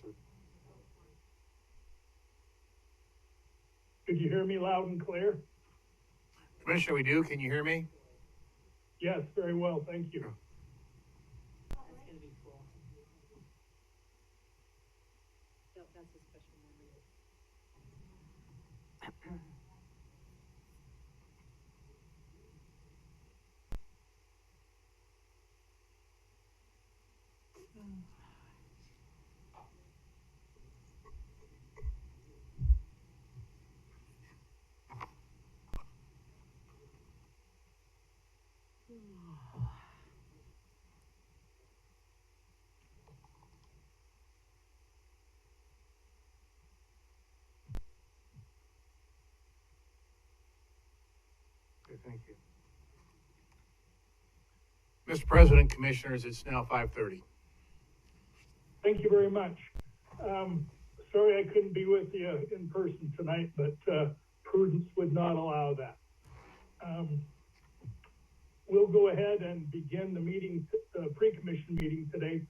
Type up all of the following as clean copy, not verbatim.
sir. Could you hear me loud and clear? Commissioner, we do. Can you hear me? Yes, very well, thank you. That's gonna be full. So that's a special moment. Okay, thank you. Mr. President, Commissioners, it's now 5:30. Thank you very much. Sorry I couldn't be with you in person tonight, but prudence would not allow that. We'll go ahead and begin the meeting, pre-commission meeting today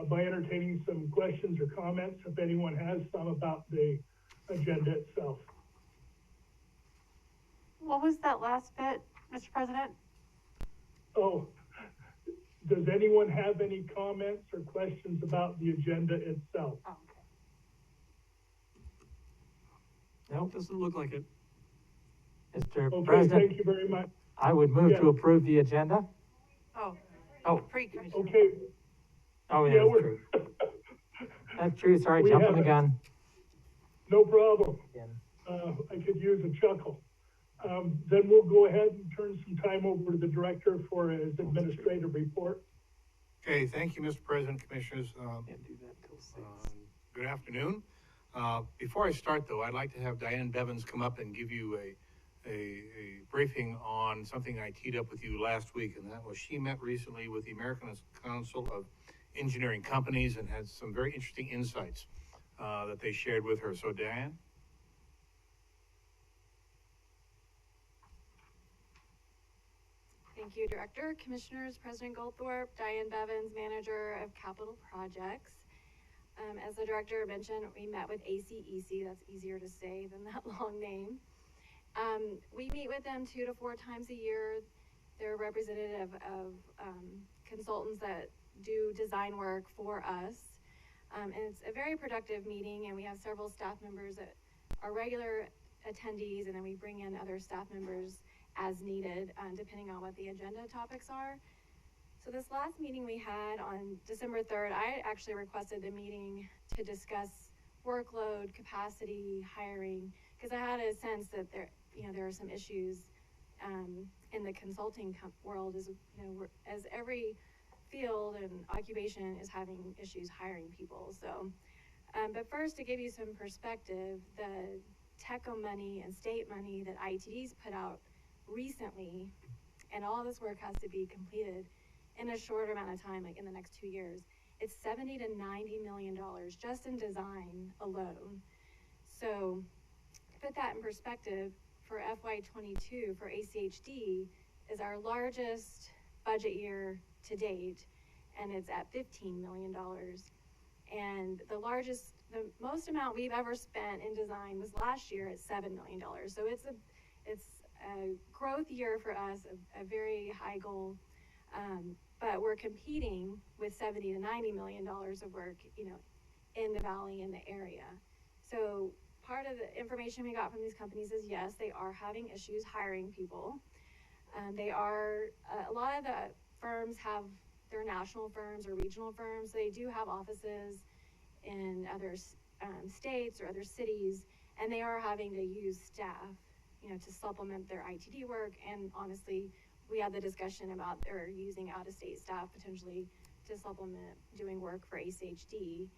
by entertaining some questions or comments, if anyone has some, about the agenda itself. What was that last bit, Mr. President? Oh, does anyone have any comments or questions about the agenda itself? Oh, okay. Nope, doesn't look like it. Mr. Okay, President, thank you very much. I would move Yes. to approve the agenda. Oh, pre-commission. Okay, Oh, yeah, yeah, that's we're, true. That's true, sorry, We jumping have the it. gun. no problem. Again. I could use a chuckle. Then we'll go ahead and turn some time over to the director for his administrative report. Okay, thank you, Mr. President, Commissioners. Can't do that till 6. Good afternoon. Before I start, though, I'd like to have Diane Bevins come up and give you a briefing on something I teed up with you last week, and that was she met recently with the American Council of Engineering Companies and had some very interesting insights that they shared with her. So, Diane? Thank you, Director, Commissioners, President Goldthorpe, Diane Bevins, Manager of Capital Projects. As the Director mentioned, we met with ACEC, that's easier to say than that long name. We meet with them 2 to 4 times a year. They're representative of consultants that do design work for us. And it's a very productive meeting, and we have several staff members that are regular attendees, and then we bring in other staff members as needed, depending on what the agenda topics are. So this last meeting we had on December 3rd, I actually requested the meeting to discuss workload, capacity, hiring, because I had a sense that there are some issues in the consulting world, as every field and occupation is having issues hiring people. So, but first, to give you some perspective, the TECO money and state money that ITD's put out recently, and all this work has to be completed in a short amount of time, like in the next 2 years. It's $70 to $90 million just in design alone. So to put that in perspective, for FY22 for ACHD is our largest budget year to date, and it's at $15 million. And the most amount we've ever spent in design was last year at $7 million. So it's a growth year for us, a very high goal. But we're competing with $70 to $90 million of work, in the valley, in the area. So part of the information we got from these companies is, yes, they are having issues hiring people. A lot of the firms have, they're national firms or regional firms. They do have offices in other states or other cities, and they are having to use staff, to supplement their ITD work. And honestly, we had the discussion about they're using out-of-state staff potentially to supplement doing work for ACHD.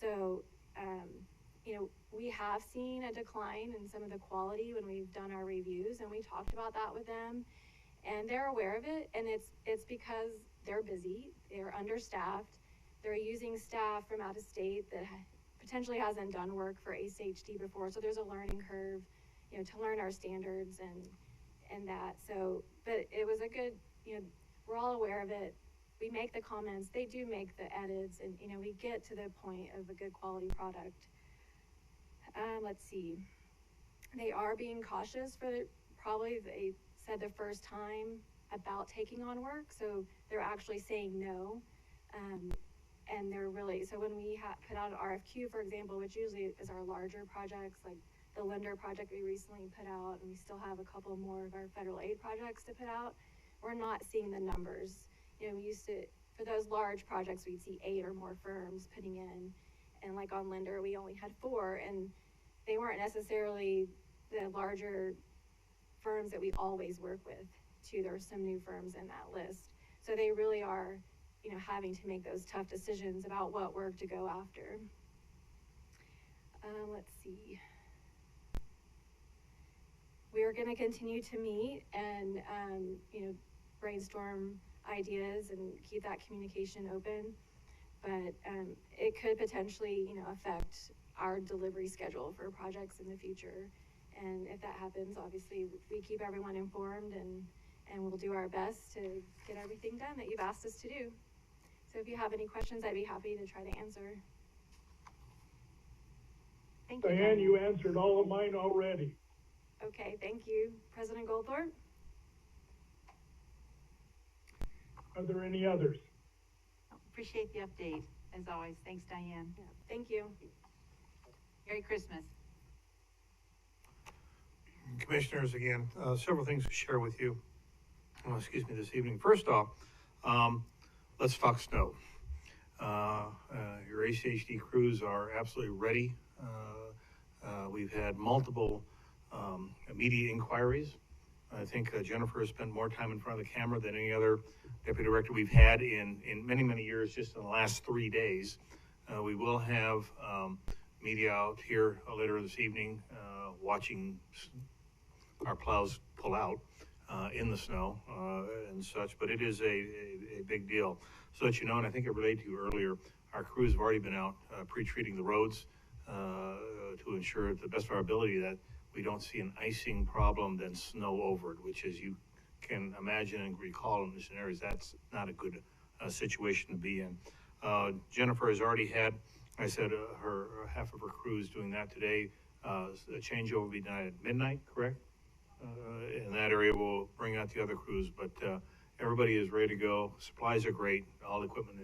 So, we have seen a decline in some of the quality when we've done our reviews, and we talked about that with them, and they're aware of it. And it's because they're busy, they're understaffed, they're using staff from out of state that potentially hasn't done work for ACHD before. So there's a learning curve, to learn our standards and that. So, but it was a good, we're all aware of it. we make the comments, they do make the edits, and, you know, we get to the point of a good quality product. Let's see. They are being cautious for probably, they said the first time about taking on work, so they're actually saying no. And they're really, so when we put out an RFQ, for example, which usually is our larger projects, like the lender project we recently put out, and we still have a couple more of our federal aid projects to put out, we're not seeing the numbers. You know, we used to, for those large projects, we'd see 8 or more firms putting in, and like on lender, we only had 4, and they weren't necessarily the larger firms that we always work with, too. There are some new firms in that list. So they really are, you know, having to make those tough decisions about what work to go after. Let's see. We are going to continue to meet and, you know, brainstorm ideas and keep that communication open. But it could potentially, you know, affect our delivery schedule for projects in the future. And if that happens, obviously, we keep everyone informed, and we'll do our best to get everything done that you've asked us to do. So if you have any questions, I'd be happy to try to answer. Thank you, Diane, you answered all of mine already. Okay, thank you. President Goldthorpe? Are there any others? Appreciate the update, as always. Thanks, Diane. Yeah, thank you. Merry Christmas. Commissioners, again, several things to share with you, this evening. First off, let's talk snow. Your ACHD crews are absolutely ready. We've had multiple media inquiries. I think Jennifer has spent more time in front of the camera than any other deputy director we've had in many, many years, just in the last 3 days. We will have media out here later this evening watching our plows pull out in the snow and such, but it is a big deal. So that you know, and I think I related to you earlier, our crews have already been out pre-treating the roads to ensure, to the best of our ability, that we don't see an icing problem, then snow over it, which, as you can imagine and recall in this areas, that's not a good situation to be in. Jennifer has already had, I said, her half of her crews doing that today. The changeover will be done at midnight, correct? In that area, we'll bring out the other crews, but everybody is ready to go. Supplies are great. All the equipment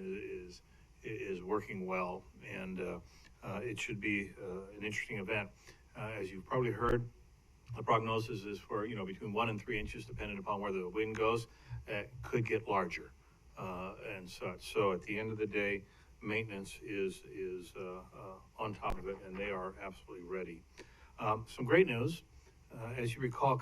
is working well, and it should be an interesting event. As you've probably heard, the prognosis is for, you know, between 1 and 3 inches, depending upon where the wind goes. It could get larger and such. So at the end of the day, maintenance is on top of it, and they are absolutely ready. Some great news. As you recall,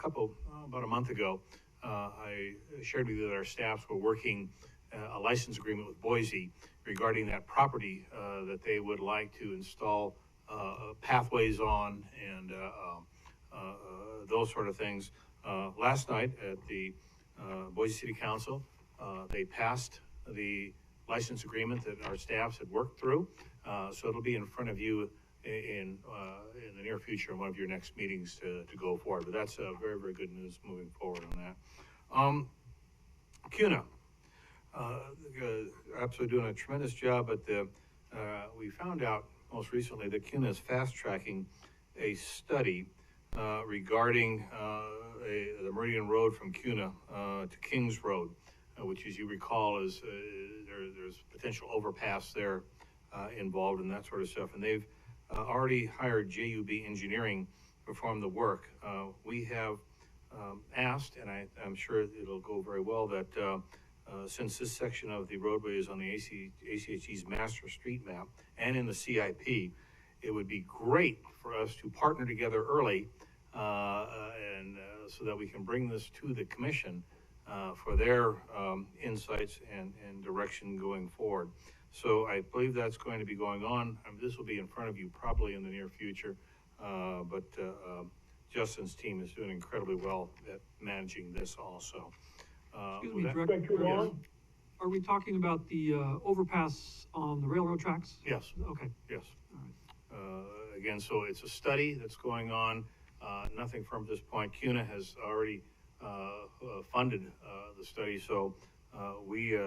about a month ago, I shared with you that our staffs were working a license agreement with Boise regarding that property that they would like to install pathways on and those sort of things. Last night at the Boise City Council, they passed the license agreement that our staffs had worked through. So it'll be in front of you in the near future in one of your next meetings to go forward. But that's very, very good news moving forward on that. CUNA, absolutely doing a tremendous job, but we found out most recently that CUNA is fast tracking a study regarding the Meridian Road from CUNA to Kings Road, which, as you recall, is there's potential overpass there involved and that sort of stuff. And they've already hired JUB Engineering to perform the work. We have asked, and I'm sure it'll go very well, that since this section of the roadway is on the ACHE's master street map and in the CIP, it would be great for us to partner together early and so that we can bring this to the commission for their insights and direction going forward. So I believe that's going to be going on. This will be in front of you probably in the near future, but Justin's team is doing incredibly well at managing this also. Excuse me, Director, are we talking about the overpass on the railroad tracks? Yes. Okay. Yes. All right. Again, so it's a study that's going on. Nothing firm at this point. CUNA has already funded the study, so we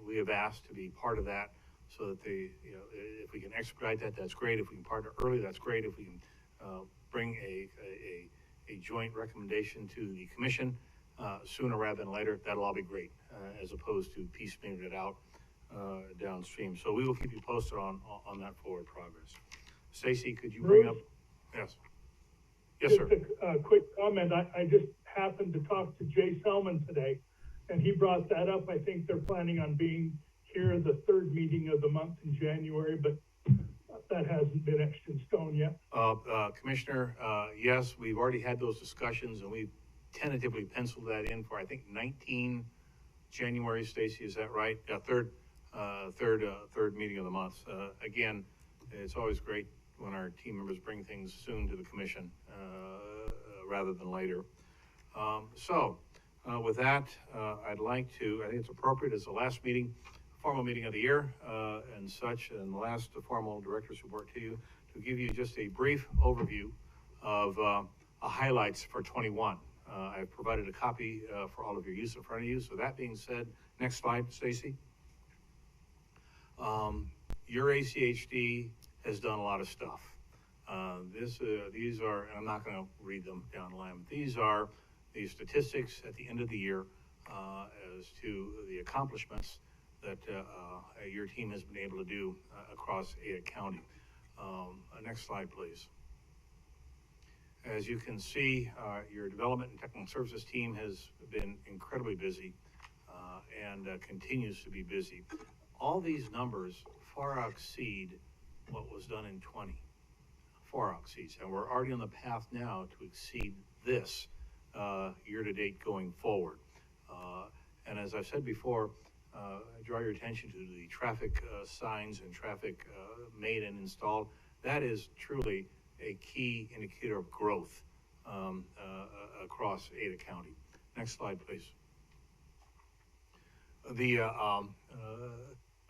we have asked to be part of that so that if we can expedite that, that's great. If we can partner early, that's great. If we can bring a joint recommendation to the commission sooner rather than later, that'll all be great, as opposed to piecemealing it out downstream. So we will keep you posted on that forward progress. Stacy, could you bring up? Yes. Yes, sir. Just a quick comment. I just happened to talk to Jay Selman today, and he brought that up. I think they're planning on being here the third meeting of the month in January, but that hasn't been etched in stone yet. Commissioner, yes, we've already had those discussions, and we've tentatively penciled that in for, I think, 19 January, Stacy, is that right? Yeah, third meeting of the month. Again, it's always great when our team members bring things soon to the commission, rather than later. With that, I think it's appropriate as the last formal meeting of the year, and such, and the last formal director's report to you, to give you just a brief overview of highlights for 21. I've provided a copy for all of your use in front of you. So that being said, next slide, Stacy. Your ACHD has done a lot of stuff. These are, and I'm not going to read them down the line, but these are the statistics at the end of the year as to the accomplishments that your team has been able to do across Ada County. Next slide, please. As you can see, your development and technical services team has been incredibly busy and continues to be busy. All these numbers far exceed what was done in 20. Far exceeds, and we're already on the path now to exceed this year to date going forward. And as I've said before, I draw your attention to the traffic signs and traffic made and installed. That is truly a key indicator of growth across Ada County. Next slide, please.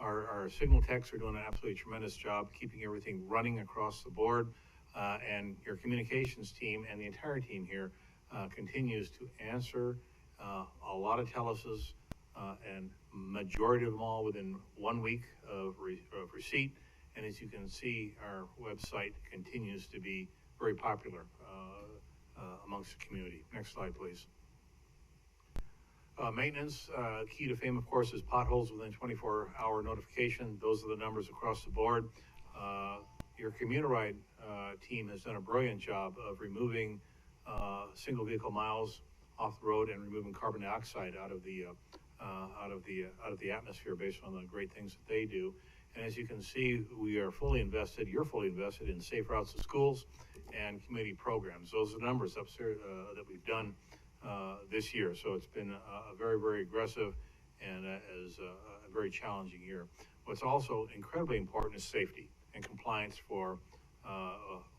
Our signal techs are doing an absolutely tremendous job keeping everything running across the board, and your communications team and the entire team here continues to answer a lot of teleces, and majority of them all within 1 week of receipt. And as you can see, our website continues to be very popular amongst the community. Next slide, please. Maintenance, key to fame, of course, is potholes within 24-hour notification. Those are the numbers across the board. Your Commuteride team has done a brilliant job of removing single vehicle miles off the road and removing carbon dioxide out of the atmosphere based on the great things that they do. And as you can see, we are fully invested, you're fully invested in safe routes to schools and community programs. Those are the numbers up there that we've done this year. So it's been a very, very aggressive and a very challenging year. What's also incredibly important is safety and compliance for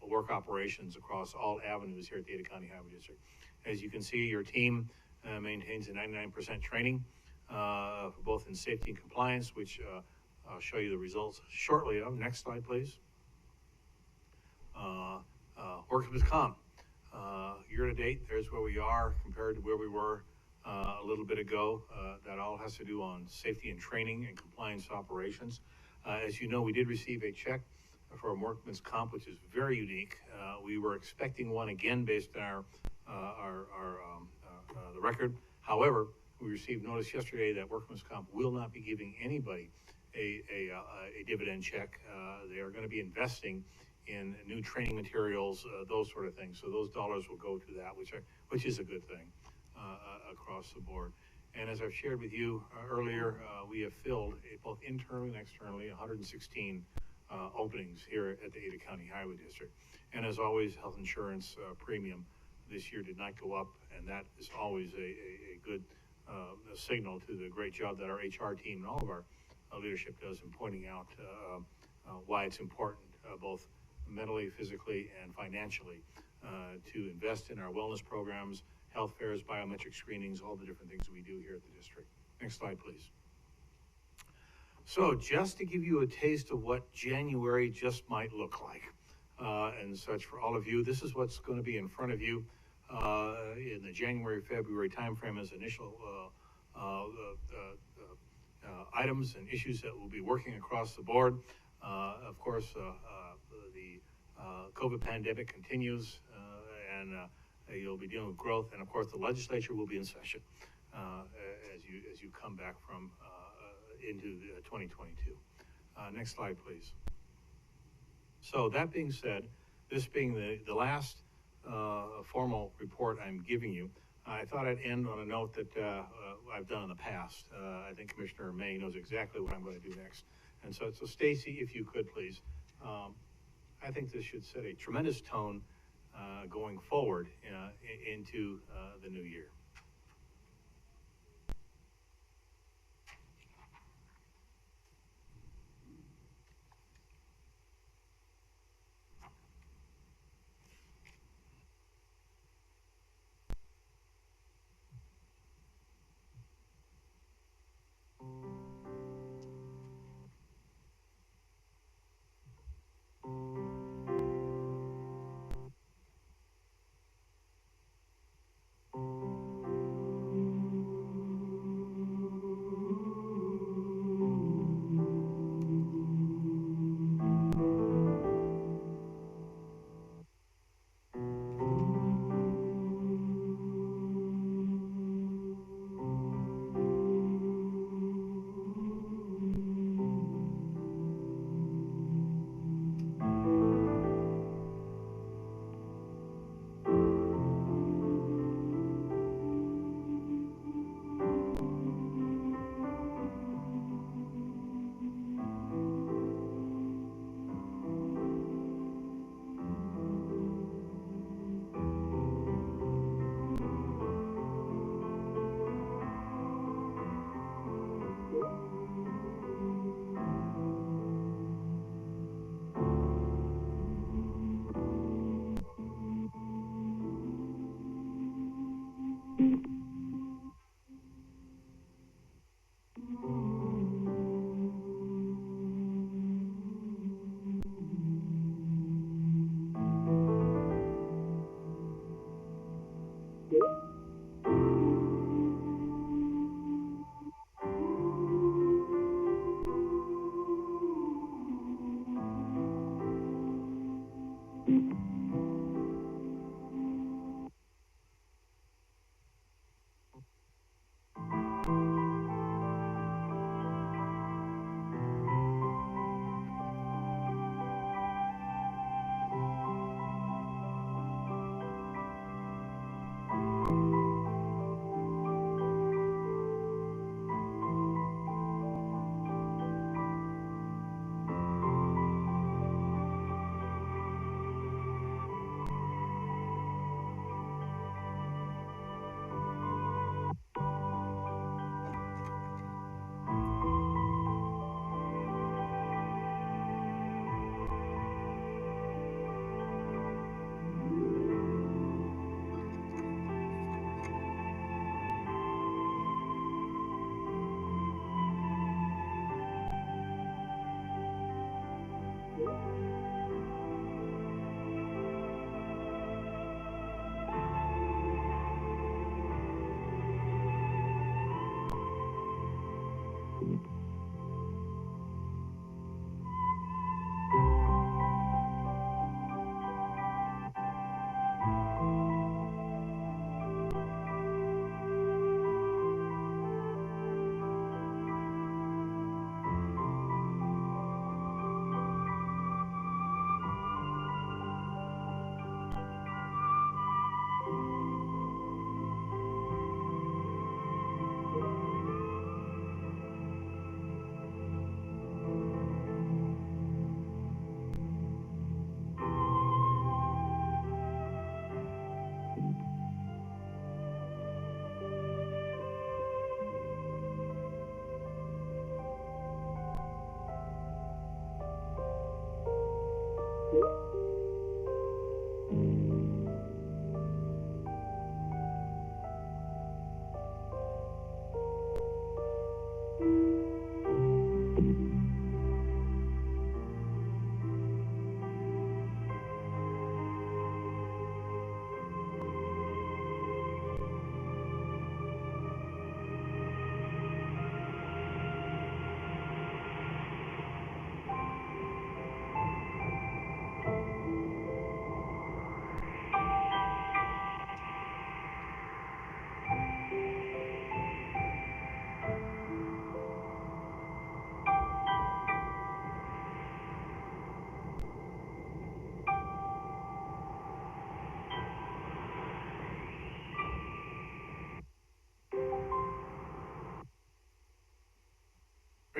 work operations across all avenues here at the Ada County Highway District. As you can see, your team maintains a 99% training both in safety and compliance, which I'll show you the results shortly of. Next slide, please. Workers' comp. Year to date, there's where we are compared to where we were a little bit ago. That all has to do on safety and training and compliance operations. As you know, we did receive a check for a workman's comp, which is very unique. We were expecting one again based on the record. However, we received notice yesterday that workman's comp will not be giving anybody a dividend check. They are going to be investing in new training materials, those sort of things. So those dollars will go to that, which is a good thing across the board. And as I've shared with you earlier, we have filled both internally and externally 116 openings here at the Ada County Highway District. And as always, health insurance premium this year did not go up, and that is always a good signal to the great job that our HR team and all of our leadership does in pointing out why it's important, both mentally, physically, and financially, to invest in our wellness programs, health fairs, biometric screenings, all the different things we do here at the district. Next slide, please. So just to give you a taste of what January just might look like and such for all of you, this is what's going to be in front of you in the January-February timeframe as initial items and issues that we'll be working across the board. Of course, the COVID pandemic continues, and you'll be dealing with growth, and of course, the legislature will be in session as you come back from into 2022. Next slide, please. So that being said, this being the last formal report I'm giving you, I thought I'd end on a note that I've done in the past. I think Commissioner May knows exactly what I'm going to do next. And so Stacy, if you could please, I think this should set a tremendous tone going forward into the new year.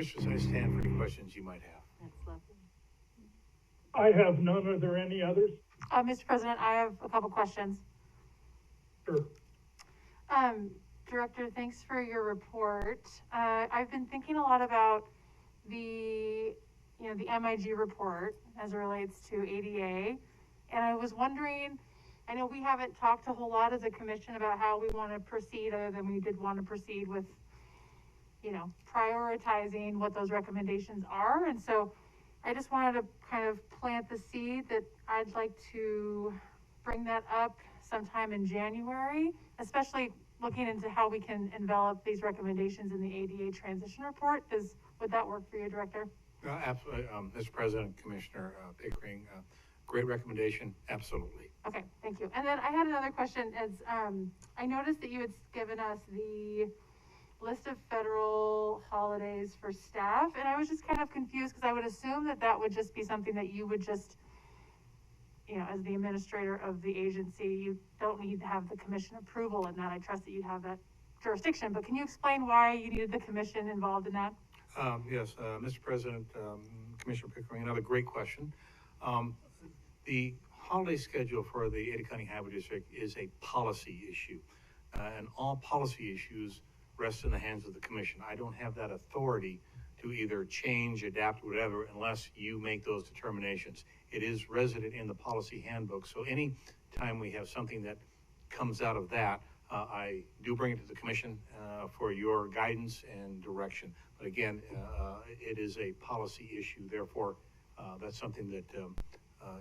Commissioners, I stand for any questions you might have. That's lovely. I have none. Are there any others? Mr. President, I have a couple questions. Sure. Director, thanks for your report. I've been thinking a lot about the MIG report as it relates to ADA. And I was wondering, I know we haven't talked a whole lot as a commission about how we want to proceed, other than we did want to proceed with, prioritizing what those recommendations are. And so I just wanted to kind of plant the seed that I'd like to bring that up sometime in January, especially looking into how we can envelop these recommendations in the ADA transition report. Would that work for you, Director? Absolutely, Mr. President, Commissioner Pickering, great recommendation, absolutely. Okay, thank you. And then I had another question. I noticed that you had given us the list of federal holidays for staff, and I was just kind of confused because I would assume that would just be something that you would just, as the administrator of the agency, you don't need to have the commission approval in that. I trust that you'd have that jurisdiction, but can you explain why you needed the commission involved in that? Yes, Mr. President, Commissioner Pickering, another great question. The holiday schedule for the Ada County Highway District is a policy issue, and all policy issues rest in the hands of the commission. I don't have that authority to either change, adapt, whatever, unless you make those determinations. It is resident in the policy handbook, so any time we have something that comes out of that, I do bring it to the commission for your guidance and direction. But again, it is a policy issue, therefore, that's something that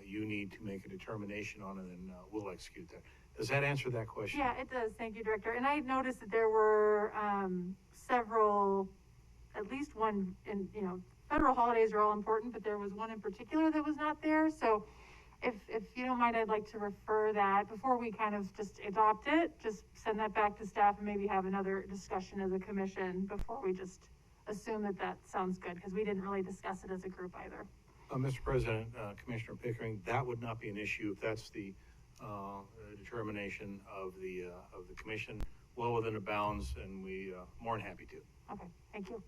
you need to make a determination on, and then we'll execute that. Does that answer that question? Yeah, it does. Thank you, Director. And I noticed that there were several, at least one, federal holidays are all important, but there was one in particular that was not there. So if you don't mind, I'd like to refer that before we kind of just adopt it, just send that back to staff and maybe have another discussion as a commission before we just assume that sounds good, because we didn't really discuss it as a group either. Mr. President, Commissioner Pickering, that would not be an issue if that's the determination of the commission, well within the bounds, and we more than happy to. Okay, thank you.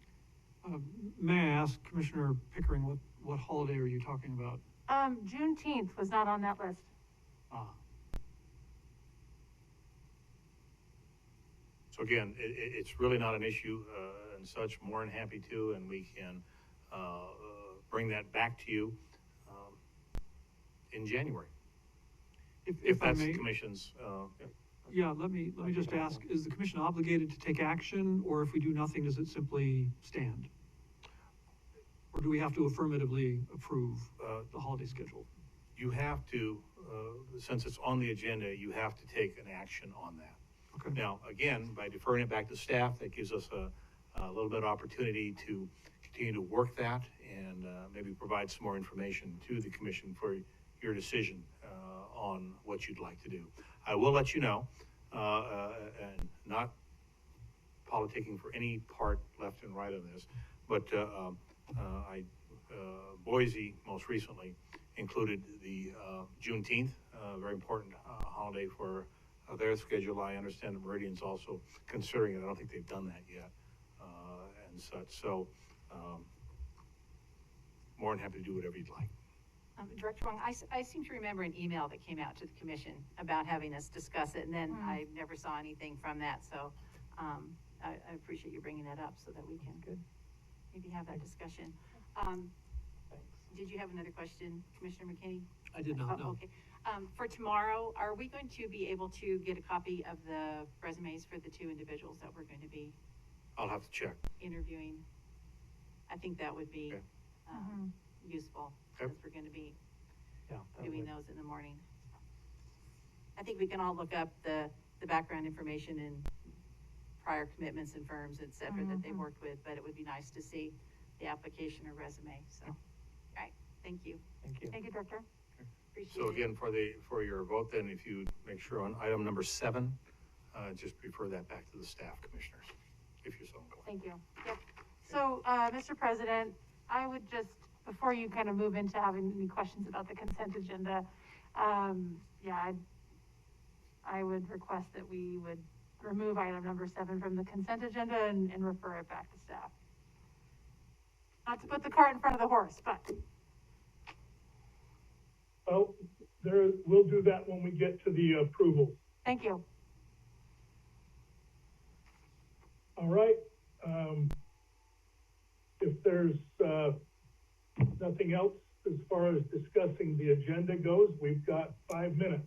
May I ask Commissioner Pickering, what holiday are you talking about? Juneteenth was not on that list. So again, it's really not an issue and such, more than happy to, and we can bring that back to you in January. If I that's may, the commission's, yeah, let me just ask, is the commission obligated to take action, or if we do nothing, does it simply stand? Or do we have to affirmatively approve the holiday schedule? you have to, since it's on the agenda, you have to take an action on that. Okay. Now, again, by deferring it back to staff, that gives us a little bit of opportunity to continue to work that and maybe provide some more information to the commission for your decision on what you'd like to do. I will let you know, and not politicking for any part left and right on this, but Boise most recently included the Juneteenth, very important holiday for their schedule. I understand that Meridian's also considering it. I don't think they've done that yet, and such. So, more than happy to do whatever you'd like. Director Wong, I seem to remember an email that came out to the commission about having us discuss it, and then I never saw anything from that, so I appreciate you bringing that up so that we can maybe have that discussion. Did you have another question, Commissioner McKinney? I did not, no. Okay. For tomorrow, are we going to be able to get a copy of the resumes for the two individuals that we're going to be I'll have to check. interviewing? I think that would be Okay. useful, Okay. since we're going to be Yeah. that doing would- those in the morning. I think we can all look up the background information and prior commitments and firms, et cetera, that they've worked with, but it would be nice to see the application or resume, so. All right, thank you. Thank you. Thank you, Director. Appreciate So it. again, for your vote, then, if you make sure on item number 7, just refer that back to the staff commissioners, if you're so inclined. Thank you. Yep. So, Mr. President, I would just, before you kind of move into having any questions about the consent agenda, I would request that we would remove item number 7 from the consent agenda and refer it back to staff. Not to put the cart in front of the horse, but, Well, we'll do that when we get to the approval. thank you. All right, if there's, nothing else as far as discussing the agenda goes, we've got 5 minutes.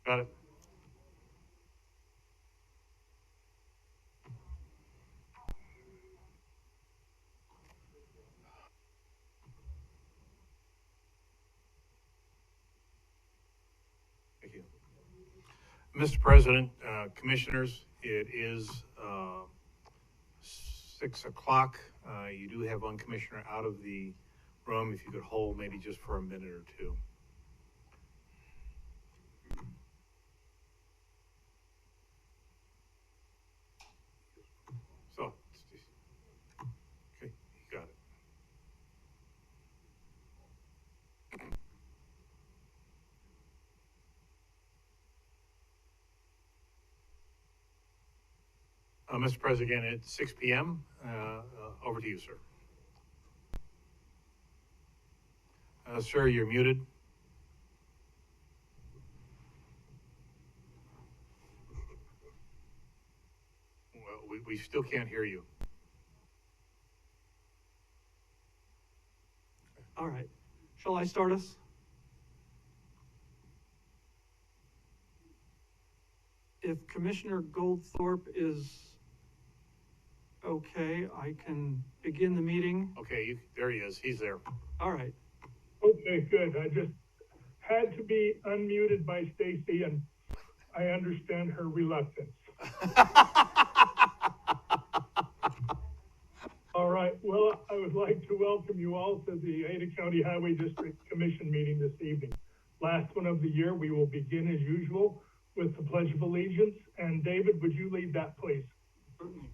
Got it. Thank you. Mr. President, Commissioners, it is 6 o'clock. You do have one commissioner out of the room. If you could hold maybe just for a minute or two. So, okay, you got it. Mr. President, again, it's 6 p.m. Over to you, sir. Sir, you're muted. Well, we still can't hear you. All right. Shall I start us? If Commissioner Goldthorpe is okay, I can begin the meeting. Okay, there he is. He's there. All right. Okay, good. I just had to be unmuted by Stacy, and I understand her reluctance. All right, well, I would like to welcome you all to the Ada County Highway District Commission meeting this evening. Last one of the year, we will begin as usual with the Pledge of Allegiance. And David, would you lead that, please? Certainly.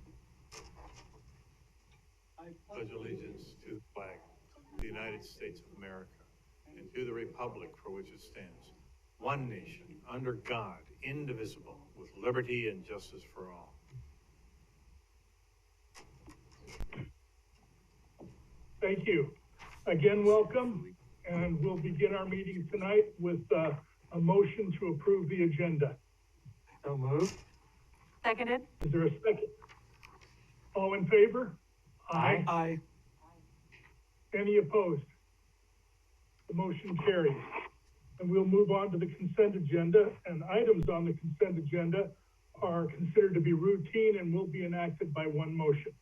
I pledge allegiance to the flag of the United States of America and to the republic for which it stands, one nation, under God, indivisible, with liberty and justice for all. Thank you. Again, welcome, and we'll begin our meeting tonight with a motion to approve the agenda. So moved. Seconded? Is there a second? All in favor? Aye. Aye. Any opposed? The motion carries. And we'll move on to the consent agenda, and items on the consent agenda are considered to be routine and will be enacted by one motion.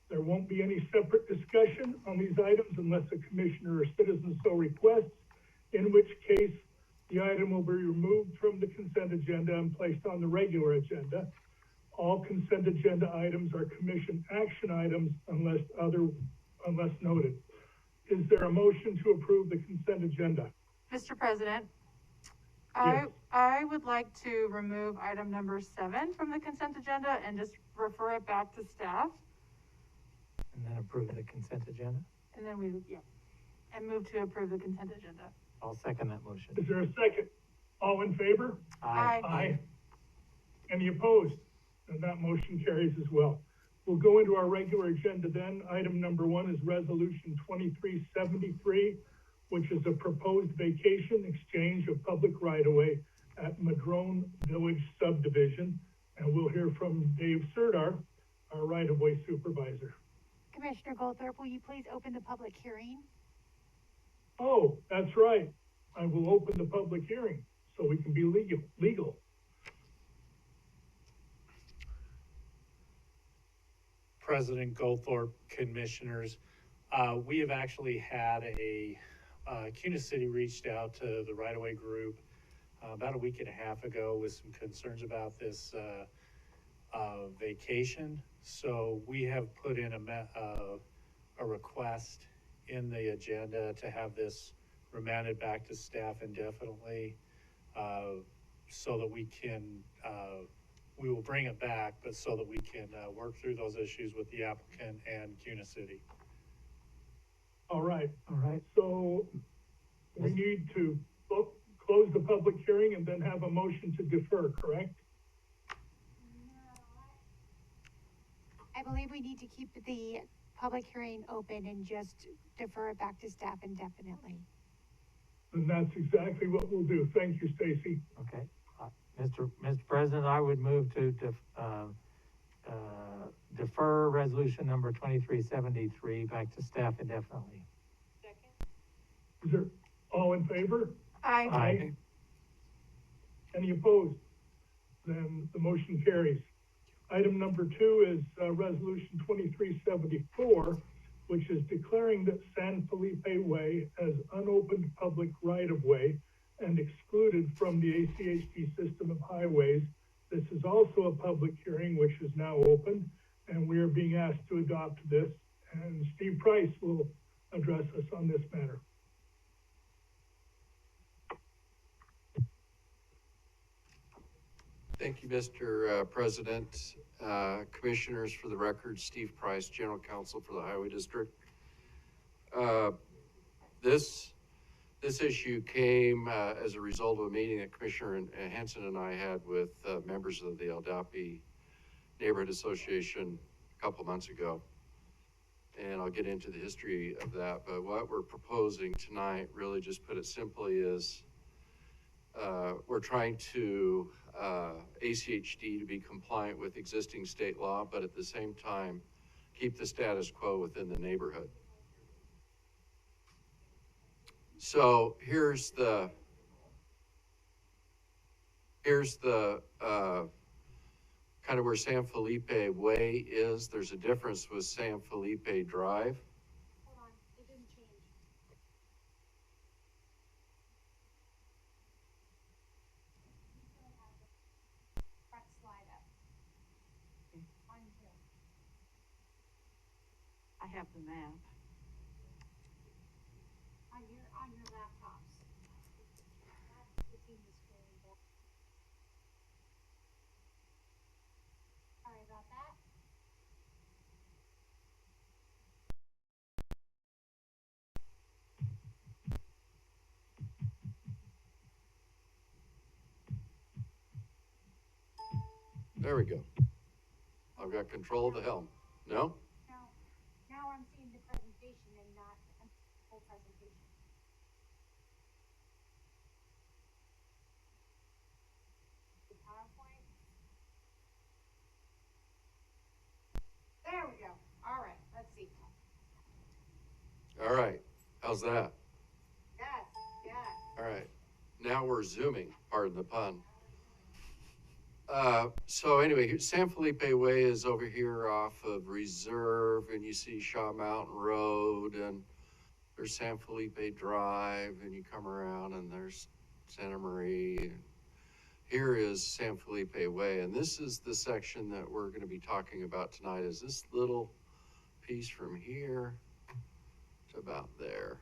There won't be any separate discussion on these items unless a commissioner or citizen so requests, in which case the item will be removed from the consent agenda and placed on the regular agenda. All consent agenda items are commission action items unless noted. Is there a motion to approve the consent agenda? Mr. President, Yes. I would like to remove item number 7 from the consent agenda and just refer it back to staff. And then approve the consent agenda. And then and move to approve the consent agenda. I'll second that motion. Is there a second? All in favor? Aye. Aye. Any opposed? And that motion carries as well. We'll go into our regular agenda then. Item number 1 is Resolution 2373, which is a proposed vacation exchange of public right-of-way at Madrone Village Subdivision. And we'll hear from Dave Serdar, our right-of-way supervisor. Commissioner Goldthorpe, will you please open the public hearing? Oh, that's right. I will open the public hearing so we can be legal. President Goldthorpe, commissioners, we have actually had CUNA City reached out to the right-of-way group about a week and a half ago with some concerns about this vacation. So we have put in a request in the agenda to have this remanded back to staff indefinitely, so that we can, we will bring it back, but so that we can work through those issues with the applicant and CUNA City. All right. All right. So we need to close the public hearing and then have a motion to defer, correct? I believe we need to keep the public hearing open and just defer it back to staff indefinitely. And that's exactly what we'll do. Thank you, Stacy. Okay. Mr. President, I would move to defer resolution number 2373 back to staff indefinitely. Is there all in favor? Aye. Aye. Any opposed? Then the motion carries. Item number 2 is Resolution 2374, which is declaring that San Felipe Way as unopened public right-of-way and excluded from the ACHD system of highways. This is also a public hearing, which is now open, and we are being asked to adopt this. And Steve Price will address us on this matter. Thank you, Mr. President. Commissioners, for the record, Steve Price, General Counsel for the Highway District. This issue came as a result of a meeting that Commissioner Hansen and I had with members of the Aldapi Neighborhood Association a couple months ago. And I'll get into the history of that, but what we're proposing tonight, really just put it simply, is we're trying to ACHD to be compliant with existing state law, but at the same time, keep the status quo within the neighborhood. So here's the kind of where San Felipe Way is. There's a difference with San Felipe Drive. Hold on, it didn't change. Front slide up. On 2. I have the map. On your laptops. That's the team is screen. Sorry about that. There we go. I've got control of the helm. No? Now I'm seeing the presentation and not the whole presentation. The PowerPoint. There we go. All right, let's see. All right. How's that? Yes, yes. All right. Now we're zooming, pardon the pun. So anyway, San Felipe Way is over here off of Reserve, and you see Shaw Mountain Road, and there's San Felipe Drive, and you come around and there's Santa Maria. Here is San Felipe Way, and this is the section that we're going to be talking about tonight, is this little piece from here to about there.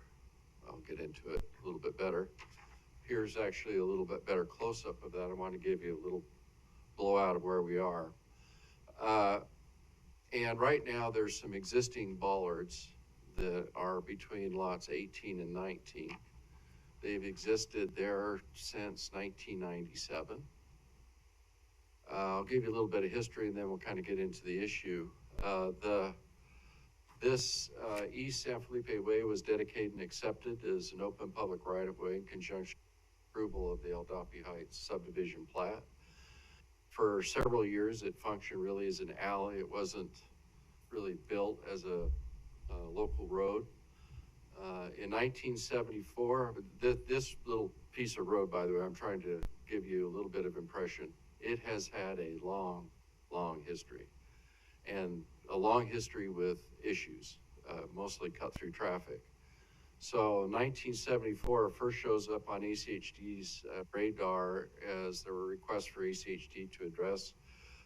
I'll get into it a little bit better. Here's actually a little bit better close-up of that. I want to give you a little blowout of where we are. And right now there's some existing bollards that are between lots 18 and 19. They've existed there since 1997. I'll give you a little bit of history and then we'll kind of get into the issue. This East San Felipe Way was dedicated and accepted as an open public right-of-way in conjunction with approval of the Aldapi Heights subdivision plat. For several years, it functioned really as an alley. It wasn't really built as a local road. In 1974, this little piece of road, by the way, I'm trying to give you a little bit of impression. It has had a long, long history, and a long history with issues, mostly cut through traffic. So 1974 first shows up on ACHD's radar as there were requests for ACHD to address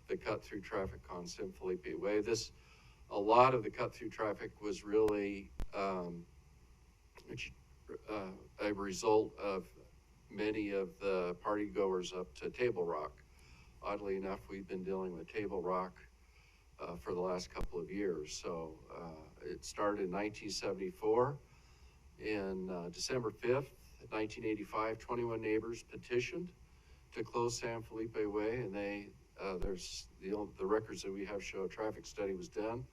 the cut-through traffic on San Felipe Way. A lot of the cut-through traffic was really a result of many of the party goers up to Table Rock. Oddly enough, we've been dealing with Table Rock for the last couple of years. So it started in 1974. In December 5th, 1985, 21 neighbors petitioned to close San Felipe Way, and there's the records that we have show a traffic study was done,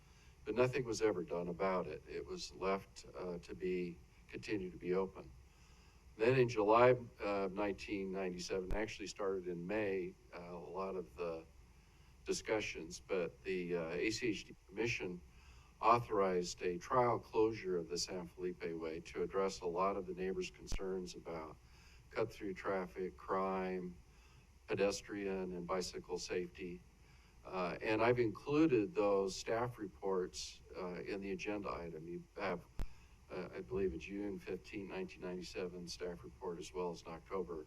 but nothing was ever done about it. It was left to continue to be open. Then in July of 1997, actually started in May, a lot of the discussions, but the ACHD Commission authorized a trial closure of the San Felipe Way to address a lot of the neighbors' concerns about cut-through traffic, crime, pedestrian and bicycle safety. And I've included those staff reports in the agenda item. You have, I believe, a June 15, 1997 staff report, as well as an October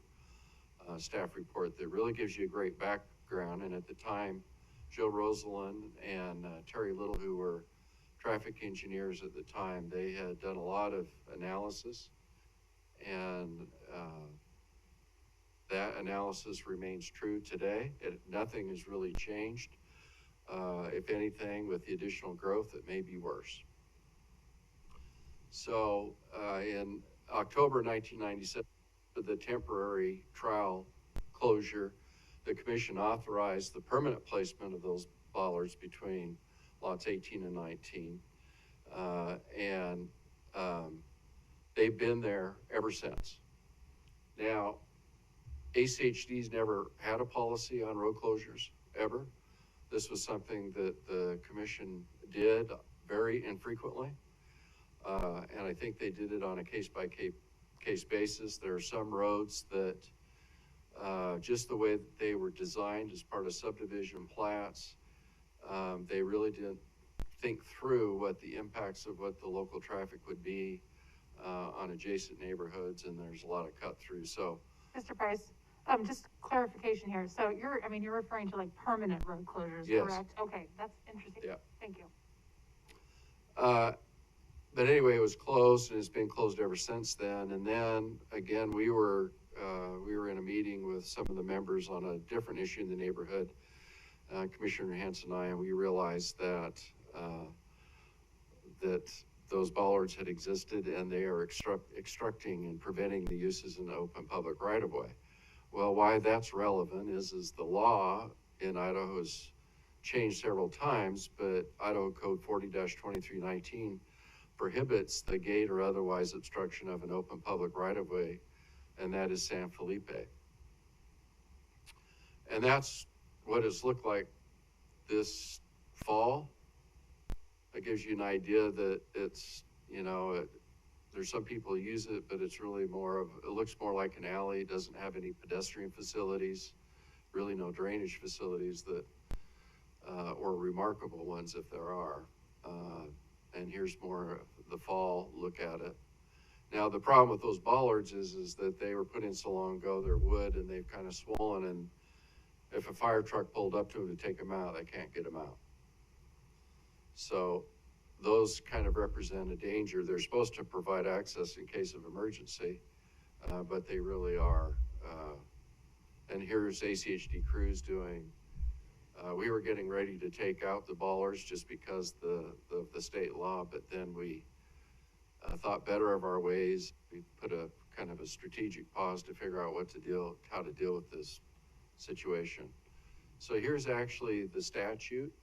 staff report that really gives you a great background. And at the time, Joe Rosalind and Terry Little, who were traffic engineers at the time, they had done a lot of analysis, and that analysis remains true today. Nothing has really changed. If anything, with the additional growth, it may be worse. So in October 1997, for the temporary trial closure, the commission authorized the permanent placement of those bollards between lots 18 and 19. They've been there ever since. Now, ACHD's never had a policy on road closures, ever. This was something that the commission did very infrequently. And I think they did it on a case-by-case basis. There are some roads that, just the way that they were designed as part of subdivision plats, they really didn't think through what the impacts of what the local traffic would be on adjacent neighborhoods, and there's a lot of cut through. So, Mr. Price, just clarification here. So you're referring to like permanent road closures, yes. Correct? Okay, that's interesting. Yeah. Thank you. But anyway, it was closed, and it's been closed ever since then. And then again, we were in a meeting with some of the members on a different issue in the neighborhood, Commissioner Hanson and I, and we realized that those bollards had existed, and they are obstructing and preventing the uses in the open public right-of-way. Well, why that's relevant is the law in Idaho has changed several times, but Idaho Code 40-2319 prohibits the gate or otherwise obstruction of an open public right-of-way, and that is San Felipe. And that's what it's looked like this fall. That gives you an idea that it's, there's some people who use it, but it's really it looks more like an alley. It doesn't have any pedestrian facilities, really no drainage facilities that, or remarkable ones if there are. And here's more of the fall look at it. Now, the problem with those bollards is that they were put in so long ago, they're wood, and they've kind of swollen, and if a fire truck pulled up to them to take them out, they can't get them out. So those kind of represent a danger. They're supposed to provide access in case of emergency, but they really are. And here's ACHD crews doing, we were getting ready to take out the bollards just because the state law, but then we thought better of our ways. We put a kind of a strategic pause to figure out how to deal with this situation. So here's actually the statute.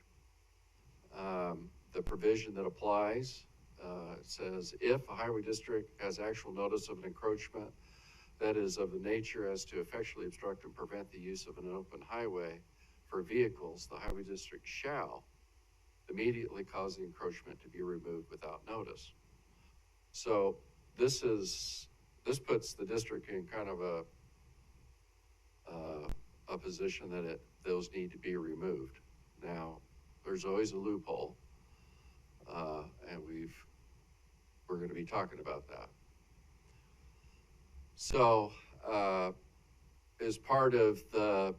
The provision that applies, it says, if a highway district has actual notice of an encroachment that is of the nature as to effectually obstruct and prevent the use of an open highway for vehicles, the highway district shall immediately cause the encroachment to be removed without notice. So this puts the district in kind of a position that those need to be removed. Now, there's always a loophole, and we're going to be talking about that. So, as part of the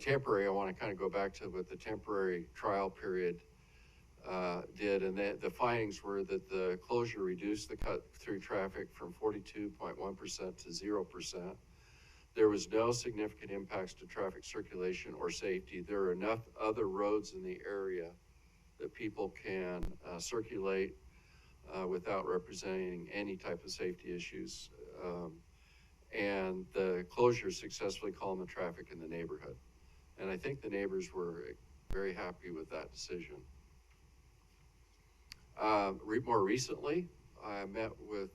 temporary, I want to kind of go back to what the temporary trial period did, and the findings were that the closure reduced the cut-through traffic from 42.1% to 0%. There was no significant impacts to traffic circulation or safety. There are enough other roads in the area that people can circulate without representing any type of safety issues. And the closure successfully calmed the traffic in the neighborhood. And I think the neighbors were very happy with that decision. More recently, I met with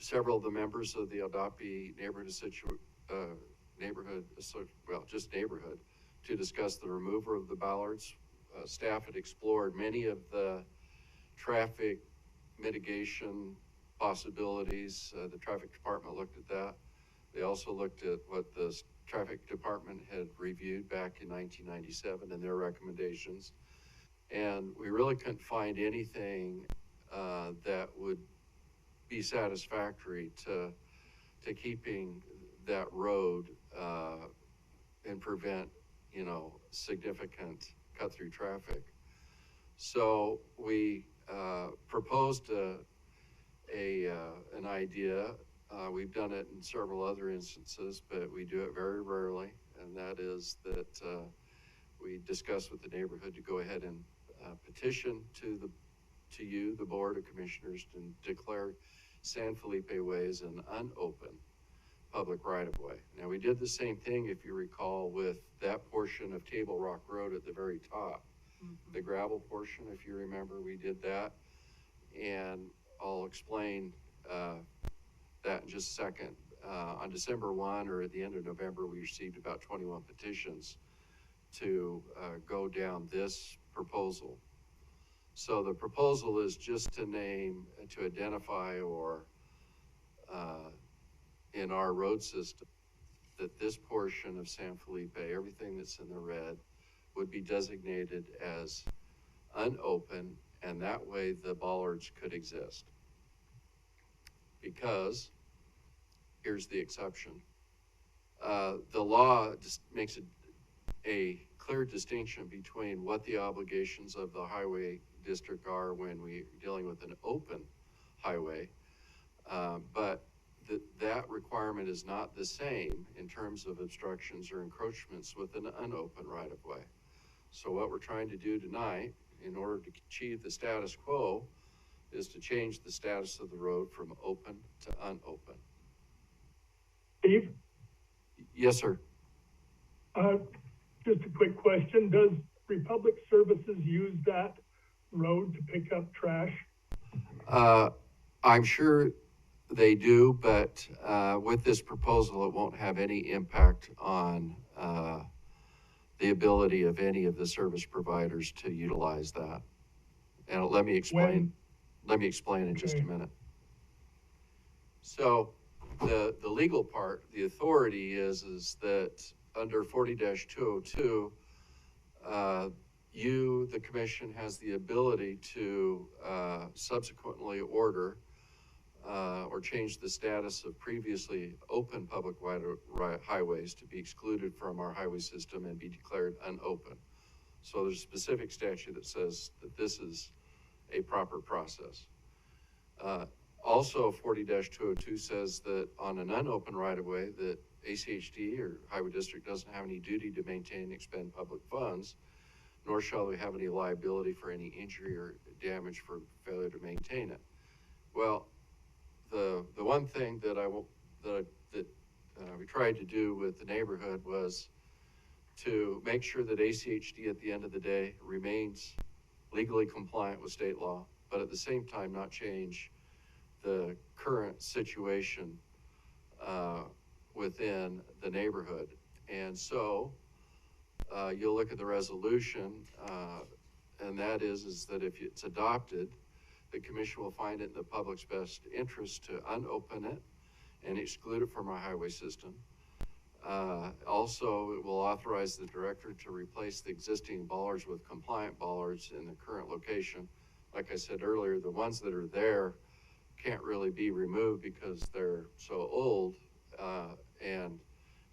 several of the members of the Aldapi neighborhood, to discuss the removal of the bollards. Staff had explored many of the traffic mitigation possibilities. The traffic department looked at that. They also looked at what the traffic department had reviewed back in 1997 and their recommendations. And we really couldn't find anything that would be satisfactory to keeping that road and prevent, significant cut-through traffic. So we proposed an idea. We've done it in several other instances, but we do it very rarely, and that is that we discuss with the neighborhood to go ahead and petition to you, the Board of Commissioners, to declare San Felipe Way as an unopened public right-of-way. Now, we did the same thing, if you recall, with that portion of Table Rock Road at the very top. Mm-hmm. The gravel portion, if you remember, we did that. And I'll explain that in just a second. On December 1 or at the end of November, we received about 21 petitions to go down this proposal. So the proposal is just to name, to identify, or in our road system, that this portion of San Felipe, everything that's in the red, would be designated as unopened, and that way the bollards could exist. Because, here's the exception, the law just makes a clear distinction between what the obligations of the highway district are when we're dealing with an open highway, but that requirement is not the same in terms of obstructions or encroachments with an unopened right-of-way. So what we're trying to do tonight, in order to achieve the status quo, is to change the status of the road from open to unopened. Steve? Yes, sir. Just a quick question. Does Republic Services use that road to pick up trash? I'm sure they do, but with this proposal, it won't have any impact on the ability of any of the service providers to utilize that. And let me explain. Let me explain in just a minute. So the legal part, the authority is that under 40-202, you, the commission, has the ability to subsequently order or change the status of previously open public highways to be excluded from our highway system and be declared unopened. So there's a specific statute that says that this is a proper process. Also, 40-202 says that on an unopened right-of-way, that ACHD or Highway District doesn't have any duty to maintain and expend public funds, nor shall we have any liability for any injury or damage for failure to maintain it. Well, the one thing that we tried to do with the neighborhood was to make sure that ACHD at the end of the day remains legally compliant with state law, but at the same time not change the current situation within the neighborhood. And so you'll look at the resolution, and that is that if it's adopted, the commission will find it in the public's best interest to unopen it and exclude it from our highway system. Also, it will authorize the director to replace the existing bollards with compliant bollards in the current location. Like I said earlier, the ones that are there can't really be removed because they're so old, and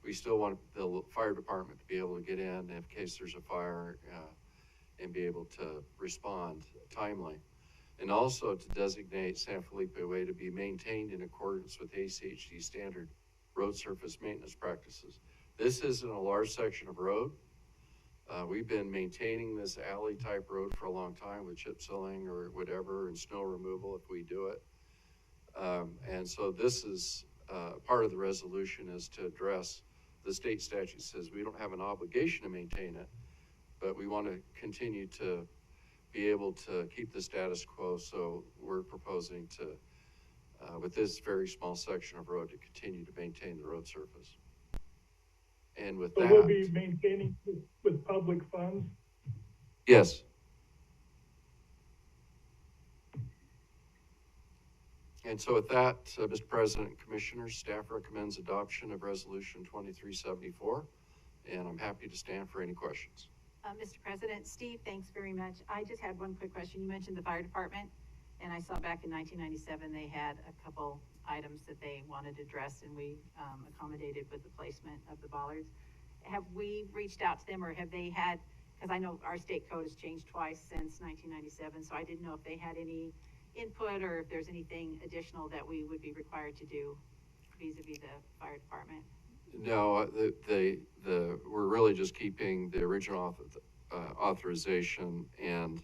we still want the fire department to be able to get in in case there's a fire and be able to respond timely. And also to designate San Felipe Way to be maintained in accordance with ACHD standard road surface maintenance practices. This isn't a large section of road. We've been maintaining this alley type road for a long time with chip sealing or whatever, and snow removal if we do it. And so this is part of the resolution is to address the state statute says we don't have an obligation to maintain it, but we want to continue to be able to keep the status quo. So we're proposing to, with this very small section of road, to continue to maintain the road surface. And with that, we'll be maintaining with public funds? Yes. And so with that, Mr. President and Commissioners, staff recommends adoption of Resolution 2374, and I'm happy to stand for any questions. Mr. President, Steve, thanks very much. I just had one quick question. You mentioned the fire department, and I saw back in 1997, they had a couple items that they wanted addressed, and we accommodated with the placement of the bollards. Have we reached out to them, or have they had, because I know our state code has changed twice since 1997, so I didn't know if they had any input or if there's anything additional that we would be required to do vis-a-vis the fire department. No, we're really just keeping the original authorization, and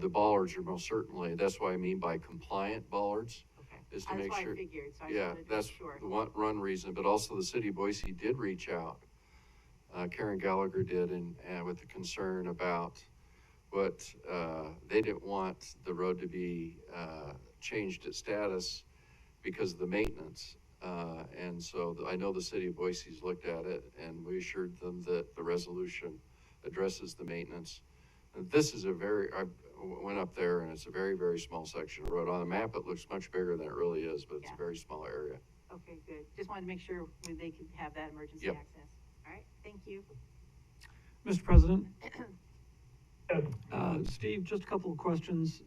the bollards are most certainly, that's what I mean by compliant bollards. Okay. Is to make sure. That's why I figured, so I Yeah, wanted to that's make sure. the one reason, but also the city of Boise did reach out. Karen Gallagher did, and with the concern about what, they didn't want the road to be, changed its status because of the maintenance. And so I know the city of Boise's looked at it, and we assured them that the resolution addresses the maintenance. And this is I went up there, and it's a very, very small section of road. On the map, it looks much bigger than it really is, but it's Yeah. a very small area. Okay, good. Just wanted to make sure when they could have that emergency Yep. access. All right, thank you. Mr. President, Yes. Steve, just a couple of questions.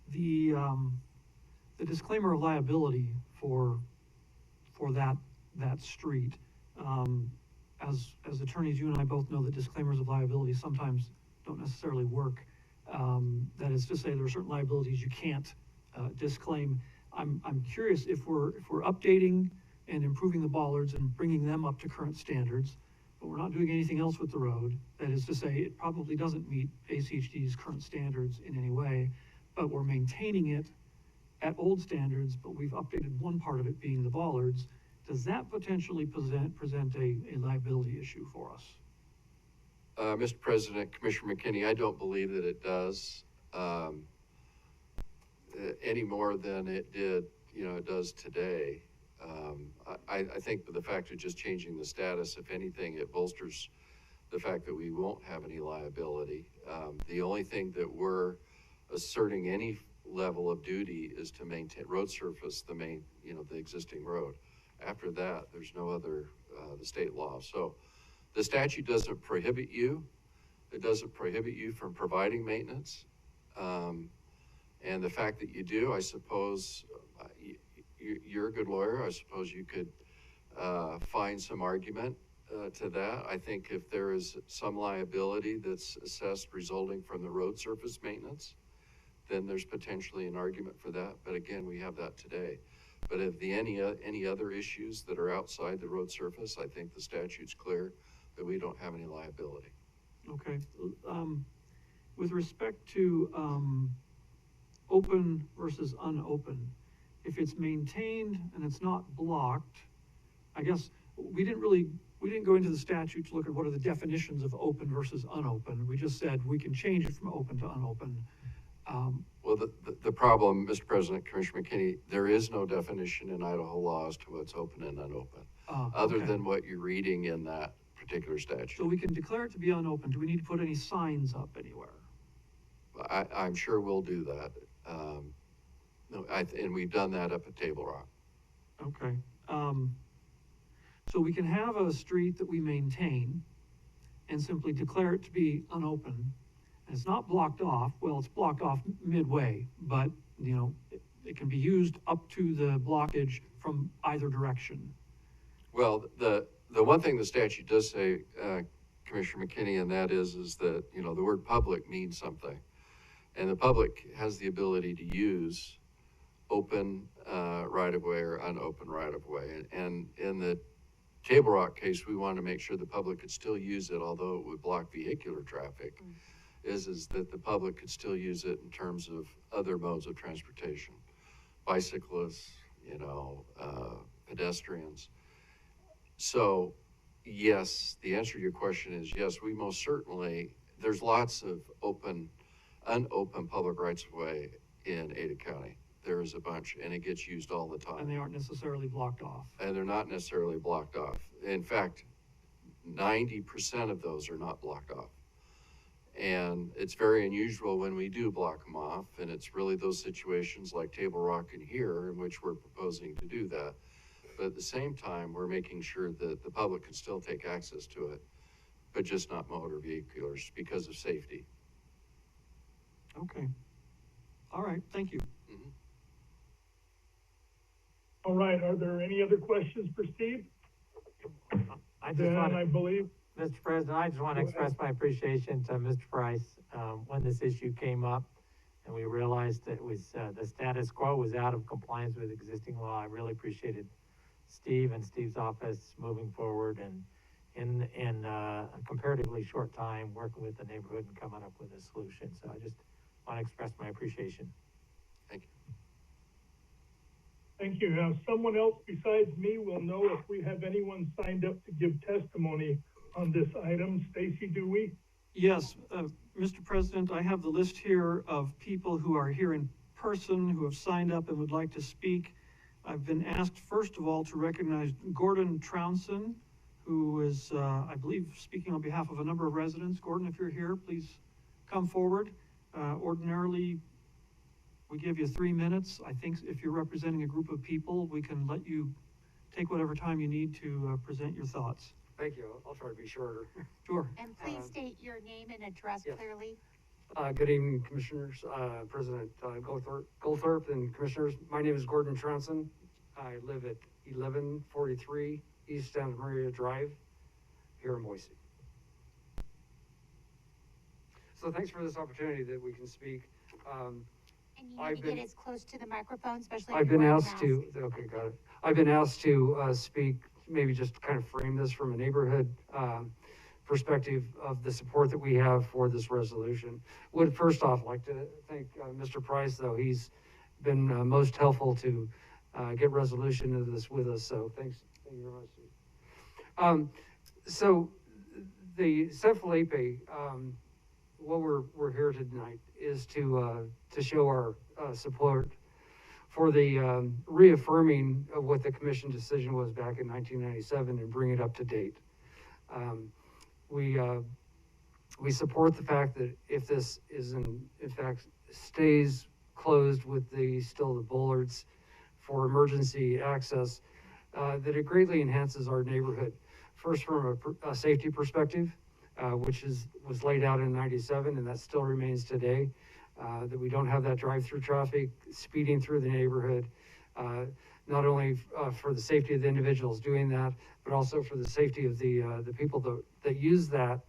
The disclaimer of liability for that street, as attorneys, you and I both know that disclaimers of liability sometimes don't necessarily work. That is to say, there are certain liabilities you can't disclaim. I'm curious if we're updating and improving the bollards and bringing them up to current standards, but we're not doing anything else with the road. That is to say, it probably doesn't meet ACHD's current standards in any way, but we're maintaining it at old standards, but we've updated one part of it being the bollards. Does that potentially present a liability issue for us? Mr. President, Commissioner McKinney, I don't believe that it does, any more than it did, it does today. I think the fact of just changing the status, if anything, it bolsters the fact that we won't have any liability. The only thing that we're asserting any level of duty is to maintain road surface, the existing road. After that, there's no other, the state law. So the statute doesn't prohibit you. It doesn't prohibit you from providing maintenance. And the fact that you do, I suppose, you're a good lawyer. I suppose you could find some argument to that. I think if there is some liability that's assessed resulting from the road surface maintenance, then there's potentially an argument for that. But again, we have that today. But if any other issues that are outside the road surface, I think the statute's clear that we don't have any liability. Okay. With respect to open versus unopened, if it's maintained and it's not blocked, I guess we didn't go into the statute to look at what are the definitions of open versus unopened. We just said we can change it from open to unopened. Well, the problem, Mr. President, Commissioner McKinney, there is no definition in Idaho law as to what's open and unopened, other okay. than what you're reading in that particular statute. So we can declare it to be unopened. Do we need to put any signs up anywhere? I'm sure we'll do that. No, and we've done that up at Table Rock. Okay. So we can have a street that we maintain and simply declare it to be unopened. And it's not blocked off. Well, it's blocked off midway, but it can be used up to the blockage from either direction. Well, the one thing the statute does say, Commissioner McKinney, and that is that, the word public means something. And the public has the ability to use open right-of-way or unopened right-of-way. And in the Table Rock case, we wanted to make sure the public could still use it, although it would block vehicular traffic, is that the public could still use it in terms of other modes of transportation. Bicyclists, pedestrians. So, yes, the answer to your question is yes, we most certainly, there's lots of unopened public rights-of-way in Ada County. There is a bunch, and it gets used all the time. And they aren't necessarily blocked off. And they're not necessarily blocked off. In fact, 90% of those are not blocked off. And it's very unusual when we do block them off, and it's really those situations like Table Rock and here in which we're proposing to do that. But at the same time, we're making sure that the public can still take access to it, but just not motor vehicles because of safety. Okay. All right, thank you. Mhm. All right, are there any other questions for Steve? I just Then want I to, believe, Mr. President, I just want to Go ahead. express my appreciation to Mr. Price. When this issue came up and we realized that it was, the status quo was out of compliance with existing law, I really appreciated Steve and Steve's office moving forward and in a comparatively short time, working with the neighborhood and coming up with a solution. So I just want to express my appreciation. Thank you. thank you. Now, someone else besides me will know if we have anyone signed up to give testimony on this item. Stacy, do we? Yes, Mr. President, I have the list here of people who are here in person who have signed up and would like to speak. I've been asked, first of all, to recognize Gordon Trounson, who is, I believe, speaking on behalf of a number of residents. Gordon, if you're here, please come forward. Ordinarily, we give you 3 minutes. I think if you're representing a group of people, we can let you take whatever time you need to present your thoughts. Thank you. I'll try to be shorter. Sure. And please state your name and address yes. clearly. Good evening, Commissioners, President Goldthorpe and Commissioners. My name is Gordon Trounson. I live at 1143 East Santa Maria Drive here in Boise. So thanks for this opportunity that we can speak. And you need I've to been- get as close to the microphone, especially I've if you're been wearing a asked to, mask. okay, got it. I've been asked to speak, maybe just kind of frame this from a neighborhood perspective of the support that we have for this resolution. Would first off like to thank Mr. Price, though. He's been most helpful to get resolution of this with us, so thank you very much. So the San Felipe, what we're here tonight is to show our support for the reaffirming of what the commission decision was back in 1997 and bring it up to date. We support the fact that if this is in fact stays closed with still the bollards for emergency access, that it greatly enhances our neighborhood. First, from a safety perspective, which was laid out in 97, and that still remains today, that we don't have that drive-through traffic speeding through the neighborhood, not only for the safety of the individuals doing that, but also for the safety of the people that use that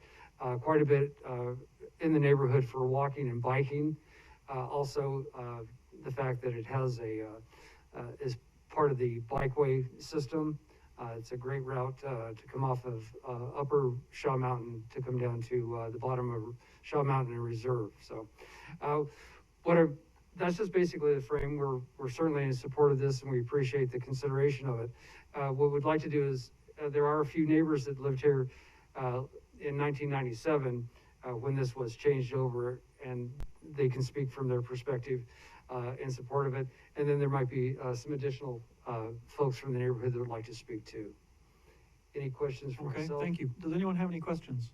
quite a bit in the neighborhood for walking and biking. Also, the fact that it has is part of the bikeway system. It's a great route to come off of Upper Shaw Mountain to come down to the bottom of Shaw Mountain and Reserve. So that's just basically the frame. We're certainly in support of this, and we appreciate the consideration of it. What we'd like to do is, there are a few neighbors that lived here in 1997 when this was changed over, and they can speak from their perspective in support of it. And then there might be some additional folks from the neighborhood that would like to speak too. Any questions for Okay, myself? thank you. Does anyone have any questions?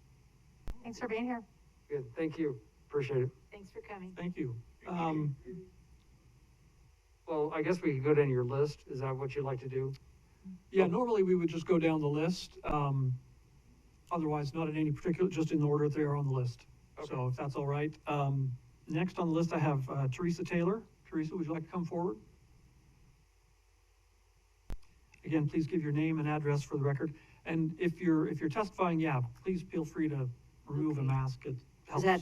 Thanks for being here. Good, thank you. Appreciate it. Thanks for coming. Thank you. Well, I guess we could go down your list. Is that what you'd like to do? Yeah, normally we would just go down the list. Otherwise, not in any particular, just in the order they are on the list. Okay. So if that's all right. Next on the list, I have Teresa Taylor. Teresa, would you like to come forward? Again, please give your name and address for the record. And if you're testifying, yeah, please feel free to remove a mask. It helps. Is that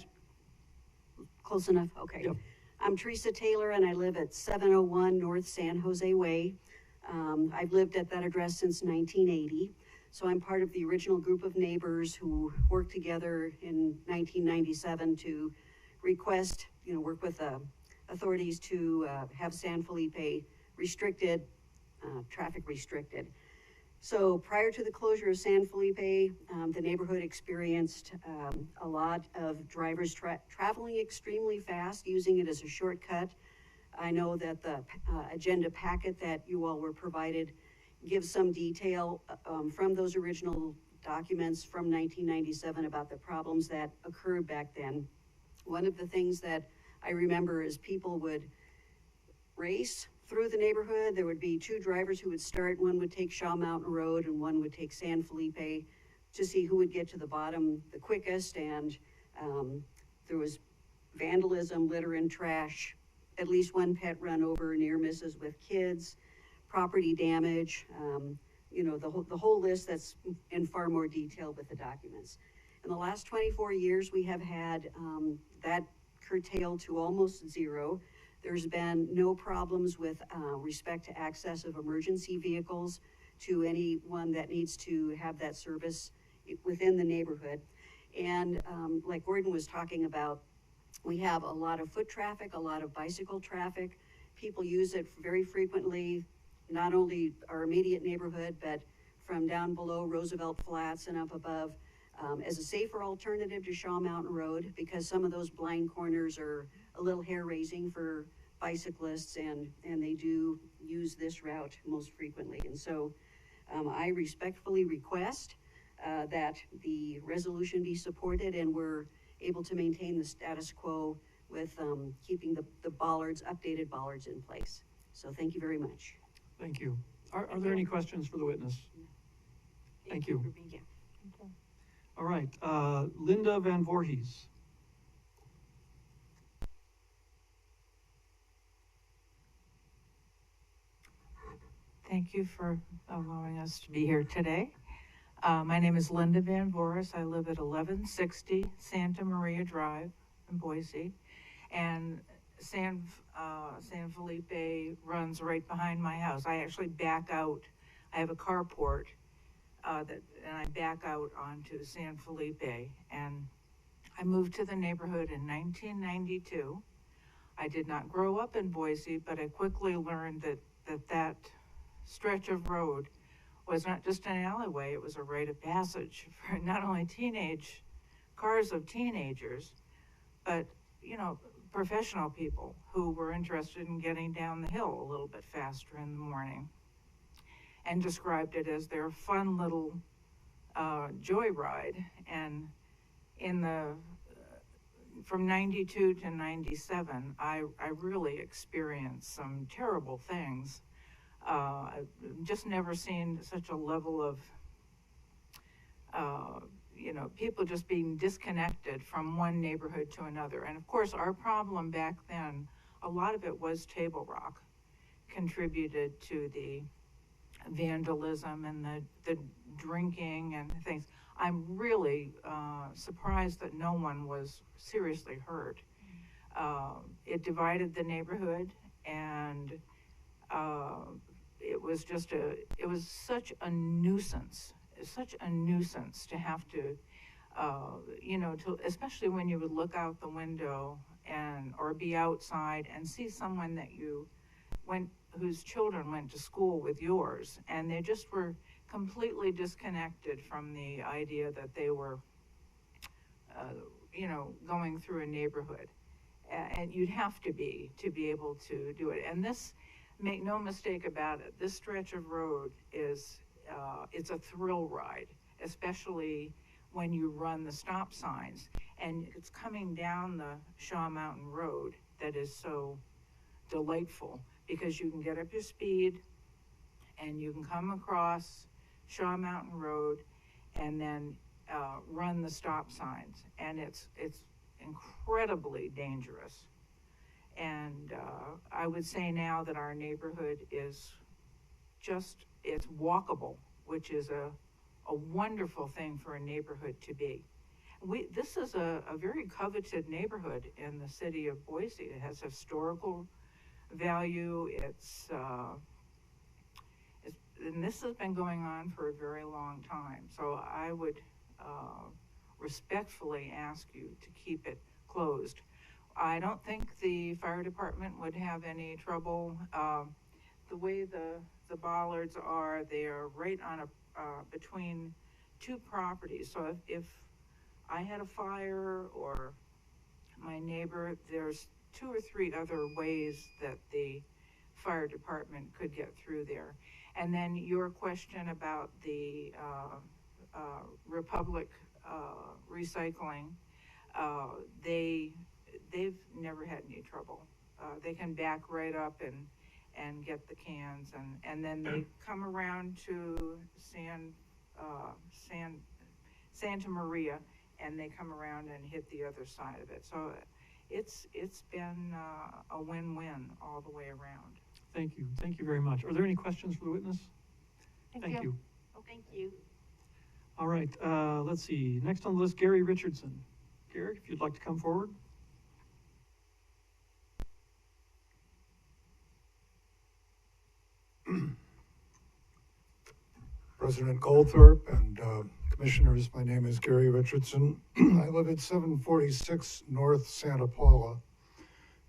close enough? Okay. Yep. I'm Teresa Taylor, and I live at 701 North San Jose Way. I've lived at that address since 1980. So I'm part of the original group of neighbors who worked together in 1997 to request, work with authorities to have San Felipe restricted, traffic restricted. So prior to the closure of San Felipe, the neighborhood experienced a lot of drivers traveling extremely fast, using it as a shortcut. I know that the agenda packet that you all were provided gives some detail from those original documents from 1997 about the problems that occurred back then. One of the things that I remember is people would race through the neighborhood. There would be two drivers who would start. One would take Shaw Mountain Road and one would take San Felipe to see who would get to the bottom the quickest. And there was vandalism, litter and trash, at least one pet run over, near misses with kids, property damage, you know, the whole list that's in far more detail with the documents. In the last 24 years, we have had that curtailed to almost zero. There's been no problems with respect to access of emergency vehicles to anyone that needs to have that service within the neighborhood. And like Gordon was talking about, we have a lot of foot traffic, a lot of bicycle traffic. People use it very frequently, not only our immediate neighborhood, but from down below Roosevelt Flats and up above, as a safer alternative to Shaw Mountain Road, because some of those blind corners are a little hair-raising for bicyclists, and they do use this route most frequently. And so I respectfully request that the resolution be supported and we're able to maintain the status quo with keeping the bollards, updated bollards in place. So thank you very much. Thank you. Are there any questions for the witness? Thank you. for being here. All right, Linda Van Voorhees. Thank you for allowing us to be here today. My name is Linda Van Voorhees. I live at 1160 Santa Maria Drive in Boise, and San Felipe runs right behind my house. I actually back out. I have a carport and I back out onto San Felipe. And I moved to the neighborhood in 1992. I did not grow up in Boise, but I quickly learned that stretch of road was not just an alleyway, it was a rite of passage for not only cars of teenagers, but, you know, professional people who were interested in getting down the hill a little bit faster in the morning, and described it as their fun little joyride. And from 92 to 97, I really experienced some terrible things. I've just never seen such a level of, you know, people just being disconnected from one neighborhood to another. And of course, our problem back then, a lot of it was Table Rock, contributed to the vandalism and the drinking and things. I'm really surprised that no one was seriously hurt. It divided the neighborhood, and it was such a nuisance to have to, you know, especially when you would look out the window or be outside and see someone that whose children went to school with yours, and they just were completely disconnected from the idea that they were, you know, going through a neighborhood. And you'd have to be able to do it. And this, make no mistake about it, this stretch of road is, it's a thrill ride, especially when you run the stop signs. And it's coming down the Shaw Mountain Road that is so delightful, because you can get up your speed and you can come across Shaw Mountain Road and then run the stop signs. And it's incredibly dangerous. And I would say now that our neighborhood is it's walkable, which is a wonderful thing for a neighborhood to be. This is a very coveted neighborhood in the city of Boise. It has historical value. And this has been going on for a very long time. So I would respectfully ask you to keep it closed. I don't think the fire department would have any trouble. The way the bollards are, they are right on between two properties. So if I had a fire or my neighbor, there's 2 or 3 other ways that the fire department could get through there. And then your question about the Republic, Recycling, they've never had any trouble. They can back right up and get the cans, and then they come around to Santa Maria, and they come around and hit the other side of it. So it's been a win-win all the way around. Thank you. Thank you very much. Are there any questions for the witness? Thank you. Oh, thank you. All right, let's see. Next on the list, Gary Richardson. Gary, if you'd like to come forward. President Goldthorpe and Commissioners, my name is Gary Richardson. I live at 746 North Santa Paula,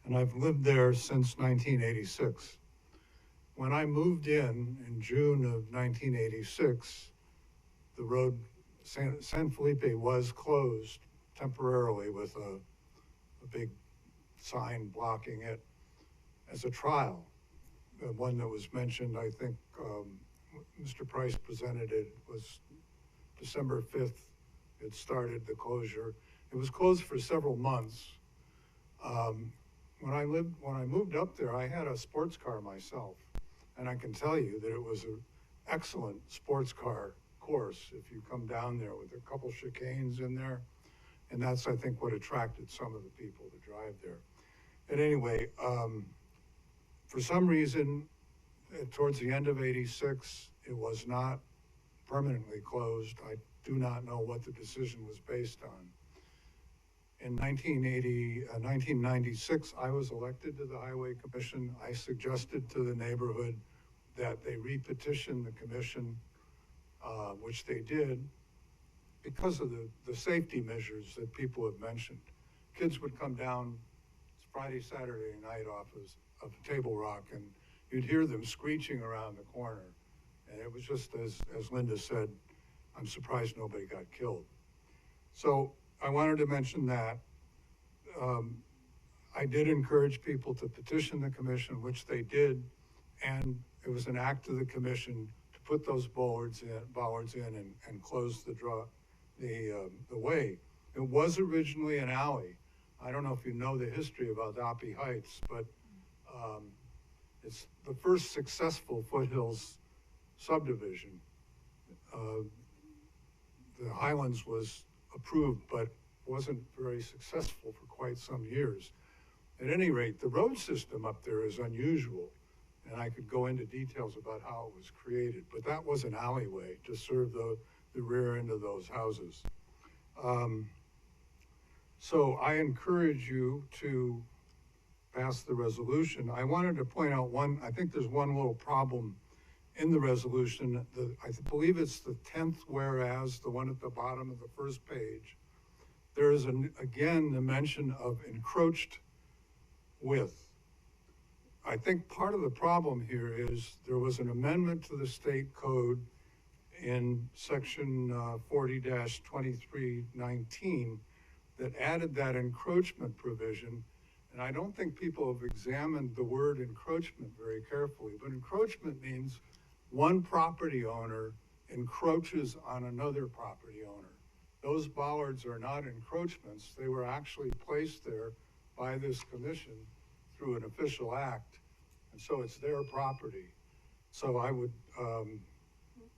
and I've lived there since 1986. When I moved in June of 1986, the road, San Felipe was closed temporarily with a big sign blocking it as a trial. The one that was mentioned, I think, Mr. Price presented it, was December 5th. It started the closure. It was closed for several months. When I moved up there, I had a sports car myself, and I can tell you that it was an excellent sports car course if you come down there with a couple chicanes in there, and that's, I think, what attracted some of the people to drive there. But anyway, for some reason, towards the end of '86, it was not permanently closed. I do not know what the decision was based on. In 1996, I was elected to the Highway Commission. I suggested to the neighborhood that they repetition the commission, which they did, because of the safety measures that people have mentioned. Kids would come down Friday, Saturday night off of Table Rock, and you'd hear them screeching around the corner. And it was just, as Linda said, I'm surprised nobody got killed. So I wanted to mention that. I did encourage people to petition the commission, which they did, and it was an act of the commission to put those bollards in and close the way. It was originally an alley. I don't know if you know the history of Aldapi Heights, but it's the first successful foothills subdivision. The Highlands was approved, but wasn't very successful for quite some years. At any rate, the road system up there is unusual, and I could go into details about how it was created, but that was an alleyway to serve the rear end of those houses. So I encourage you to pass the resolution. I wanted to point out I think there's one little problem in the resolution. I believe it's the 10th whereas, the one at the bottom of the first page. There is, again, the mention of encroached width. I think part of the problem here is there was an amendment to the state code in section 40-2319 that added that encroachment provision. And I don't think people have examined the word encroachment very carefully, but encroachment means one property owner encroaches on another property owner. Those bollards are not encroachments. They were actually placed there by this commission through an official act, and so it's their property. So I would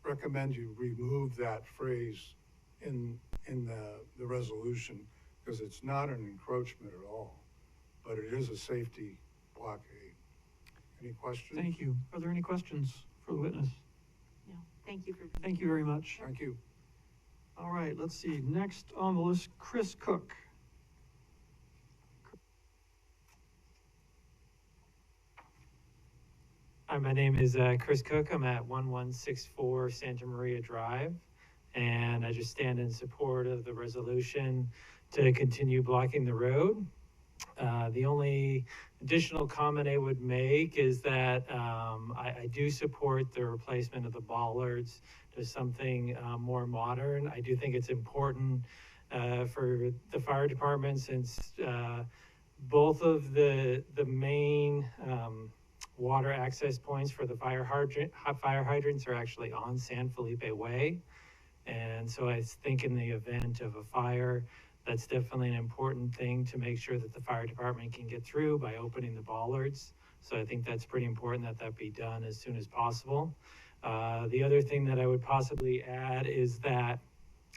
recommend you remove that phrase in the resolution, because it's not an encroachment at all, but it is a safety blockade. Any questions? Thank you. Are there any questions for the witness? No, thank you for. Thank you very much. Thank you. All right, let's see. Next on the list, Chris Cook. Hi, my name is Chris Cook. I'm at 1164 Santa Maria Drive, and I just stand in support of the resolution to continue blocking the road. The only additional comment I would make is that I do support the replacement of the bollards to something more modern. I do think it's important for the fire department, since both of the main water access points for the fire hydrants are actually on San Felipe Way. And so I think in the event of a fire, that's definitely an important thing to make sure that the fire department can get through by opening the bollards. So I think that's pretty important that that be done as soon as possible. The other thing that I would possibly add is that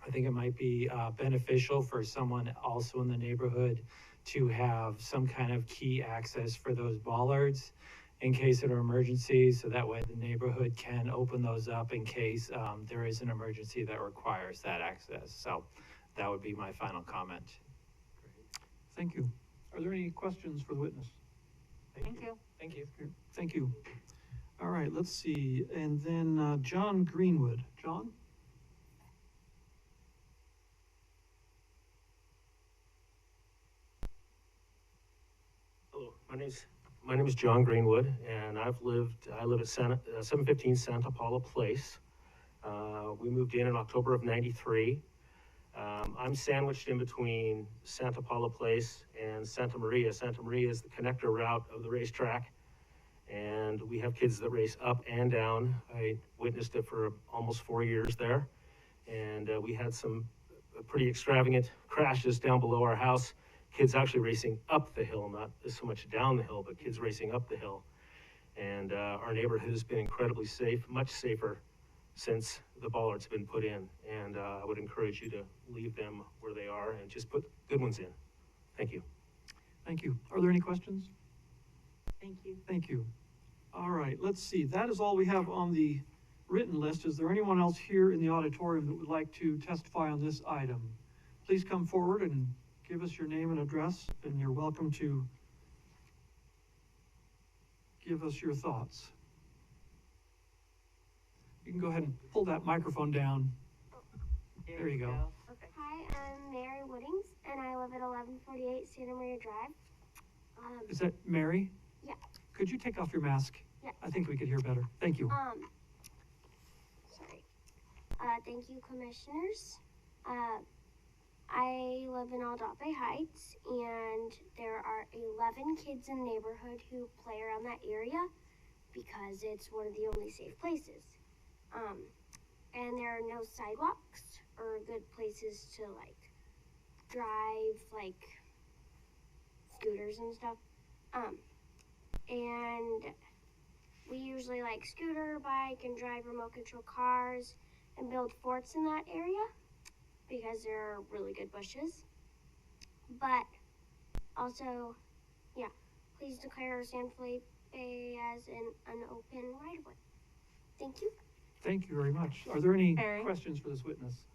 I think it might be beneficial for someone also in the neighborhood to have some kind of key access for those bollards in case of an emergency, so that way the neighborhood can open those up in case there is an emergency that requires that access. So that would be my final comment. Thank you. Are there any questions for the witness? Thank you. Thank you. Thank you. All right, let's see. And then John Greenwood. John? Hello, my name is John Greenwood, and I live at 715 Santa Paula Place. We moved in October of '93. I'm sandwiched in between Santa Paula Place and Santa Maria. Santa Maria is the connector route of the racetrack, and we have kids that race up and down. I witnessed it for almost 4 years there, and we had some pretty extravagant crashes down below our house. Kids actually racing up the hill, not so much down the hill, but kids racing up the hill. And our neighborhood has been incredibly safe, much safer since the bollards have been put in. And I would encourage you to leave them where they are and just put good ones in. Thank you. Thank you. Are there any questions? Thank you. Thank you. All right, let's see. That is all we have on the written list. Is there anyone else here in the auditorium that would like to testify on this item? Please come forward and give us your name and address, and you're welcome to give us your thoughts. You can go ahead and pull that microphone down. There you go. Perfect. Hi, I'm Mary Woodings, and I live at 1148 Santa Maria Drive. Is that Mary? Yeah. Could you take off your mask? Yeah. I think we could hear better. Thank you. Sorry. Thank you, commissioners. I live in Aldape Heights, and there are 11 kids in the neighborhood who play around that area because it's one of the only safe places. And there are no sidewalks or good places to drive scooters and stuff. And we usually scooter, bike, and drive remote control cars and build forts in that area because there are really good bushes. But also, yeah, please declare San Felipe as an open right-of-way. Thank you. Thank you very much. Are there any Mary? questions for this witness?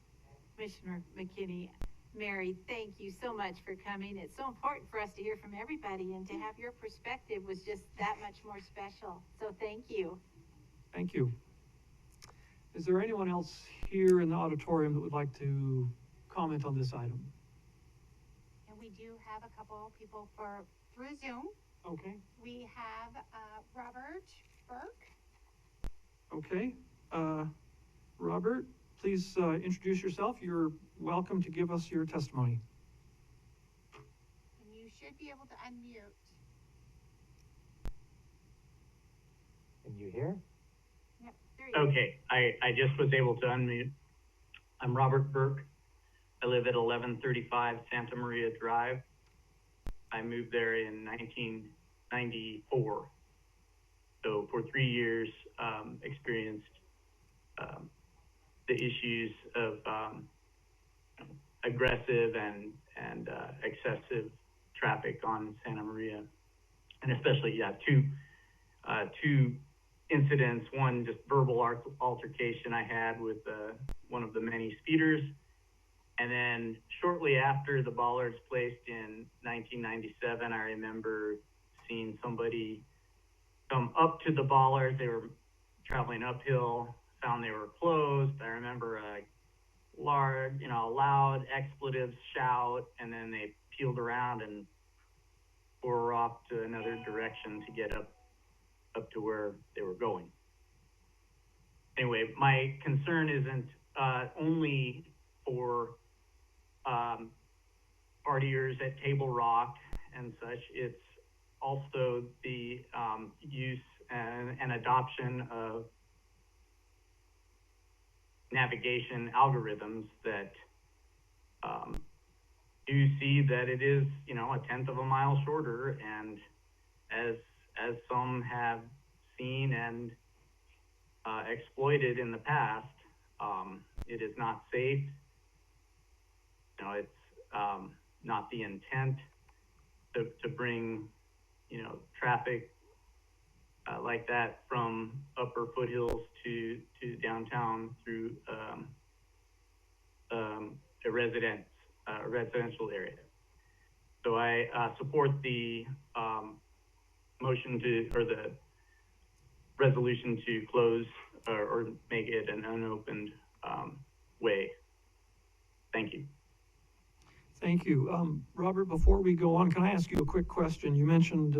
Commissioner McKinney, Mary, thank you so much for coming. It's so important for us to hear from everybody, and to have your perspective was just that much more special. So thank you. Thank you. Is there anyone else here in the auditorium that would like to comment on this item? And we do have a couple people through Zoom. Okay. We have Robert Burke. Okay. Robert, please introduce yourself. You're welcome to give us your testimony. And you should be able to unmute. Can you hear? Yep, there you go. Okay, I just was able to unmute. I'm Robert Burke. I live at 1135 Santa Maria Drive. I moved there in 1994. So for 3 years, experienced the issues of aggressive and excessive traffic on Santa Maria, and especially two incidents. One, just verbal altercation I had with one of the many speeders, and then shortly after the bollards placed in 1997, I remember seeing somebody come up to the bollards. They were traveling uphill, found they were closed. I remember a loud expletive shout, and then they peeled around and were off to another direction to get up to where they were going. Anyway, my concern isn't only for partiers at Table Rock and such. It's also the use and adoption of navigation algorithms that do see that it is, you know, a tenth of a mile shorter, and as some have seen and exploited in the past, it is not safe. You know, it's not the intent to bring, you know, traffic like that from upper foothills to downtown through a residential area. So I support the motion or the resolution to close or make it an unopened way. Thank you. Thank you. Robert, before we go on, can I ask you a quick question? You mentioned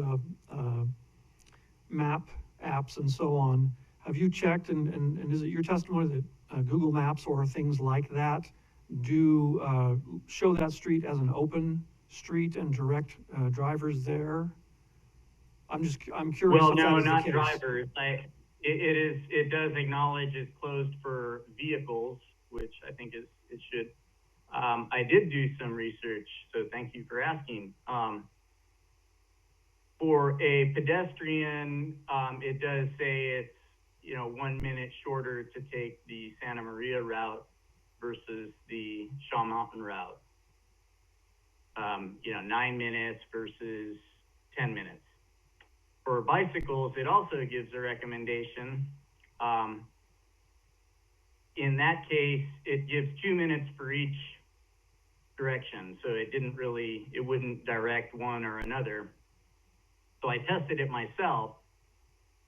map apps and so on. Have you checked, and is it your testimony that Google Maps or things like that do show that street as an open street and direct drivers there? I'm curious. Well, if no, that is the not case. drivers. It does acknowledge it's closed for vehicles, which I think it should. I did do some research, so thank you for asking. For a pedestrian, it does say it's, you know, 1 minute shorter to take the Santa Maria route versus the Shaw Mountain route. You know, 9 minutes versus 10 minutes. For bicycles, it also gives a recommendation. In that case, it gives 2 minutes for each direction. So it wouldn't direct one or another. So I tested it myself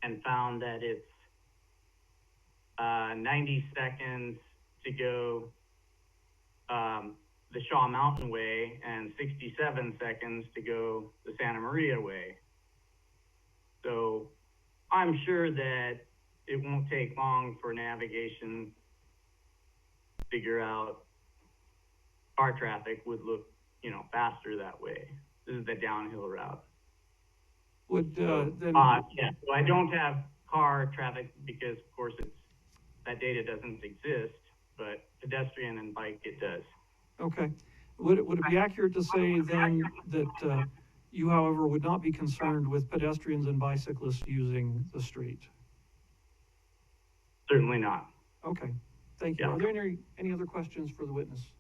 and found that it's 90 seconds to go the Shaw Mountain way and 67 seconds to go the Santa Maria way. So I'm sure that it won't take long for navigation to figure out car traffic would look, you know, faster that way. This is the downhill route. Would then? Yeah, so I don't have car traffic because, of course, that data doesn't exist, but pedestrian and bike, it does. Okay. Would it be accurate to say then that you, however, would not be concerned with pedestrians and bicyclists using the street? Certainly not. Okay. Thank you. Yeah. Are there any other questions for the witness?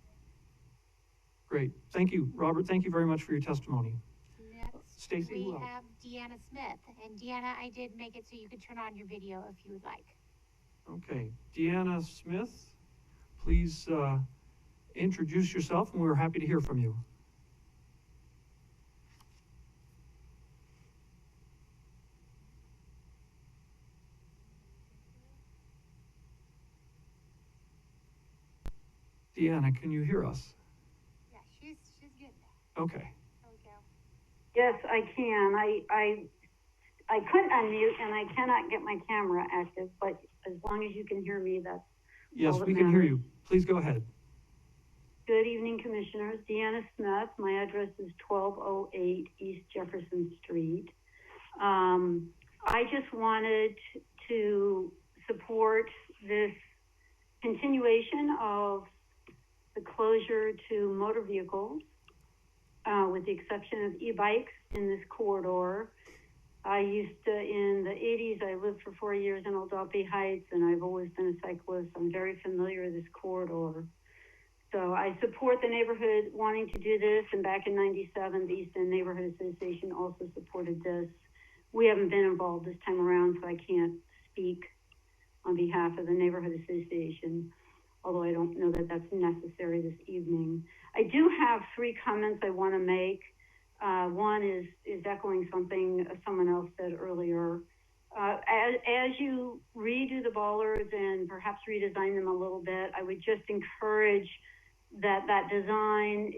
Great. Thank you, Robert. Thank you very much for your testimony. Next, Stacy, we who else? have Deanna Smith. And Deanna, I did make it so you could turn on your video if you would like. Okay. Deanna Smith, please introduce yourself, and we're happy to hear from you. Deanna, can you hear us? Yeah, she's getting there. Okay. There we go. Yes, I can. I couldn't unmute and I cannot get my camera active, but as long as you can hear me, that's Yes, all that we can hear matters. you. Please go ahead. Good evening, Commissioners. Deanna Smith. My address is 1208 East Jefferson Street. I just wanted to support this continuation of the closure to motor vehicles, with the exception of e-bikes in this corridor. I used to, in the 80s, I lived for 4 years in Aldopi Heights, and I've always been a cyclist. I'm very familiar with this corridor. So I support the neighborhood wanting to do this, and back in 97, the East End Neighborhood Association also supported this. We haven't been involved this time around, so I can't speak on behalf of the Neighborhood Association, although I don't know that that's necessary this evening. I do have 3 comments I want to make. One is echoing something someone else said earlier. As you redo the bollards and perhaps redesign them a little bit, I would just encourage that design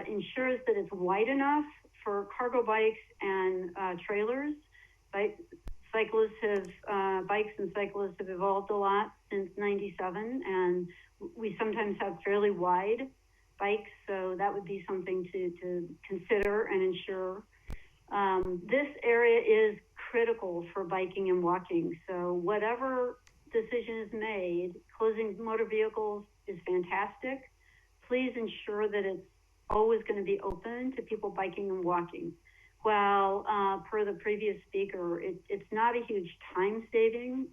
ensures that it's wide enough for cargo bikes and trailers. Bikes and cyclists have evolved a lot since '97, and we sometimes have fairly wide bikes, so that would be something to consider and ensure. This area is critical for biking and walking, so whatever decision is made, closing motor vehicles is fantastic. Please ensure that it's always going to be open to people biking and walking. Well, per the previous speaker, it's not a huge time-saving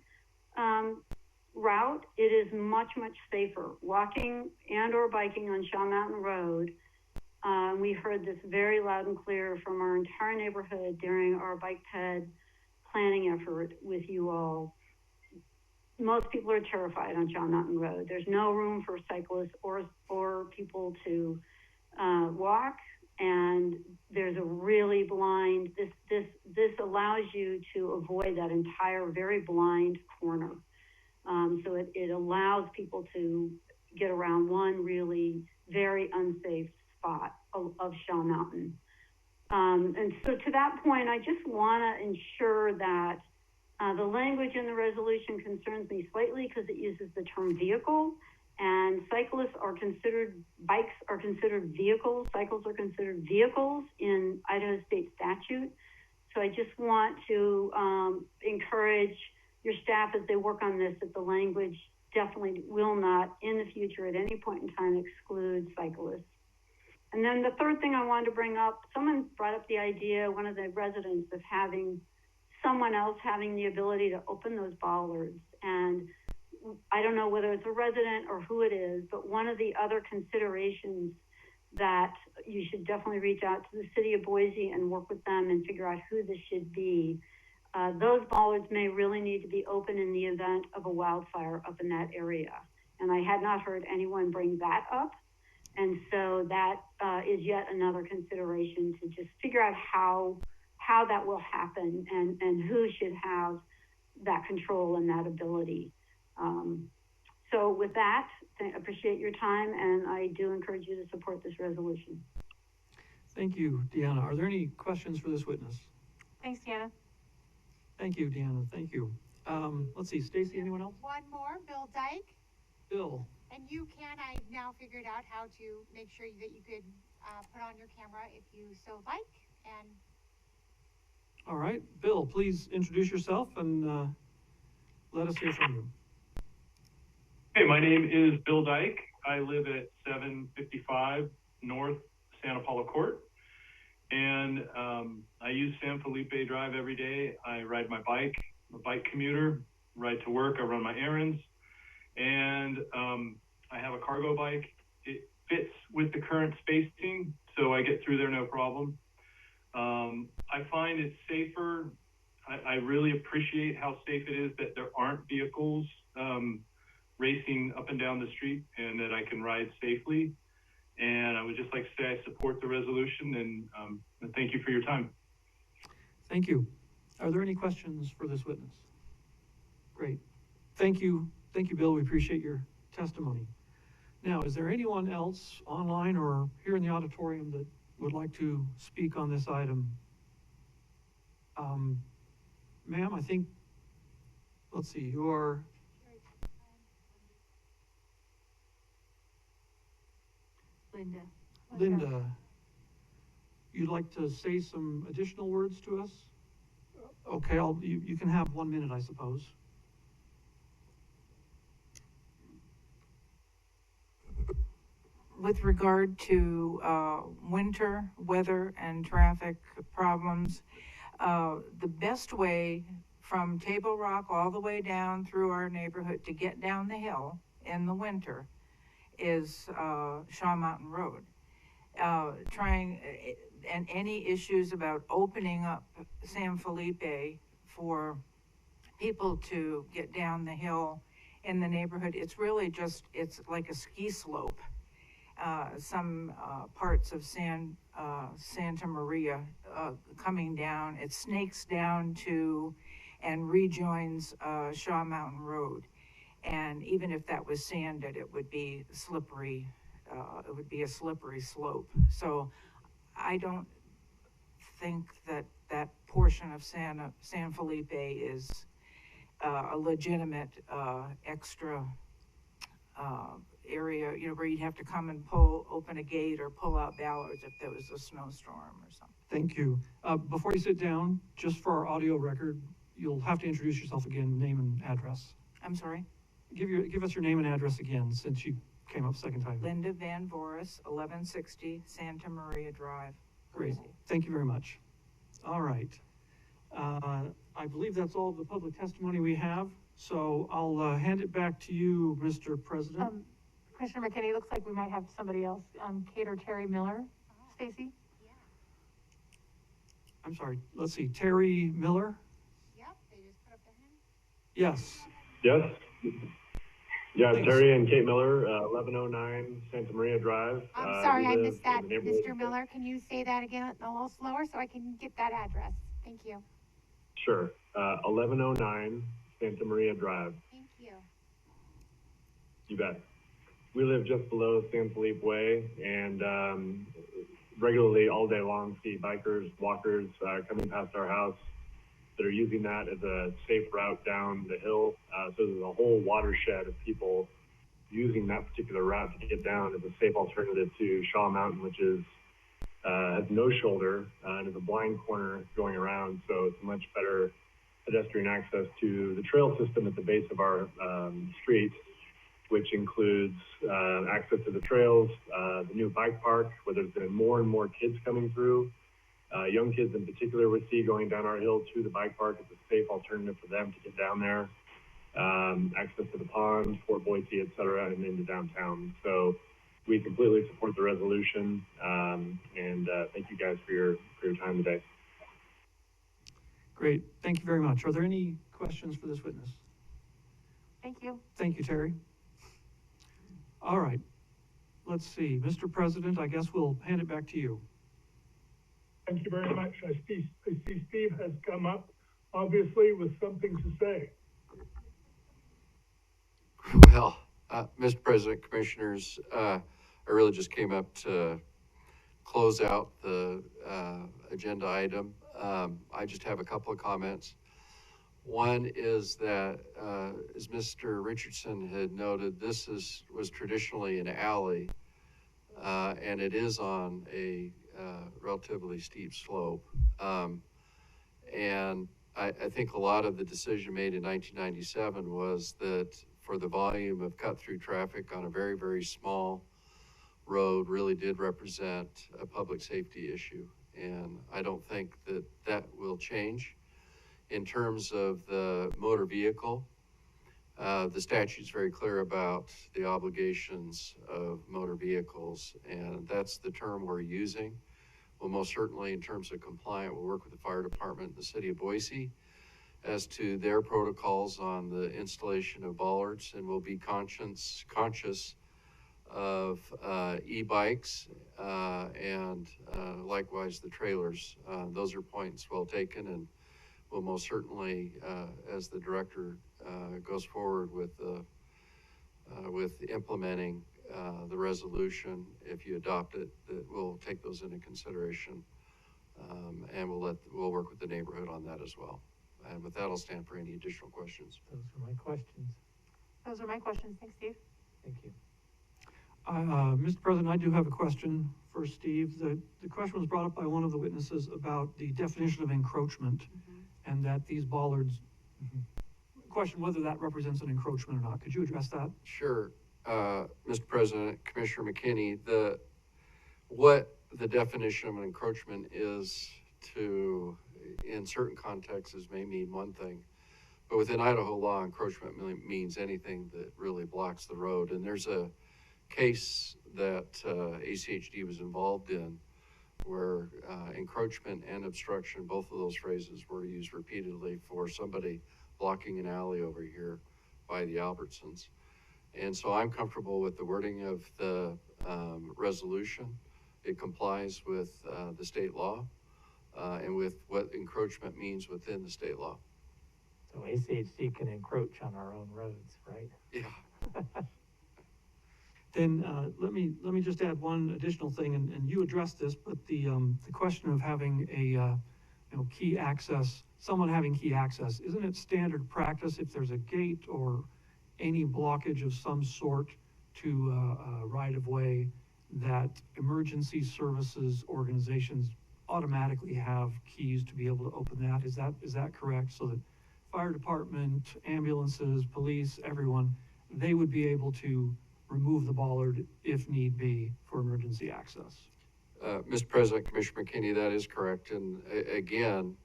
route. It is much, much safer. Walking and or biking on Shaw Mountain Road, we heard this very loud and clear from our entire neighborhood during our bike ped planning effort with you all. Most people are terrified on Shaw Mountain Road. There's no room for cyclists or people to walk, and there's a really blind, this allows you to avoid that entire very blind corner. So it allows people to get around one really very unsafe spot of Shaw Mountain. And so to that point, I just want to ensure that the language in the resolution concerns me slightly because it uses the term vehicle, and cyclists are considered, bikes are considered vehicles, cycles are considered vehicles in Idaho state statute. So I just want to encourage your staff as they work on this, that the language definitely will not in the future at any point in time exclude cyclists. And then the third thing I wanted to bring up, someone brought up the idea, one of the residents, of having someone else having the ability to open those bollards. And I don't know whether it's a resident or who it is, but one of the other considerations that you should definitely reach out to the city of Boise and work with them and figure out who this should be. Those bollards may really need to be open in the event of a wildfire up in that area. And I had not heard anyone bring that up. And so that is yet another consideration to just figure out how that will happen and who should have that control and that ability. So with that, I appreciate your time, and I do encourage you to support this resolution. Thank you, Deanna. Are there any questions for this witness? Thanks, Deanna. Thank you, Deanna. Thank you. Let's see, Stacy, anyone else? One more, Bill Dyke. Bill. And I've now figured out how to make sure that you could put on your camera if you so like. And All right, Bill, please introduce yourself and let us hear from you. Hey, my name is Bill Dyke. I live at 755 North Santa Paula Court. And I use San Felipe Drive every day. I ride my bike. I'm a bike commuter, ride to work. I run my errands. And I have a cargo bike. It fits with the current spacing, so I get through there no problem. I find it's safer. I really appreciate how safe it is that there aren't vehicles racing up and down the street and that I can ride safely. And I would just like to say I support the resolution and thank you for your time. Thank you. Are there any questions for this witness? Great. Thank you. Thank you, Bill. We appreciate your testimony. Now, is there anyone else online or here in the auditorium that would like to speak on this item? Ma'am, I think, let's see, you are... Linda, you'd like to say some additional words to us? Okay, you can have 1 minute, I suppose. With regard to winter weather and traffic problems, the best way from Table Rock all the way down through our neighborhood to get down the hill in the winter is Shaw Mountain Road. And any issues about opening up San Felipe for people to get down the hill in the neighborhood, it's really just, it's like a ski slope. Some parts of Santa Maria coming down, it snakes down to and rejoins Shaw Mountain Road. And even if that was sanded, it would be slippery. It would be a slippery slope. So I don't think that that portion of San Felipe is a legitimate extra area, where you'd have to come and open a gate or pull out ballards if there was a snowstorm or something. Thank you. Before you sit down, just for our audio record, you'll have to introduce yourself again, name and address. I'm sorry? Give us your name and address again, since you came up second time. Linda Van Voris, 1160 Santa Maria Drive. Great, thank you very much. All right. I believe that's all of the public testimony we have, so I'll hand it back to you, Mr. President. Commissioner McKinney, looks like we might have somebody else, Kate or Terry Miller. Stacy? I'm sorry, let's see, Terry Miller? Yep, they just put up their hand. Yes. Yes. Yeah, Thanks. Terry and Kate Miller, 1109 Santa Maria Drive. I'm sorry, we I live missed that, in the neighborhood- Mr. Miller. Can you say that again a little slower so I can get that address? Thank you. Sure. 1109 Santa Maria Drive. Thank you. You bet. We live just below San Felipe Way, and regularly all day long see bikers, walkers coming past our house that are using that as a safe route down the hill. So there's a whole watershed of people using that particular route to get down as a safe alternative to Shaw Mountain, which is has no shoulder and is a blind corner going around. So it's a much better pedestrian access to the trail system at the base of our street, which includes access to the trails, the new bike park, where there's been more and more kids coming through. Young kids in particular we see going down our hill to the bike park. It's a safe alternative for them to get down there. Access to the pond, Fort Boise, et cetera, and into downtown. So we completely support the resolution, and thank you guys for your time today. Great, thank you very much. Are there any questions for this witness? Thank you. Thank you, Terry. All right, let's see, Mr. President, I guess we'll hand it back to you. Thank you very much. I see Steve has come up, obviously, with something to say. Well, Mr. President, Commissioners, I really just came up to close out the agenda item. I just have a couple of comments. One is that, as Mr. Richardson had noted, this was traditionally an alley, and it is on a relatively steep slope. And I think a lot of the decision made in 1997 was that for the volume of cut-through traffic on a very, very small road really did represent a public safety issue. And I don't think that that will change. In terms of the motor vehicle, the statute's very clear about the obligations of motor vehicles, and that's the term we're using. Well, most certainly in terms of compliant, we'll work with the fire department in the city of Boise as to their protocols on the installation of bollards, and we'll be conscious of e-bikes and likewise the trailers. Those are points well taken, and we'll most certainly, as the director goes forward with implementing the resolution, if you adopt it, that we'll take those into consideration, and we'll work with the neighborhood on that as well. And with that, I'll stand for any additional questions. Those are my questions. Those are my questions. Thanks, Steve. Thank you. Mr. President, I do have a question for Steve. The question was brought up by one of the witnesses about the definition of encroachment, and that these bollards, question whether that represents an encroachment or not. Could you address that? Sure. Mr. President, Commissioner McKinney, what the definition of an encroachment is in certain contexts may mean one thing, but within Idaho law, encroachment means anything that really blocks the road. And there's a case that ACHD was involved in where encroachment and obstruction, both of those phrases were used repeatedly for somebody blocking an alley over here by the Albertsons. And so I'm comfortable with the wording of the resolution. It complies with the state law and with what encroachment means within the state law. So ACHD can encroach on our own roads, right? Yeah. Then let me just add one additional thing, and you addressed this, but the question of having a key access, someone having key access, isn't it standard practice if there's a gate or any blockage of some sort to a right-of-way that emergency services organizations automatically have keys to be able to open that? Is that correct? So that fire department, ambulances, police, everyone, they would be able to remove the bollard if need be for emergency access. Mr. President, Commissioner McKinney, that is correct. And again,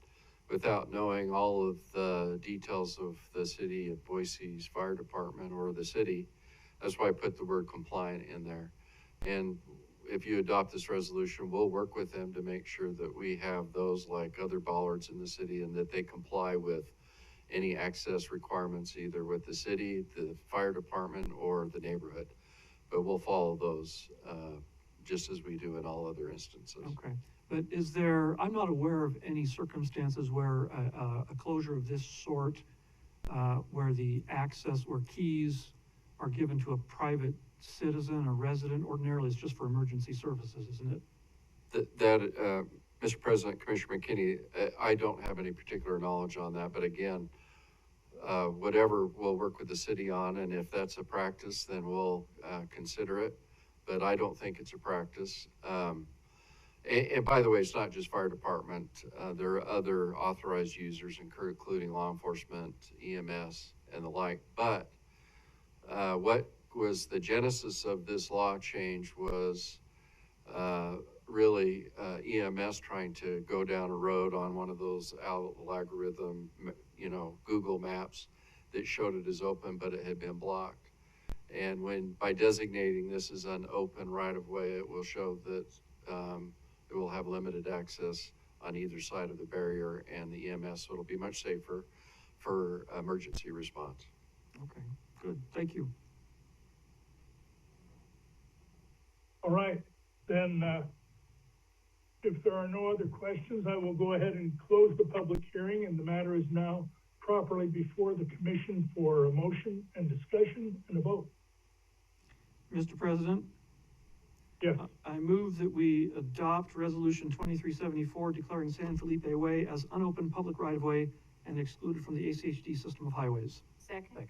without knowing all of the details of the city of Boise's fire department or the city, that's why I put the word compliant in there. And if you adopt this resolution, we'll work with them to make sure that we have those like other bollards in the city and that they comply with any access requirements, either with the city, the fire department, or the neighborhood. But we'll follow those just as we do in all other instances. Okay, but is there, I'm not aware of any circumstances where a closure of this sort, where the access, where keys are given to a private citizen or resident. Ordinarily it's just for emergency services, isn't it? Mr. President, Commissioner McKinney, I don't have any particular knowledge on that, but again, whatever we'll work with the city on, and if that's a practice, then we'll consider it, but I don't think it's a practice. And by the way, it's not just fire department. There are other authorized users, including law enforcement, EMS, and the like. But what was the genesis of this law change was really EMS trying to go down a road on one of those algorithm, Google Maps that showed it as open, but it had been blocked. And by designating this as an open right-of-way, it will show that it will have limited access on either side of the barrier and the EMS, so it'll be much safer for emergency response. Okay, good, thank you. All right, then if there are no other questions, I will go ahead and close the public hearing, and the matter is now properly before the commission for a motion and discussion and a vote. Mr. President? Yes. I move that we adopt Resolution 2374 declaring San Felipe Way as unopened public right-of-way and excluded from the ACHD system of highways. Second.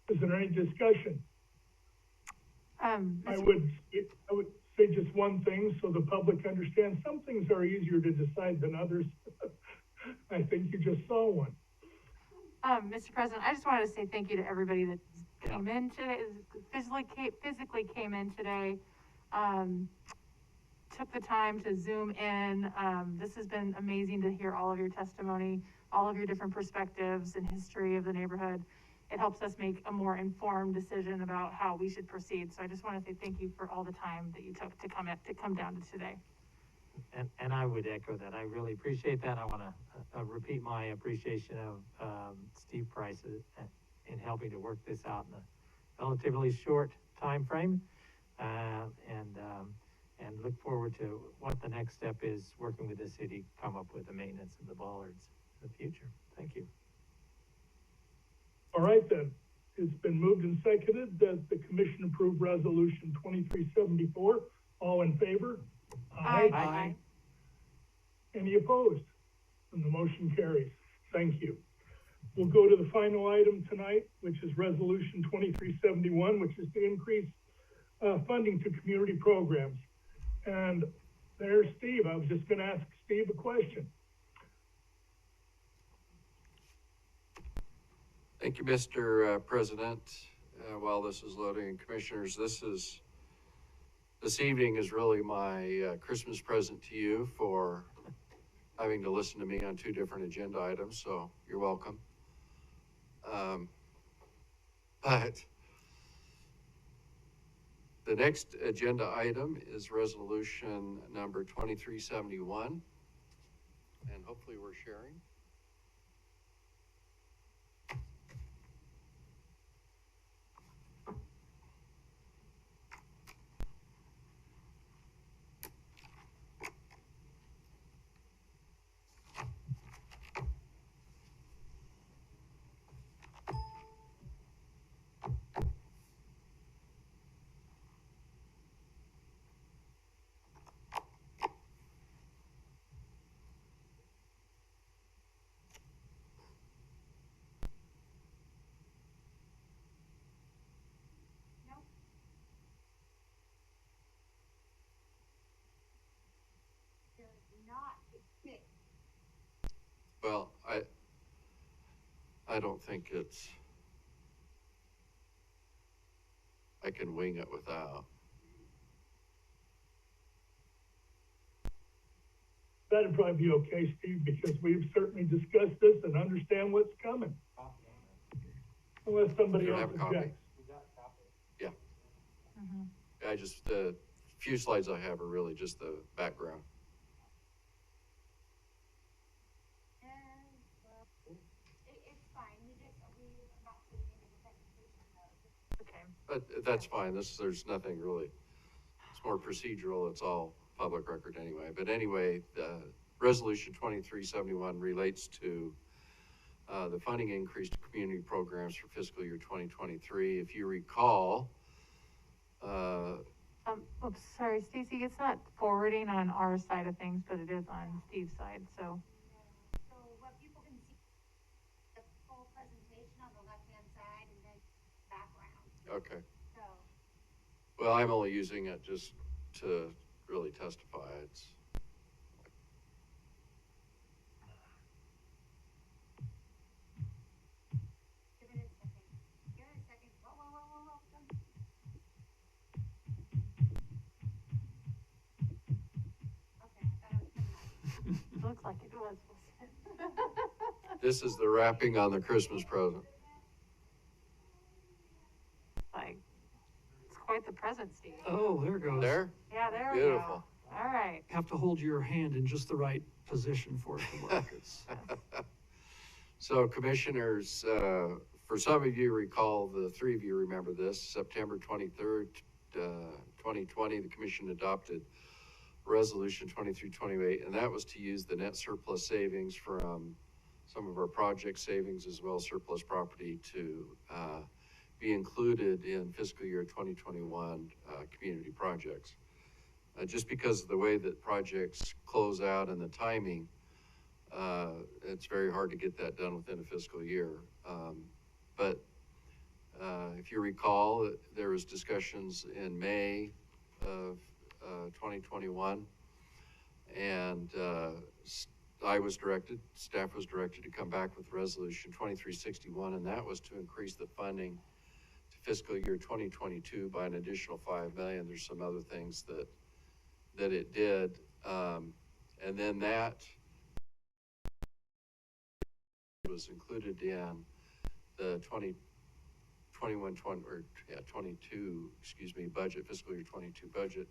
Is there any discussion? I would say just one thing so the public understands. Some things are easier to decide than others. I think you just saw one. Mr. President, I just wanted to say thank you to everybody that came in today, physically came in today, took the time to zoom in. This has been amazing to hear all of your testimony, all of your different perspectives and history of the neighborhood. It helps us make a more informed decision about how we should proceed. So I just want to say thank you for all the time that you took to come down to today. And I would echo that. I really appreciate that. I want to repeat my appreciation of Steve Price in helping to work this out in a relatively short time frame, and look forward to what the next step is, working with the city, come up with the maintenance of the bollards in the future. Thank you. All right, then. It's been moved and seconded that the commission approve resolution 2374. All in favor? Aye. Aye. Any opposed? And the motion carries. Thank you. We'll go to the final item tonight, which is resolution 2371, which is to increase funding to community programs. And there's Steve. I was just going to ask Steve a question. Thank you, Mr. President. While this is loading, commissioners, this evening is really my Christmas present to you for having to listen to me on two different agenda items, so you're welcome. But the next agenda item is resolution number 2371, and hopefully we're sharing. I don't think it's, I can wing it without. That'd probably be okay, Steve, because we've certainly discussed this and understand what's coming. Unless somebody You don't else have a copy? objects. Yeah. Mm-hmm. I just, the few slides I have are really just the background. It's fine, we're not putting it in the presentation mode. Okay. But that's fine, there's nothing really, it's more procedural, it's all public record anyway. But anyway, Resolution 2371 relates to the funding increase to community programs for fiscal year 2023. If you recall, Oops, sorry, Stacy, it's not forwarding on our side of things, but it is on Steve's side, so. So what people can see, the full presentation on the left-hand side and then background. okay. So, Well, I'm only using it just to really testify. It's, give it a second. Give it a second. Whoa. Okay, I thought it was It looks like it was. this is the wrapping on the Christmas present. Like, it's quite the present, Steve. Oh, there it goes. There? Yeah, there we Beautiful. go. All right. Have to hold your hand in just the right position for it to work. It's, So commissioners, for some of you recall, the three of you remember this, September 23rd, 2020, the commission adopted Resolution 2328, and that was to use the net surplus savings from some of our project savings as well as surplus property to be included in fiscal year 2021 community projects. Just because of the way that projects close out and the timing, it's very hard to get that done within a fiscal year. But if you recall, there was discussions in May of 2021, and staff was directed to come back with Resolution 2361, and that was to increase the funding to fiscal year 2022 by an additional $5 million. There's some other things that it did, and then that was included in the 22 budget, fiscal year 22 budget,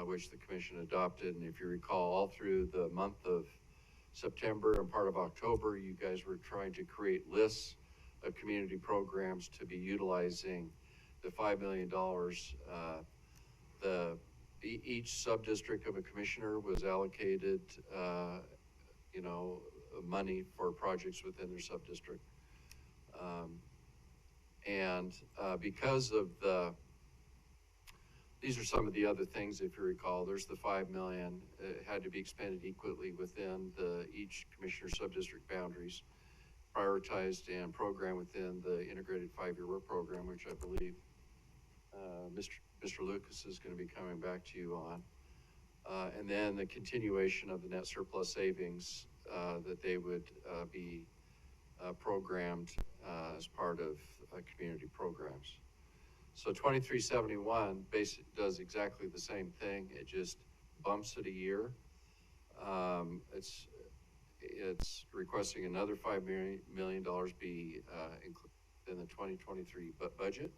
which the commission adopted. And if you recall, all through the month of September and part of October, you guys were trying to create lists of community programs to be utilizing the $5 million. Each sub-district of a commissioner was allocated, money for projects within their sub-district. Because of these are some of the other things, if you recall, there's the $5 million, it had to be expended equally within each commissioner sub-district boundaries, prioritized and programmed within the integrated 5-year work program, which I believe Mr. Lucas is going to be coming back to you on. And then the continuation of the net surplus savings that they would be programmed as part of community programs. So 2371 basically does exactly the same thing. It just bumps it a year. It's requesting another $5 million be included in the 2023 budget.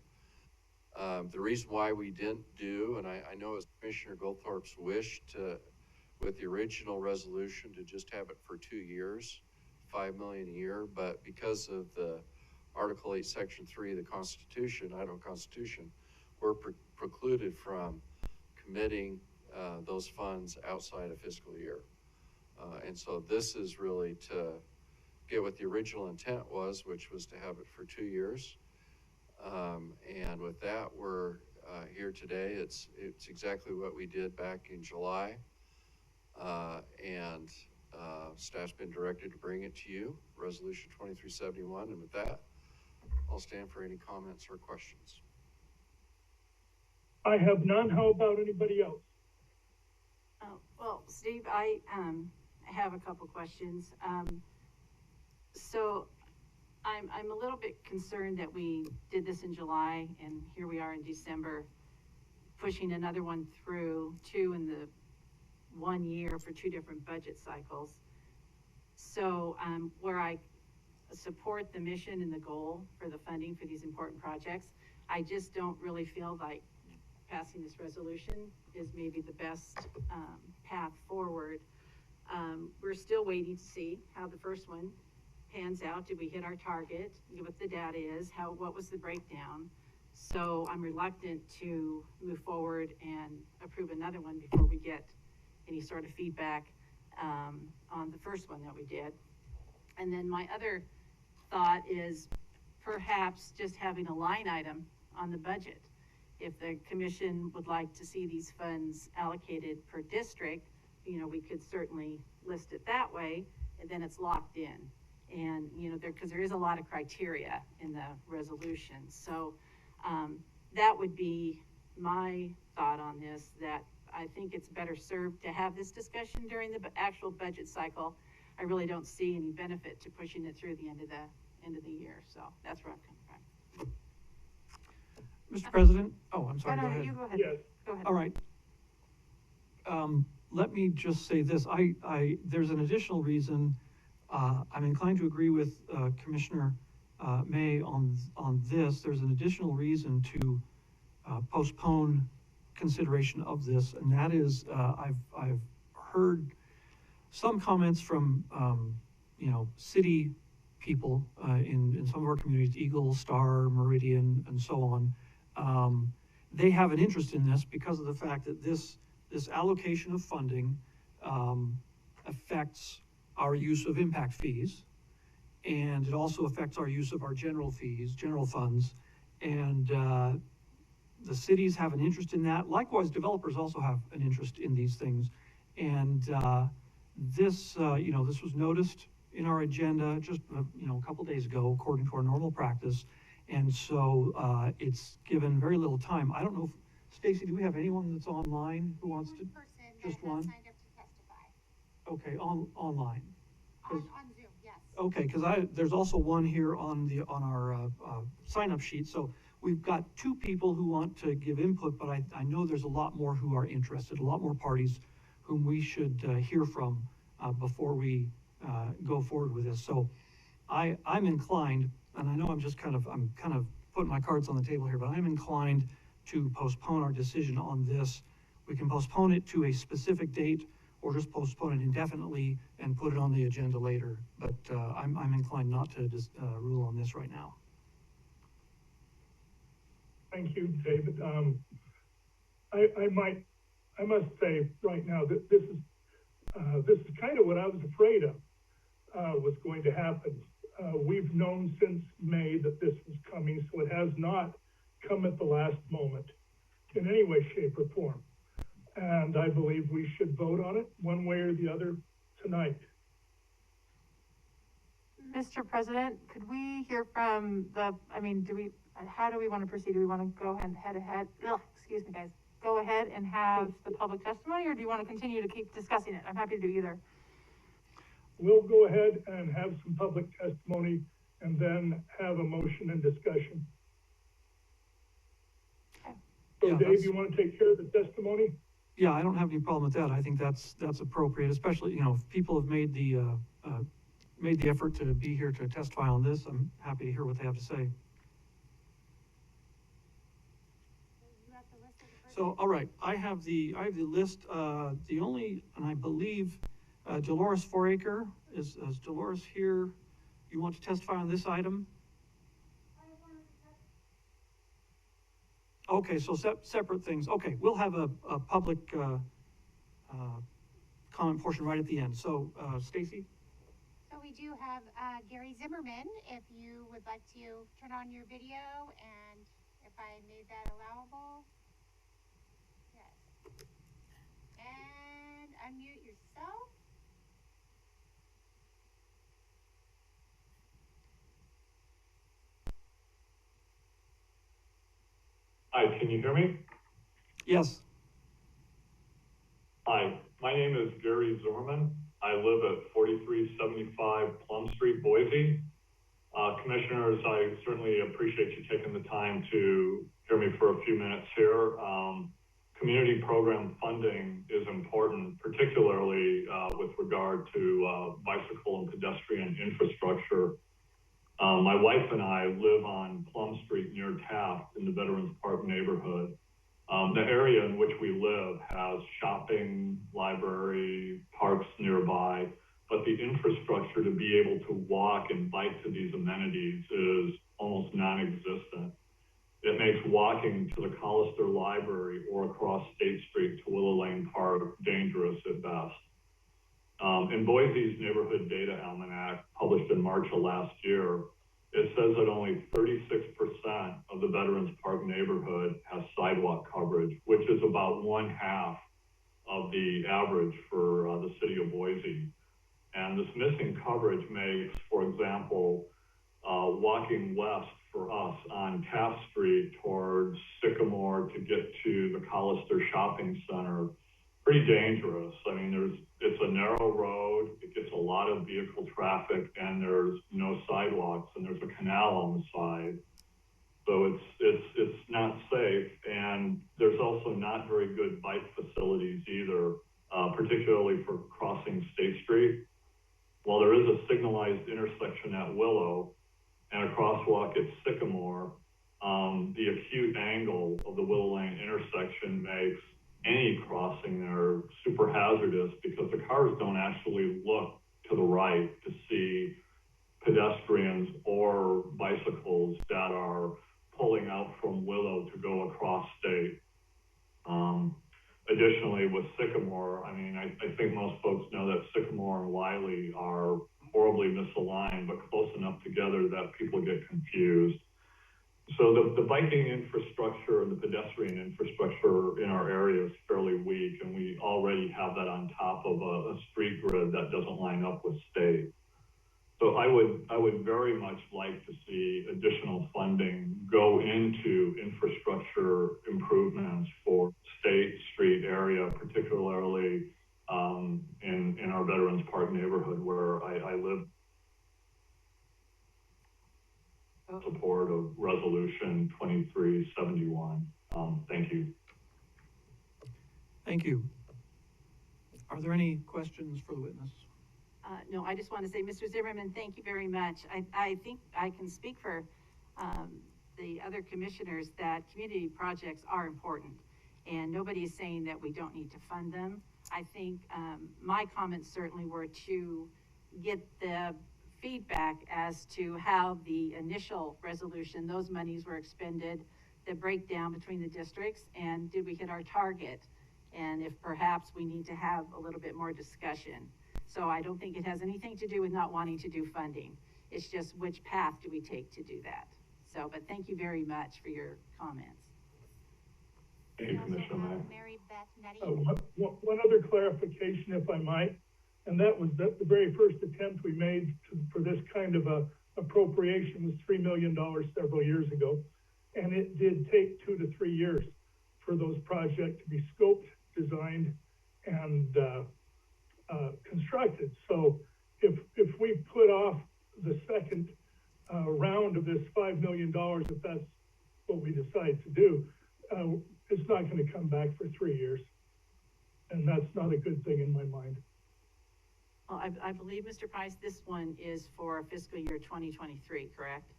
The reason why we didn't do, and I know it's Commissioner Goldthorpe's wish with the original resolution to just have it for 2 years, $5 million a year, but because of the Article 8, Section 3 of the Constitution, Idaho Constitution, we're precluded from committing those funds outside of fiscal year. And so this is really to get what the original intent was, which was to have it for 2 years. And with that, we're here today. It's exactly what we did back in July. And staff's been directed to bring it to you, Resolution 2371. And with that, I'll stand for any comments or questions. I have none. How about anybody else? Well, Steve, I have a couple questions. So I'm a little bit concerned that we did this in July and here we are in December, pushing another one through, two in the 1 year for two different budget cycles. So, where I support the mission and the goal for the funding for these important projects, I just don't really feel like passing this resolution is maybe the best, path forward. We're still waiting to see how the first one pans out. Did we hit our target? What the data is, what was the breakdown? So I'm reluctant to move forward and approve another one before we get any sort of feedback on the first one that we did. And then my other thought is perhaps just having a line item on the budget. If the commission would like to see these funds allocated per district, you know, we could certainly list it that way, and then it's locked in. And, you know, because there is a lot of criteria in the resolution. So that would be my thought on this, that I think it's better served to have this discussion during the actual budget cycle. I really don't see any benefit to pushing it through the end of the year. So that's where I'm coming from. Mr. President, oh, I'm sorry, No, go no, ahead. you go ahead. Yes. Go ahead. All right. Let me just say this, there's an additional reason, I'm inclined to agree with, Commissioner, May on this. There's an additional reason to, postpone consideration of this, and that is, I've heard some comments from, you know, city people, in some of our communities, Eagle, Star, Meridian, and so on. They have an interest in this because of the fact that this allocation of funding affects our use of impact fees, and it also affects our use of our general fees, general funds, and the cities have an interest in that. Likewise, developers also have an interest in these things, and this, you know, this was noticed in our agenda just, you know, a couple days ago, according to our normal practice, and so it's given very little time. I don't know if Stacy, do we have anyone that's online who wants to? Just one? Signed up to testify. Okay, online. On Zoom, yes. Okay, because there's also one here on our sign-up sheet. So we've got two people who want to give input, but I know there's a lot more who are interested, a lot more parties whom we should hear from before we go forward with this. So I'm inclined, and I know I'm kind of putting my cards on the table here, but I'm inclined to postpone our decision on this. We can postpone it to a specific date or just postpone it indefinitely and put it on the agenda later. But I'm inclined not to rule on this right now. Thank you, David. I must say right now that this is kind of what I was afraid of was going to happen. We've known since May that this was coming, so it has not come at the last moment in any way, shape, or form. And I believe we should vote on it one way or the other tonight. Mr. President, could we hear from how do we want to proceed? Do we want to go ahead? Excuse me, guys. Go ahead and have the public testimony, or do you want to continue to keep discussing it? I'm happy to do either. We'll go ahead and have some public testimony and then have a motion and discussion. So Yeah, Dave, you want to take care of the testimony? Yeah, I don't have any problem with that. I think that's appropriate, especially, you know, if people have made the effort to be here to testify on this. I'm happy to hear what they have to say. So, all right, I have the list. The only, and I believe Dolores Foraker is Dolores here? You want to testify on this item? Okay, so separate things. Okay, we'll have a public comment portion right at the end. So, Stacy? So we do have Gary Zimmerman, if you would like to turn on your video, and if I made that allowable. Yes. And unmute yourself. Hi, can you hear me? Yes. Hi, my name is Gary Zorman. I live at 4375 Plum Street, Boise. Commissioners, I certainly appreciate you taking the time to hear me for a few minutes here. Community program funding is important, particularly with regard to bicycle and pedestrian infrastructure. My wife and I live on Plum Street near Taft in the Veterans Park neighborhood. The area in which we live has shopping, library, parks nearby, but the infrastructure to be able to walk and bike to these amenities is almost non-existent. It makes walking to the Collister Library or across State Street to Willow Lane Park dangerous at best. In Boise's Neighborhood Data Almanac, published in March of last year, it says that only 36% of the Veterans Park neighborhood has sidewalk coverage, which is about 1/2 of the average for the city of Boise. And this missing coverage makes, for example, walking west for us on Taft Street towards Sycamore to get to the Collister Shopping Center pretty dangerous. I mean, it's a narrow road, it gets a lot of vehicle traffic, and there's no sidewalks, and there's a canal on the side. So it's not safe, and there's also not very good bike facilities either, particularly for crossing State Street. While there is a signalized intersection at Willow and a crosswalk at Sycamore, the acute angle of the Willow Lane intersection makes any crossing there super hazardous because the cars don't actually look to the right to see pedestrians or bicycles that are pulling out from Willow to go across State. Additionally, with Sycamore, I mean, I think most folks know that Sycamore and Wiley are horribly misaligned, but close enough together that people get confused. So the biking infrastructure and the pedestrian infrastructure in our area is fairly weak, and we already have that on top of a street grid that doesn't line up with State. So I would very much like to see additional funding go into infrastructure improvements for State Street area, particularly in our Veterans Park neighborhood where I live. Support of Resolution 2371. Thank you. Thank you. Are there any questions for the witness? No, I just want to say, Mr. Zimmerman, thank you very much. I think I can speak for the other commissioners that community projects are important, and nobody is saying that we don't need to fund them. I think my comments certainly were to get the feedback as to how the initial resolution, those monies were expended, the breakdown between the districts, and did we hit our target? And if perhaps we need to have a little bit more discussion. So I don't think it has anything to do with not wanting to do funding. It's just which path do we take to do that? So, but thank you very much for your comments. Thank you, Commissioner. Mary Beth Nutty. One other clarification, if I might, and that was that the very first attempt we made for this kind of a appropriation was $3 million several years ago, and it did take 2 to 3 years for those projects to be scoped, designed, and constructed. So if we put off the second round of this $5 million, if that's what we decide to do, it's not going to come back for 3 years, and that's not a good thing in my mind. Well, I believe, Mr. Price, this one is for fiscal year 2023, correct?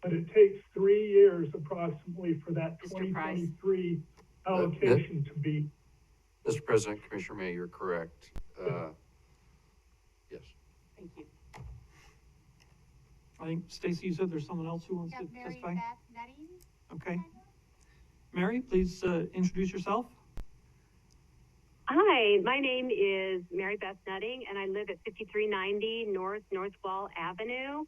But it takes 3 years approximately for that 2023 allocation to be. Mr. President, Commissioner May, you're correct. Yes. Thank you. I think, Stacy, you said there's someone else who wants to testify? Mary Beth Nutty. Okay. Mary, please introduce yourself. Hi, my name is Mary Beth Nutting, and I live at 5390 North Wall Avenue.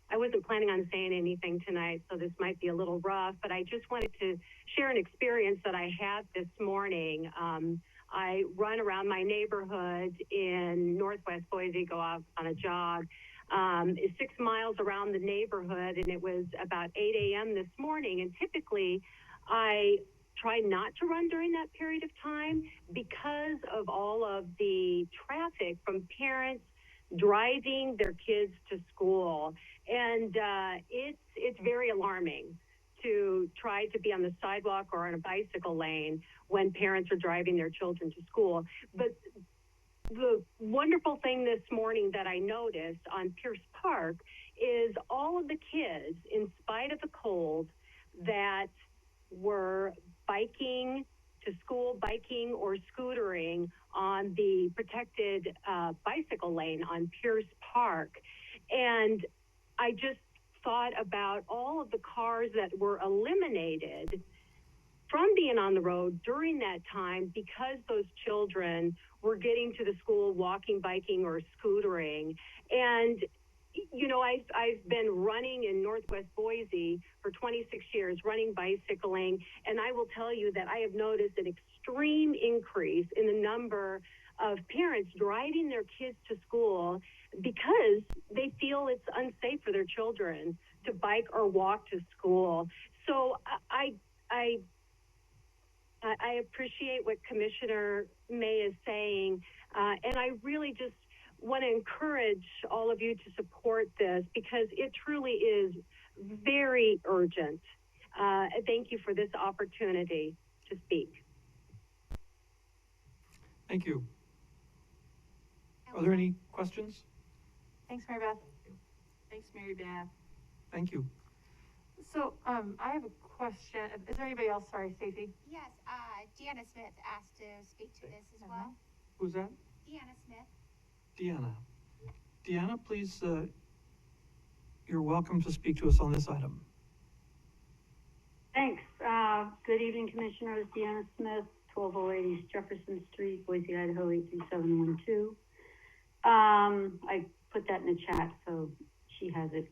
I wasn't planning on saying anything tonight, so this might be a little rough, but I just wanted to share an experience that I had this morning. I run around my neighborhood in Northwest Boise, go out on a jog. It's 6 miles around the neighborhood, and it was about 8 a.m. this morning, and typically I try not to run during that period of time because of all of the traffic from parents driving their kids to school. And it's very alarming to try to be on the sidewalk or on a bicycle lane when parents are driving their children to school. But the wonderful thing this morning that I noticed on Pierce Park is all of the kids, in spite of the cold, that were biking to school, biking or scootering on the protected bicycle lane on Pierce Park. And I just thought about all of the cars that were eliminated from being on the road during that time because those children were getting to the school walking, biking, or scootering. And you know, I've been running in Northwest Boise for 26 years, running, bicycling, and I will tell you that I have noticed an extreme increase in the number of parents driving their kids to school because they feel it's unsafe for their children to bike or walk to school. So I appreciate what Commissioner May is saying, and I really just want to encourage all of you to support this because it truly is very urgent. Thank you for this opportunity to speak. Thank you. Are there any questions? Thanks, Mary Beth. Thanks, Mary Beth. Thank you. So, I have a question. Is there anybody else? Sorry, Stacy. Yes, Deanna Smith asked to speak to this as well. Who's that? Deanna Smith. Deanna. Deanna, please, you're welcome to speak to us on this item. Thanks. Good evening, Commissioners. Deanna Smith, 1208 East Jefferson Street, Boise, Idaho, 83712. I put that in the chat, so she has it.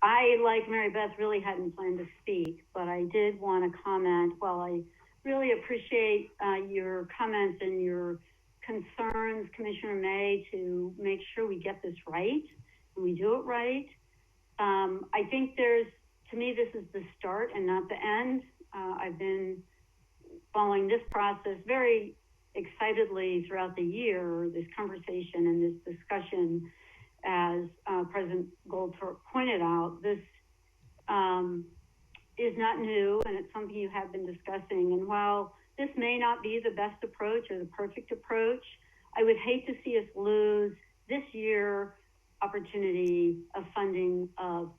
I, like Mary Beth, really hadn't planned to speak, but I did want to comment. Well, I really appreciate your comments and your concerns, Commissioner May, to make sure we get this right and we do it right. I think to me, this is the start and not the end. I've been following this process very excitedly throughout the year, this conversation and this discussion. As President Goldthorpe pointed out, this is not new, and it's something you have been discussing. And while this may not be the best approach or the perfect approach, I would hate to see us lose this year opportunity of funding,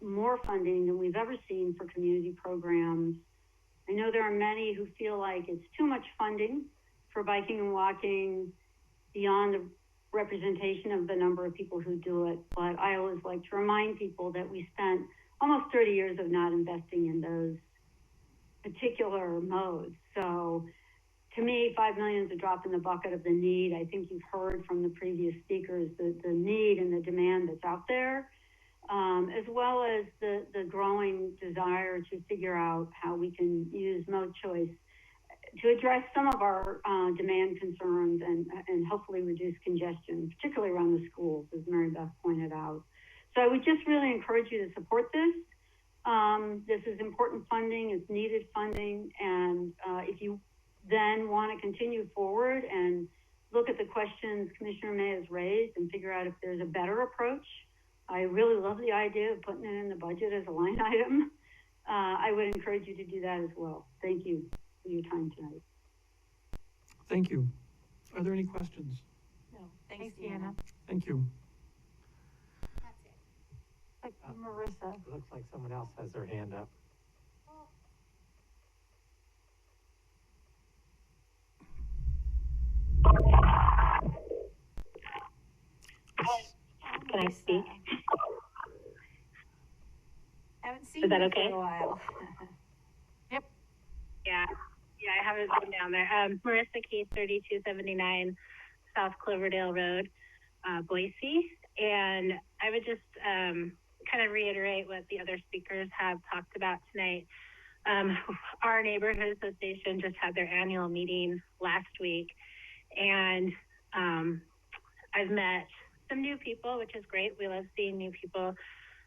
more funding than we've ever seen for community programs. I know there are many who feel like it's too much funding for biking and walking beyond the representation of the number of people who do it, but I always like to remind people that we spent almost 30 years of not investing in those particular modes. So to me, $5 million is a drop in the bucket of the need. I think you've heard from the previous speakers the need and the demand that's out there, as well as the growing desire to figure out how we can use mode choice to address some of our demand concerns and hopefully reduce congestion, particularly around the schools, as Mary Beth pointed out. So I would just really encourage you to support this. This is important funding, it's needed funding, and if you then want to continue forward and look at the questions Commissioner May has raised and figure out if there's a better approach, I really love the idea of putting it in the budget as a line item. I would encourage you to do that as well. Thank you for your time tonight. Thank you. Are there any questions? No. Thanks, Deanna. Thank you. That's it. Marissa. It looks like someone else has their hand up. Can I speak? Haven't seen Is that you okay? for a while. Yep. Yeah, I haven't been down there. Marissa Keith, 3279 South Cloverdale Road, Boise. And I would just kind of reiterate what the other speakers have talked about tonight. Our neighborhood association just had their annual meeting last week, and I've met some new people, which is great. We love seeing new people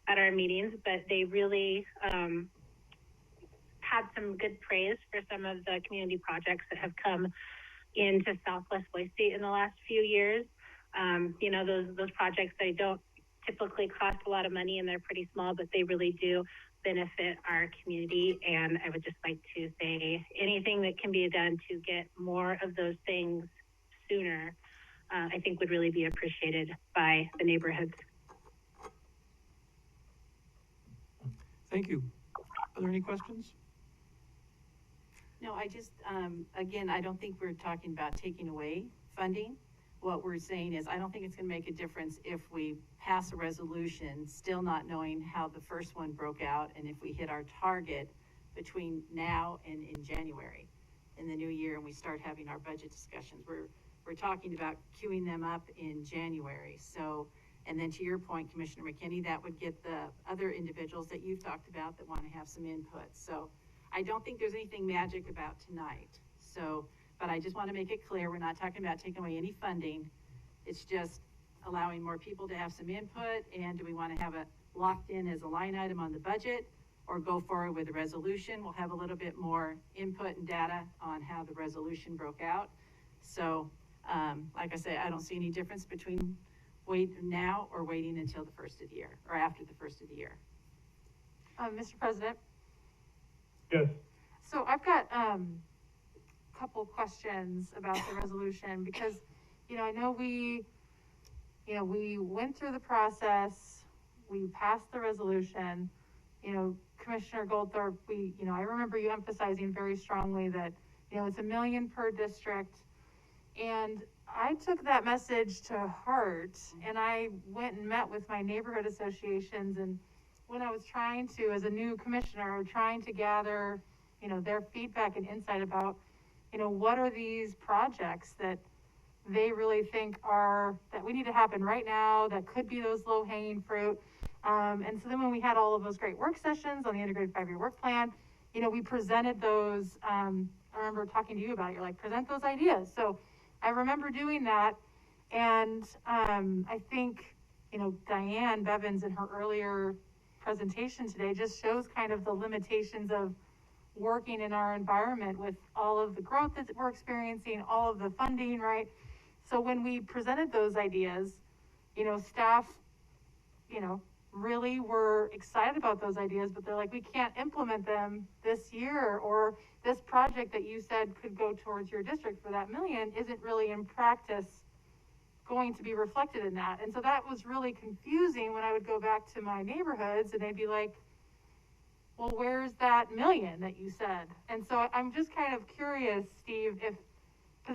at our meetings, but they really had some good praise for some of the community projects that have come into Southwest Boise in the last few years. You know, those projects, they don't typically cost a lot of money and they're pretty small, but they really do benefit our community. And I would just like to say anything that can be done to get more of those things sooner, I think would really be appreciated by the neighborhoods. Thank you. Are there any questions? No, I just, again, I don't think we're talking about taking away funding. What we're saying is, I don't think it's gonna make a difference if we pass a resolution, still not knowing how the first one broke out, and if we hit our target between now and in January, in the new year, and we start having our budget discussions. We're talking about queuing them up in January. So, and then to your point, Commissioner McKinney, that would get the other individuals that you've talked about that wanna have some input. So I don't think there's anything magic about tonight. So, but I just want to make it clear, we're not talking about taking away any funding. It's just allowing more people to have some input. And do we want to have it locked in as a line item on the budget, or go forward with a resolution? We'll have a little bit more input and data on how the resolution broke out. So, like I say, I don't see any difference between waiting now or waiting until the first of the year, or after the first of the year. Mr. President? Yes. So I've got, couple questions about the resolution, because, you know, I know we went through the process, we passed the resolution, you know, Commissioner Goldthorpe, I remember you emphasizing very strongly that, you know, it's $1 million per district. And I took that message to heart, and I went and met with my neighborhood associations, and when I was trying to, as a new commissioner, trying to gather, you know, their feedback and insight about, you know, what are these projects that they really think that we need to happen right now, that could be those low-hanging fruit. And so then when we had all of those great work sessions on the integrated 5-year work plan, you know, we presented those, I remember talking to you about it, you're like, present those ideas. So I remember doing that, and I think, you know, Diane Bevins in her earlier presentation today just shows kind of the limitations of working in our environment with all of the growth that we're experiencing, all of the funding, right? So when we presented those ideas, you know, staff, you know, really were excited about those ideas, but they're like, we can't implement them this year, or this project that you said could go towards your district for that $1 million isn't really in practice going to be reflected in that. And so that was really confusing when I would go back to my neighborhoods and they'd be like, well, where's that $1 million that you said? And so I'm just kind of curious, Steve, because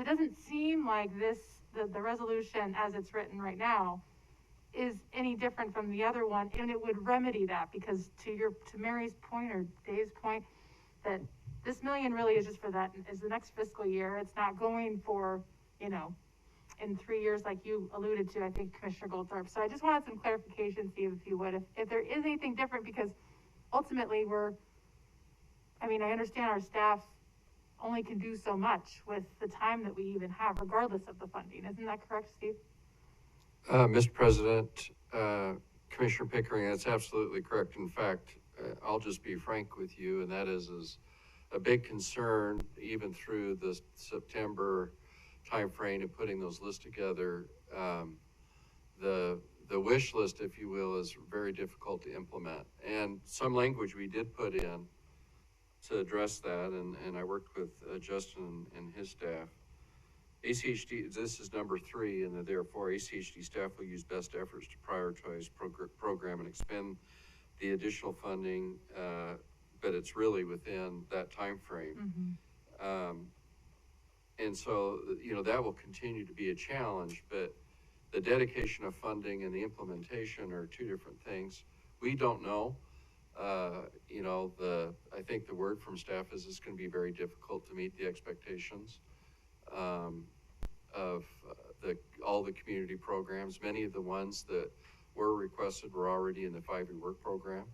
it doesn't seem like the resolution as it's written right now is any different from the other one, and it would remedy that, because to Mary's point or Dave's point, that this $1 million really is just for that, is the next fiscal year. It's not going for, you know, in 3 years, like you alluded to, I think, Commissioner Goldthorpe. So I just wanted some clarification, Steve, if you would, if there is anything different, because ultimately I understand our staff only can do so much with the time that we even have, regardless of the funding. Isn't that correct, Steve? Mr. President, Commissioner Pickering, that's absolutely correct. In fact, I'll just be frank with you, and that is a big concern, even through the September timeframe of putting those lists together. The wish list, if you will, is very difficult to implement. And some language we did put in to address that, and I worked with Justin and his staff. ACHD, this is number 3, and therefore ACHD staff will use best efforts to prioritize program and expend the additional funding, but it's really within that time frame. Mm-hmm. And so, you know, that will continue to be a challenge, but the dedication of funding and the implementation are two different things. We don't know. You know, I think the word from staff is it's going to be very difficult to meet the expectations of all the community programs. Many of the ones that were requested were already in the 5-year work program.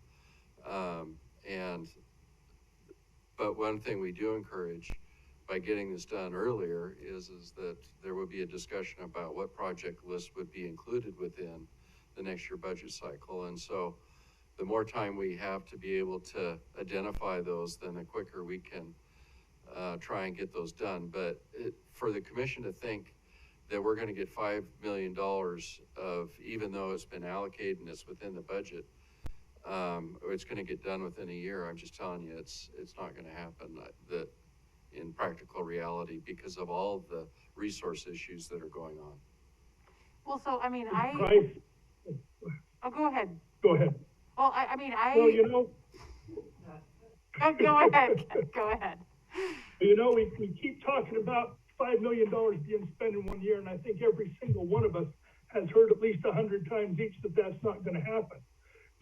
But one thing we do encourage by getting this done earlier is that there will be a discussion about what project list would be included within the next year budget cycle. And so the more time we have to be able to identify those, then the quicker we can try and get those done. But for the commission to think that we're gonna get $5 million of, even though it's been allocated and it's within the budget, it's gonna get done within a year. I'm just telling you, it's not gonna happen that in practical reality because of all of the resource issues that are going on. Well, so, I mean, oh, go ahead. Go ahead. Well, Well, you know, go ahead, go ahead. you know, we keep talking about $5 million being spent in 1 year, and I think every single one of us has heard at least 100 times each that that's not gonna happen.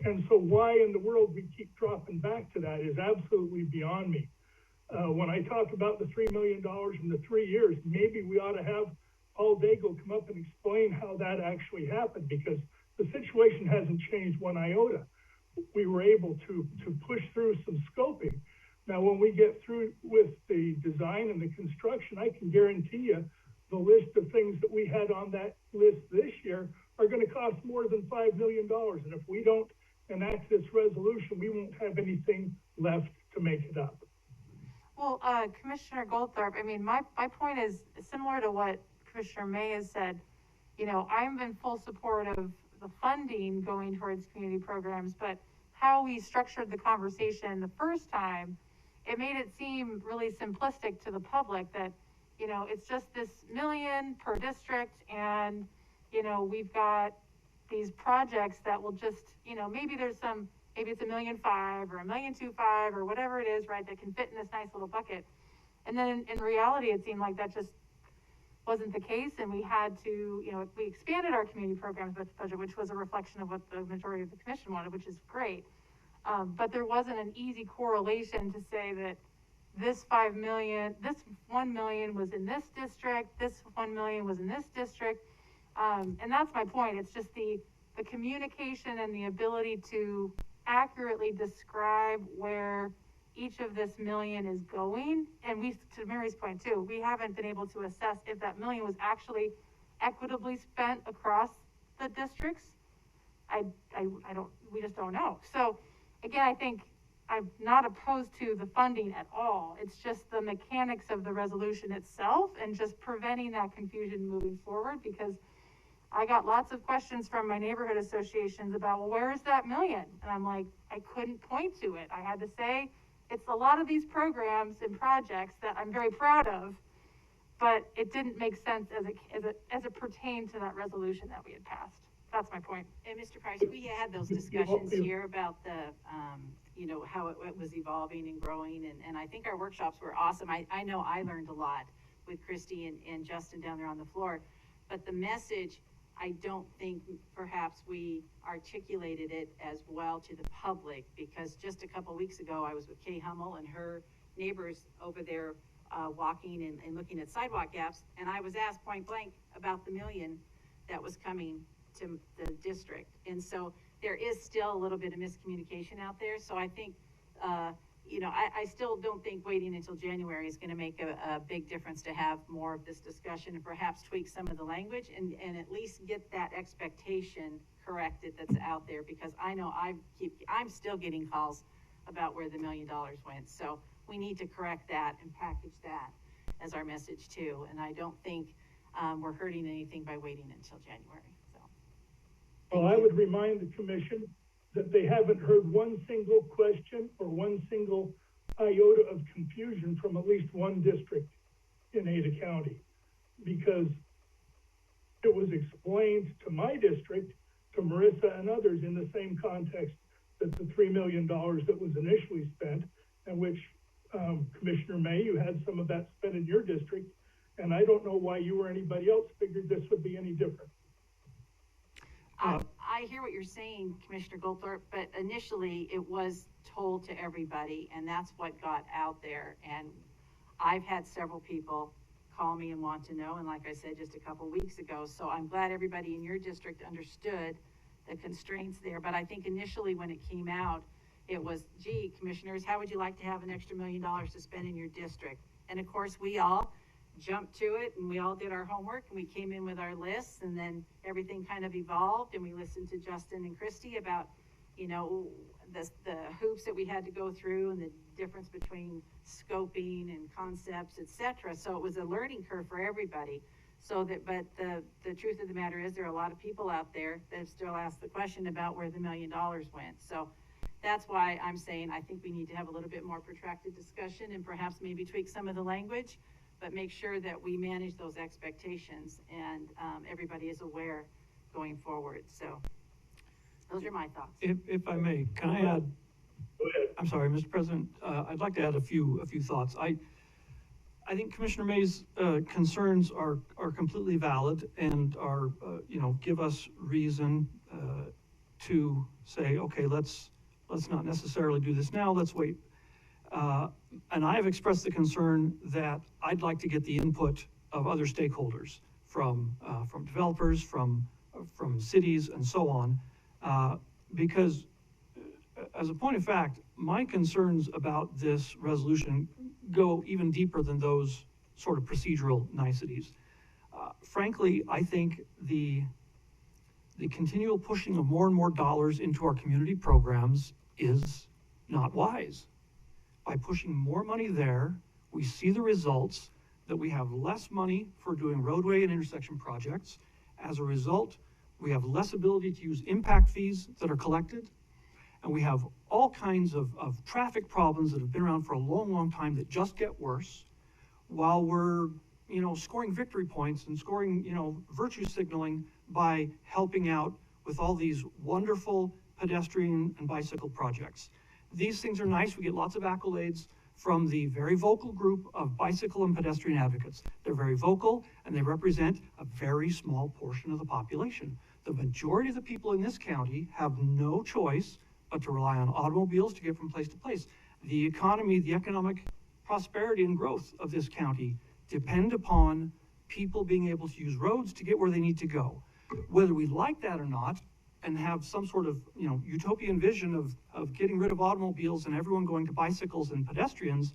And so why in the world we keep dropping back to that is absolutely beyond me. When I talk about the $3 million in the 3 years, maybe we ought to have Paul Daigle come up and explain how that actually happened, because the situation hasn't changed one iota. We were able to push through some scoping. Now, when we get through with the design and the construction, I can guarantee you the list of things that we had on that list this year are going to cost more than $5 million. And if we don't enact this resolution, we won't have anything left to make it up. Well, Commissioner Goldthorpe, I mean, my point is similar to what Commissioner May has said. You know, I'm in full support of the funding going towards community programs, but how we structured the conversation the first time, it made it seem really simplistic to the public that, you know, it's just this million per district and, you know, we've got these projects that will just, you know, maybe it's $1.5 million or $1.25 million or whatever it is, right, that can fit in this nice little bucket. And then in reality, it seemed like that just wasn't the case, and we had to, you know, we expanded our community programs budget, which was a reflection of what the majority of the commission wanted, which is great. But there wasn't an easy correlation to say that this $5 million, this $1 million was in this district, this $1 million was in this district. And that's my point. It's just the communication and the ability to accurately describe where each of this million is going. And we, to Mary's point too, we haven't been able to assess if that million was actually equitably spent across the districts. We just don't know. So again, I think I'm not opposed to the funding at all. It's just the mechanics of the resolution itself and just preventing that confusion moving forward, because I got lots of questions from my neighborhood associations about, well, where is that million? And I'm like, I couldn't point to it. I had to say, it's a lot of these programs and projects that I'm very proud of, but it didn't make sense as it pertained to that resolution that we had passed. That's my point. And Mr. Price, we had those discussions here about the, you know, how it was evolving and growing, and I think our workshops were awesome. I know I learned a lot with Christy and Justin down there on the floor, but the message, I don't think perhaps we articulated it as well to the public, because just a couple weeks ago, I was with Kay Hummel and her neighbors over there walking and looking at sidewalk gaps, and I was asked point blank about the million that was coming to the district. And so there is still a little bit of miscommunication out there. So I think, you know, I still don't think waiting until January is going to make a big difference to have more of this discussion and perhaps tweak some of the language and at least get that expectation corrected that's out there, because I know I'm still getting calls about where the $1 million went. So we need to correct that and package that as our message too. And I don't think we're hurting anything by waiting until January. Well, I would remind the commission that they haven't heard one single question or one single iota of confusion from at least one district in Ada County, because it was explained to my district, to Marissa and others in the same context that the $3 million that was initially spent, and which Commissioner May, you had some of that spent in your district, and I don't know why you or anybody else figured this would be any different. I hear what you're saying, Commissioner Goldthorpe, but initially it was told to everybody, and that's what got out there. And I've had several people call me and want to know, and like I said just a couple weeks ago, so I'm glad everybody in your district understood the constraints there. But I think initially when it came out, it was, gee, commissioners, how would you like to have an extra $1 million to spend in your district? And of course, we all jumped to it, and we all did our homework, and we came in with our lists, and then everything kind of evolved, and we listened to Justin and Christy about, you know, the hoops that we had to go through and the difference between scoping and concepts, etc. So it was a learning curve for everybody. So that, but the truth of the matter is, there are a lot of people out there that still ask the question about where the $1 million went. So that's why I'm saying, I think we need to have a little bit more protracted discussion and perhaps maybe tweak some of the language, but make sure that we manage those expectations and everybody is aware going forward. So those are my thoughts. If I may, can I add? I'm sorry, Mr. President, I'd like to add a few thoughts. I think Commissioner May's concerns are completely valid and are, give us reason to say, okay, let's not necessarily do this now, let's wait. And I have expressed the concern that I'd like to get the input of other stakeholders from developers, from cities and so on, because as a point of fact, my concerns about this resolution go even deeper than those sort of procedural niceties. Frankly, I think the continual pushing of more and more dollars into our community programs is not wise. By pushing more money there, we see the results that we have less money for doing roadway and intersection projects. As a result, we have less ability to use impact fees that are collected. And we have all kinds of traffic problems that have been around for a long, long time that just get worse while we're, scoring victory points and scoring, virtue signaling by helping out with all these wonderful pedestrian and bicycle projects. These things are nice. We get lots of accolades from the very vocal group of bicycle and pedestrian advocates. They're very vocal and they represent a very small portion of the population. The majority of the people in this county have no choice but to rely on automobiles to get from place to place. The economy, the economic prosperity and growth of this county depend upon people being able to use roads to get where they need to go. Whether we like that or not, and have some sort of, utopian vision of getting rid of automobiles and everyone going to bicycles and pedestrians,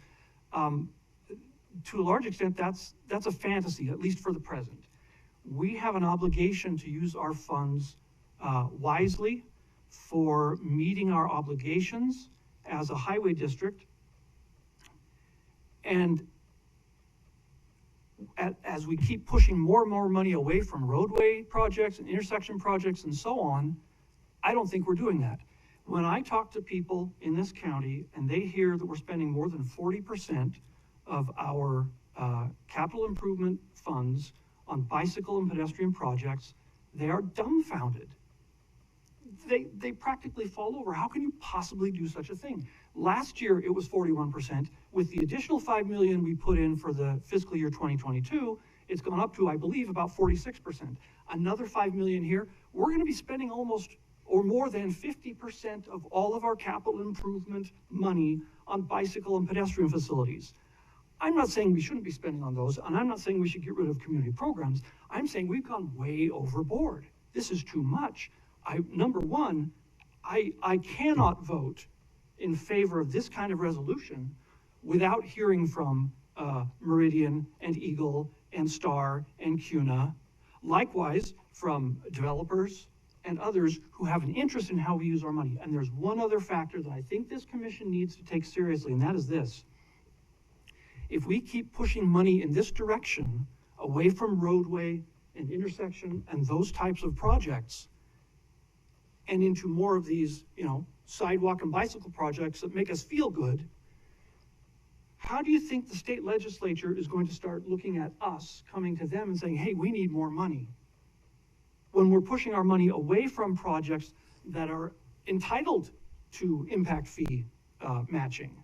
to a large extent, that's a fantasy, at least for the present. We have an obligation to use our funds wisely for meeting our obligations as a highway district. And as we keep pushing more and more money away from roadway projects and intersection projects and so on, I don't think we're doing that. When I talk to people in this county and they hear that we're spending more than 40% of our capital improvement funds on bicycle and pedestrian projects, they are dumbfounded. They practically fall over. How can you possibly do such a thing? Last year, it was 41%. With the additional $5 million we put in for the fiscal year 2022, it's gone up to, I believe, about 46%. Another $5 million here. We're going to be spending almost or more than 50% of all of our capital improvement money on bicycle and pedestrian facilities. I'm not saying we shouldn't be spending on those, and I'm not saying we should get rid of community programs. I'm saying we've gone way overboard. This is too much. Number one, I cannot vote in favor of this kind of resolution without hearing from Meridian and Eagle and Star and CUNA, likewise from developers and others who have an interest in how we use our money. And there's one other factor that I think this commission needs to take seriously, and that is this. If we keep pushing money in this direction, away from roadway and intersection and those types of projects, and into more of these, sidewalk and bicycle projects that make us feel good, how do you think the state legislature is going to start looking at us, coming to them and saying, hey, we need more money, when we're pushing our money away from projects that are entitled to impact fee matching,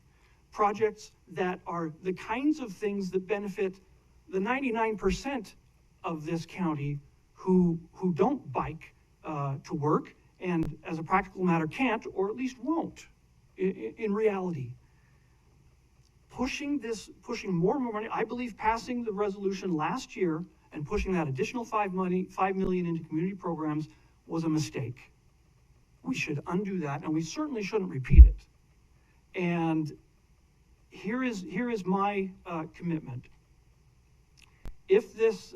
projects that are the kinds of things that benefit the 99% of this county who don't bike to work, and as a practical matter can't, or at least won't, in reality. Pushing more and more money, I believe passing the resolution last year and pushing that additional $5 million into community programs was a mistake. We should undo that, and we certainly shouldn't repeat it. And here is my commitment. If this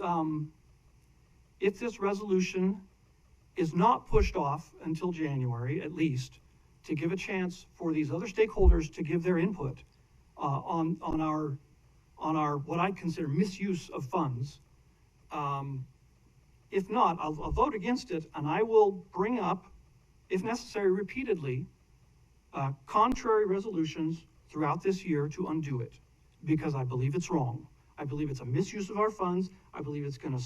resolution is not pushed off until January, at least, to give a chance for these other stakeholders to give their input on our what I consider misuse of funds, If not, I'll vote against it, and I will bring up, if necessary, repeatedly, contrary resolutions throughout this year to undo it, because I believe it's wrong. I believe it's a misuse of our funds. I believe it's gonna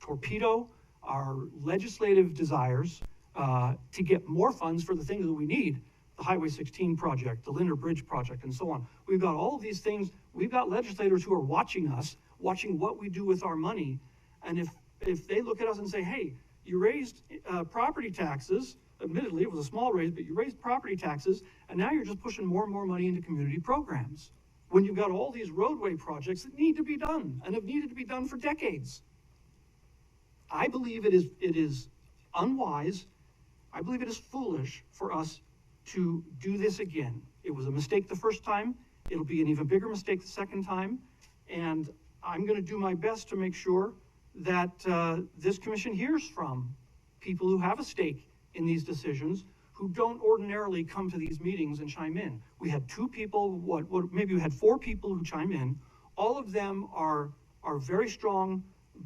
torpedo our legislative desires to get more funds for the things that we need. The Highway 16 project, the Linder Bridge project, and so on. We've got all of these things. We've got legislators who are watching us, watching what we do with our money. And if they look at us and say, hey, you raised property taxes, admittedly it was a small raise, but you raised property taxes, and now you're just pushing more and more money into community programs, when you've got all these roadway projects that need to be done and have needed to be done for decades. I believe it is unwise. I believe it is foolish for us to do this again. It was a mistake the first time. It'll be an even bigger mistake the second time. And I'm going to do my best to make sure that this commission hears from people who have a stake in these decisions, who don't ordinarily come to these meetings and chime in. We had 2 people, maybe we had 4 people who chime in. All of them are very strong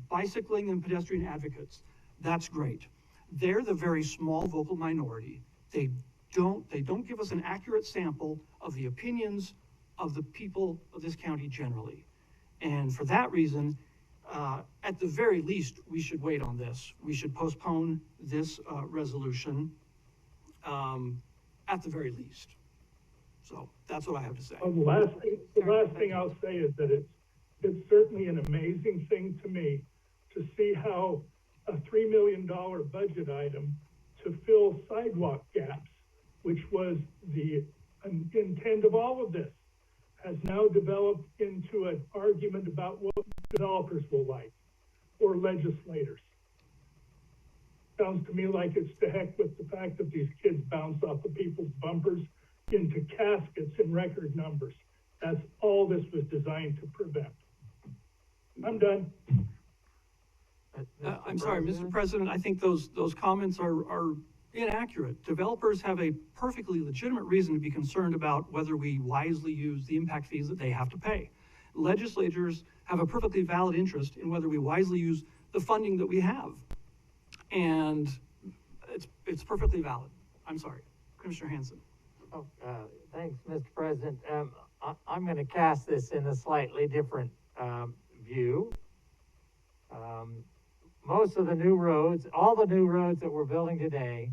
bicycling and pedestrian advocates. That's great. They're the very small vocal minority. They don't give us an accurate sample of the opinions of the people of this county generally. And for that reason, at the very least, we should wait on this. We should postpone this resolution at the very least. So that's what I have to say. The last thing I'll say is that it's certainly an amazing thing to me to see how a $3 million budget item to fill sidewalk gaps, which was the intent of all of this, has now developed into an argument about what developers will like, or legislators. Sounds to me like it's to heck with the fact that these kids bounce off of people's bumpers into caskets in record numbers. That's all this was designed to prevent. I'm done. I'm sorry, Mr. President, I think those comments are inaccurate. Developers have a perfectly legitimate reason to be concerned about whether we wisely use the impact fees that they have to pay. Legislators have a perfectly valid interest in whether we wisely use the funding that we have. And it's perfectly valid. I'm sorry, Commissioner Hanson. Oh, thanks, Mr. President. I'm going to cast this in a slightly different view. Most of the new roads, all the new roads that we're building today,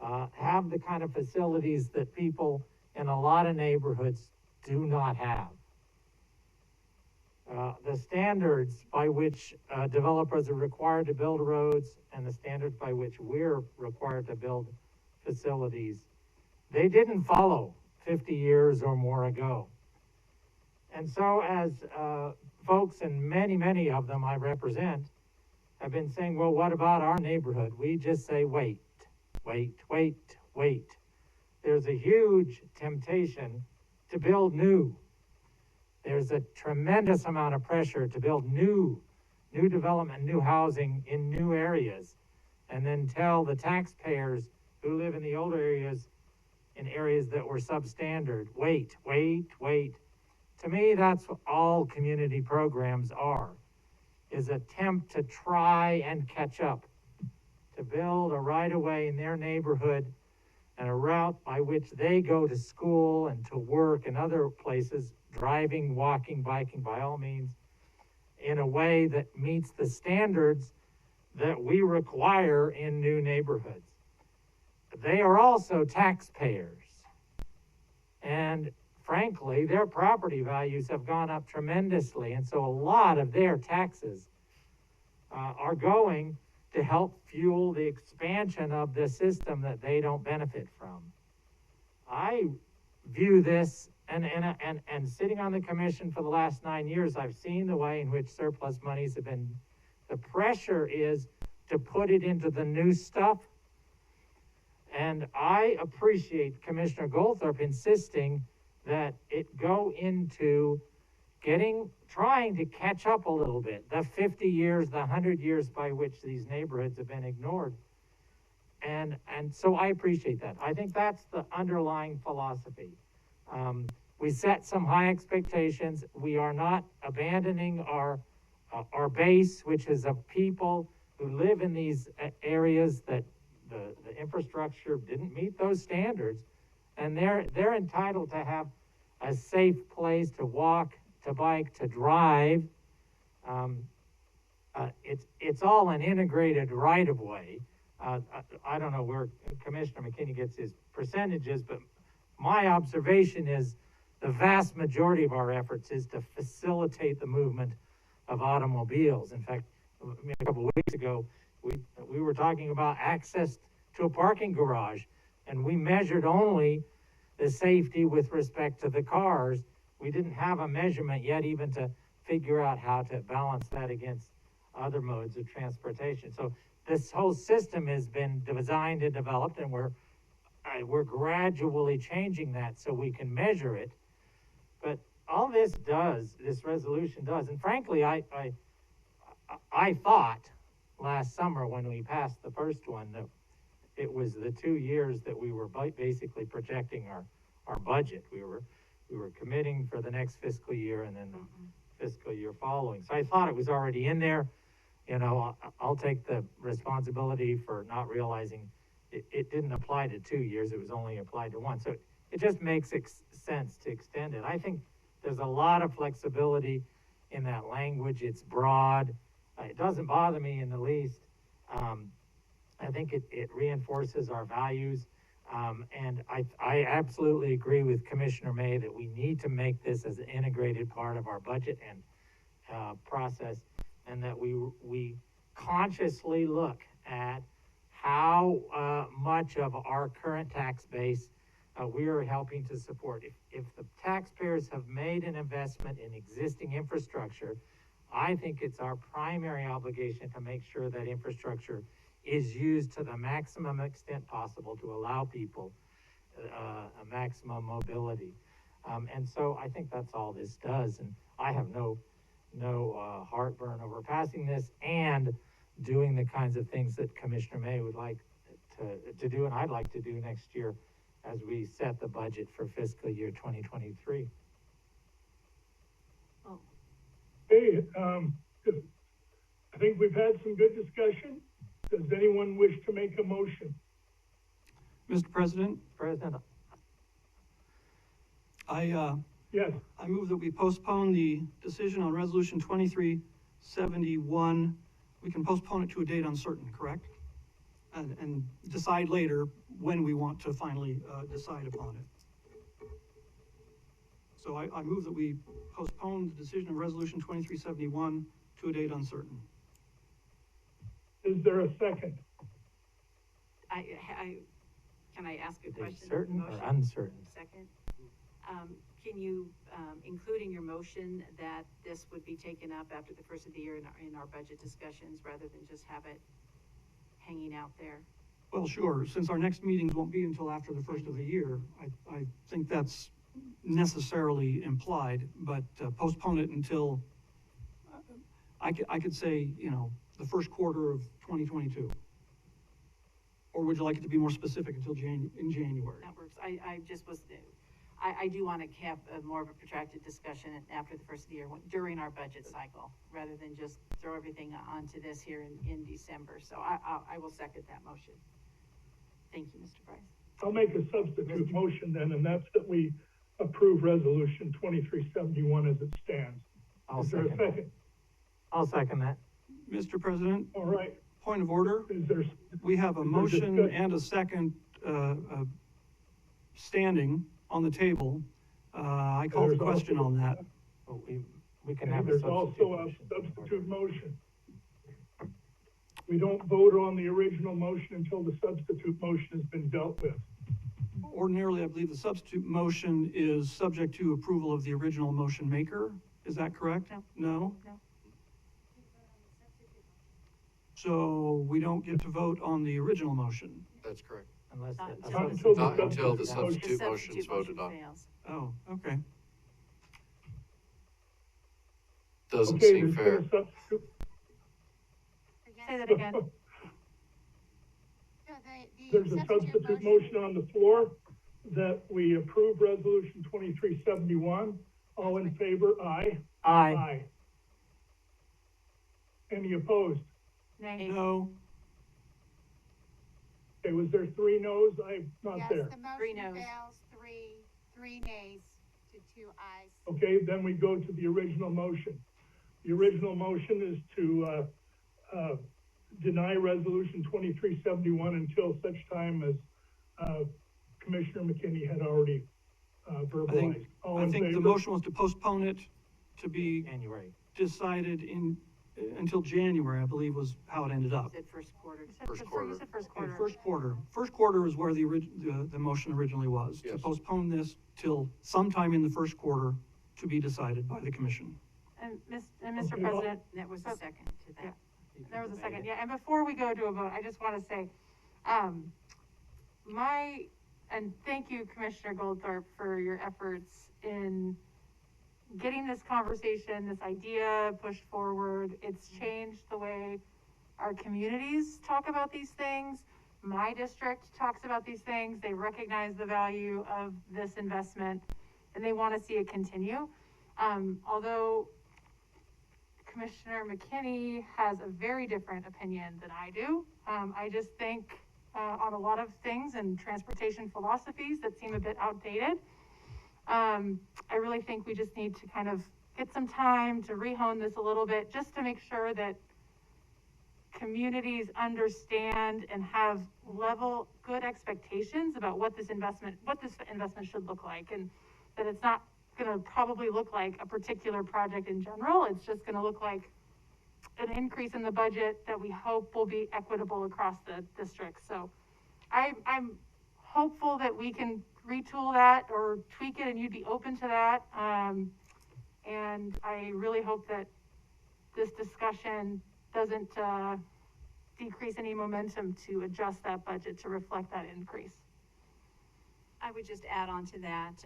have the kind of facilities that people in a lot of neighborhoods do not have. The standards by which developers are required to build roads and the standards by which we're required to build facilities, they didn't follow 50 years or more ago. And so as folks, and many of them I represent, have been saying, well, what about our neighborhood? We just say, wait. There's a huge temptation to build new. There's a tremendous amount of pressure to build new development, new housing in new areas, and then tell the taxpayers who live in the older areas, in areas that were substandard, wait. To me, that's what all community programs are, is attempt to try and catch up, to build a right-of-way in their neighborhood and a route by which they go to school and to work and other places, driving, walking, biking, by all means, in a way that meets the standards that we require in new neighborhoods. They are also taxpayers. And frankly, their property values have gone up tremendously. And so a lot of their taxes are going to help fuel the expansion of the system that they don't benefit from. I view this, and sitting on the commission for the last 9 years, I've seen the way in which surplus monies have been. The pressure is to put it into the new stuff. And I appreciate Commissioner Goldthorpe insisting that it go into trying to catch up a little bit, the 50 years, the 100 years by which these neighborhoods have been ignored. And so I appreciate that. I think that's the underlying philosophy. We set some high expectations. We are not abandoning our our base, which is of people who live in these areas that the infrastructure didn't meet those standards, and they're entitled to have a safe place to walk, to bike, to drive. It's all an integrated right-of-way. I don't know where Commissioner McKinney gets his percentages, but my observation is the vast majority of our efforts is to facilitate the movement of automobiles. In fact, a couple of weeks ago, we were talking about access to a parking garage, and we measured only the safety with respect to the cars. We didn't have a measurement yet even to figure out how to balance that against other modes of transportation. So this whole system has been designed and developed, and we're gradually changing that so we can measure it. But all this resolution does, and frankly, I thought last summer when we passed the first one that it was the 2 years that we were basically projecting our budget. We were committing for the next fiscal year and then the fiscal year following. So I thought it was already in there. You know, I'll take the responsibility for not realizing it didn't apply to 2 years. It was only applied to one. So it just makes sense to extend it. I think there's a lot of flexibility in that language. It's broad. It doesn't bother me in the least. I think it reinforces our values. And I absolutely agree with Commissioner May that we need to make this as an integrated part of our budget and process, and that we consciously look at how much of our current tax base we are helping to support. If the taxpayers have made an investment in existing infrastructure, I think it's our primary obligation to make sure that infrastructure is used to the maximum extent possible to allow people a maximum mobility. And so I think that's all this does. And I have no heartburn over passing this and doing the kinds of things that Commissioner May would like to do, and I'd like to do next year as we set the budget for fiscal year 2023. Hey, I think we've had some good discussion. Does anyone wish to make a motion? Mr. President? Yes. I move that we postpone the decision on resolution 2371. We can postpone it to a date uncertain, correct? And decide later when we want to finally decide upon it. So I move that we postpone the decision of resolution 2371 to a date uncertain. Is there a second? Can I ask a question? Certain or uncertain? Second. Can you include in your motion that this would be taken up after the first of the year in our budget discussions rather than just have it hanging out there? Well, sure. Since our next meetings won't be until after the first of the year, I think that's necessarily implied, but postpone it until, I could say, you know, the first quarter of 2022. Or would you like it to be more specific until in January? That works. I do want to have more of a protracted discussion after the first of the year during our budget cycle, rather than just throw everything onto this here in December. So I will second that motion. Thank you, Mr. Price. I'll make a substitute motion then, and that's that we approve resolution 2371 as it stands. Is there a second? I'll second that. Mr. President? All right. Point of order. We have a motion and a second standing on the table. I call the question on that. We can have there's also a substitute motion. We don't vote on the original motion until the substitute motion has been dealt with. Ordinarily, I believe the substitute motion is subject to approval of the original motion maker. Is that correct? No? No. So we don't get to vote on the original motion? That's correct. Not until the substitute motion is voted on. Oh, okay. Doesn't seem fair. Say that again. There's a substitute motion on the floor that we approve resolution 2371. All in favor, aye. Aye. Any opposed? Nay. No. Okay, was there 3 noes? I'm not there. Yes, the Three motion noes. fails, three nays to 2 ayes. Okay, then we go to the original motion. The original motion is to deny resolution 2371 until such time as Commissioner McKinney had already verbalized. All I in think the favor? motion was to postpone it to be January. decided until January, I believe was how it ended up. Said first quarter. First quarter. You said first Okay, quarter. first quarter. First quarter is where the motion originally was, to Yes. postpone this till sometime in the first quarter to be decided by the commission. And Mr. Okay. President, And that was the second to that. Yeah. there was a second, yeah, and before we go to a vote, I just wanna say, and thank you, Commissioner Goldthorpe, for your efforts in getting this conversation, this idea pushed forward. It's changed the way our communities talk about these things. My district talks about these things. They recognize the value of this investment and they want to see it continue. Although Commissioner McKinney has a very different opinion than I do. I just think on a lot of things and transportation philosophies that seem a bit outdated. I really think we just need to kind of get some time to rehone this a little bit, just to make sure that communities understand and have good expectations about what this investment should look like, and that it's not going to probably look like a particular project in general. It's just going to look like an increase in the budget that we hope will be equitable across the district. So I'm hopeful that we can retool that or tweak it and you'd be open to that. And I really hope that this discussion doesn't decrease any momentum to adjust that budget to reflect that increase. I would just add on to that,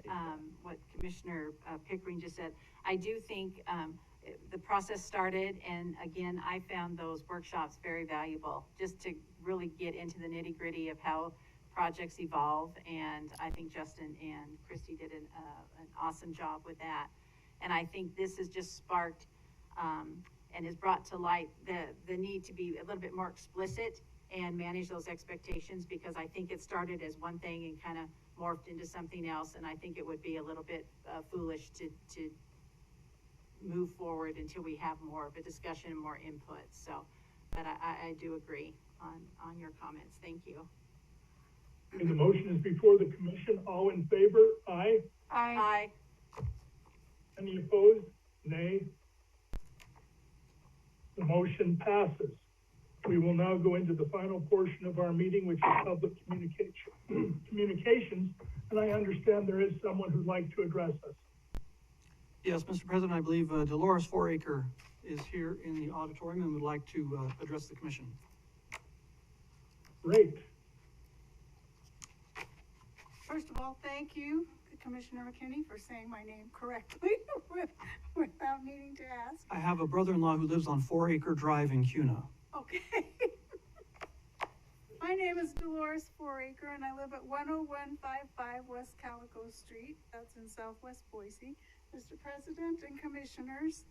what Commissioner Pickering just said. I do think the process started, and again, I found those workshops very valuable, just to really get into the nitty gritty of how projects evolve, and I think Justin and Christy did an awesome job with that. And I think this has just sparked and has brought to light the need to be a little bit more explicit and manage those expectations, because I think it started as one thing and kind of morphed into something else, and I think it would be a little bit foolish to move forward until we have more of a discussion and more input. So, but I do agree on your comments. Thank you. And the motion is before the commission. All in favor? Aye. Aye. Any opposed? Nay. The motion passes. We will now go into the final portion of our meeting, which is public communications, and I understand there is someone who'd like to address us. Yes, Mr. President, I believe Dolores Foraker is here in the auditorium and would like to address the commission. Great. First of all, thank you, Commissioner McKinney, for saying my name correctly without needing to ask. I have a brother-in-law who lives on 4 Acre Drive in Cuna. Okay. My name is Dolores Foraker, and I live at 10155 West Calico Street. That's in Southwest Boise. Mr. President and Commissioners,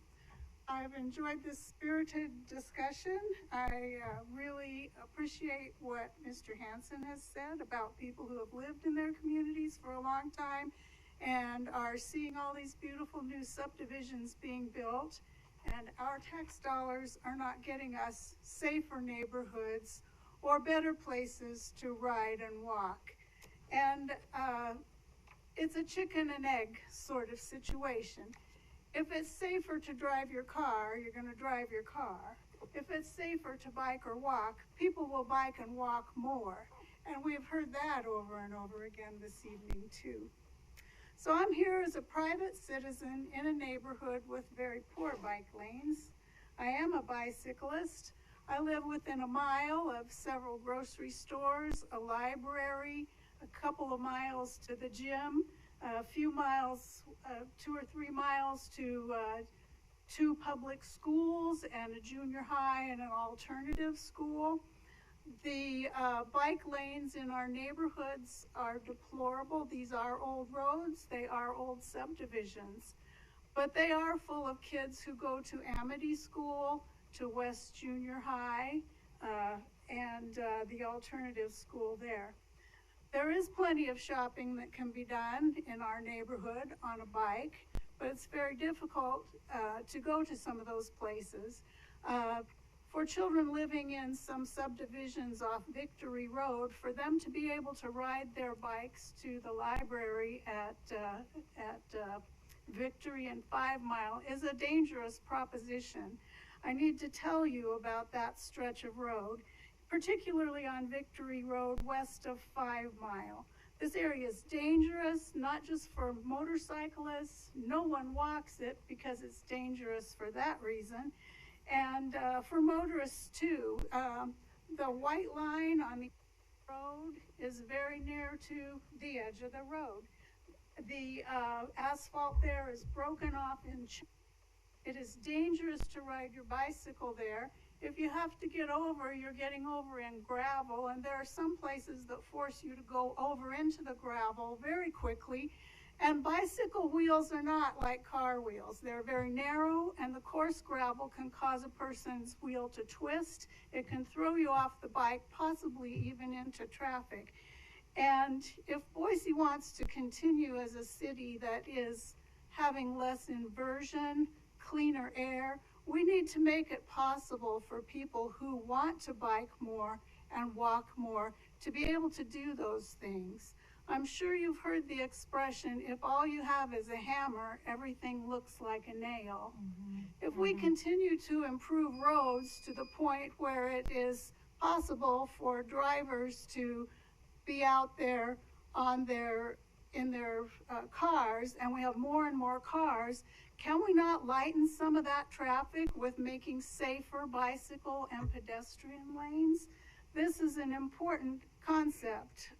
I've enjoyed this spirited discussion. I really appreciate what Mr. Hansen has said about people who have lived in their communities for a long time and are seeing all these beautiful new subdivisions being built, and our tax dollars are not getting us safer neighborhoods or better places to ride and walk. And it's a chicken and egg sort of situation. If it's safer to drive your car, you're going to drive your car. If it's safer to bike or walk, people will bike and walk more. And we've heard that over and over again this evening too. So I'm here as a private citizen in a neighborhood with very poor bike lanes. I am a bicyclist. I live within a mile of several grocery stores, a library, a couple of miles to the gym, a few miles, 2 or 3 miles to 2 public schools and a junior high and an alternative school. The bike lanes in our neighborhoods are deplorable. These are old roads, they are old subdivisions, but they are full of kids who go to Amity School, to West Junior High, and the alternative school there. There is plenty of shopping that can be done in our neighborhood on a bike, but it's very difficult to go to some of those places. For children living in some subdivisions off Victory Road, for them to be able to ride their bikes to the library at Victory and 5 Mile is a dangerous proposition. I need to tell you about that stretch of road, particularly on Victory Road west of 5 Mile. This area is dangerous, not just for motorcyclists. No one walks it because it's dangerous for that reason. And for motorists too. The white line on the road is very near to the edge of the road. The asphalt there is broken off in chunks. It is dangerous to ride your bicycle there. If you have to get over, you're getting over in gravel, and there are some places that force you to go over into the gravel very quickly. And bicycle wheels are not like car wheels. They're very narrow, and the coarse gravel can cause a person's wheel to twist. It can throw you off the bike, possibly even into traffic. And if Boise wants to continue as a city that is having less inversion, cleaner air, we need to make it possible for people who want to bike more and walk more to be able to do those things. I'm sure you've heard the expression, if all you have is a hammer, everything looks like a nail. If we continue to improve roads to the point where it is possible for drivers to be out there in their cars, and we have more and more cars, can we not lighten some of that traffic with making safer bicycle and pedestrian lanes? This is an important concept.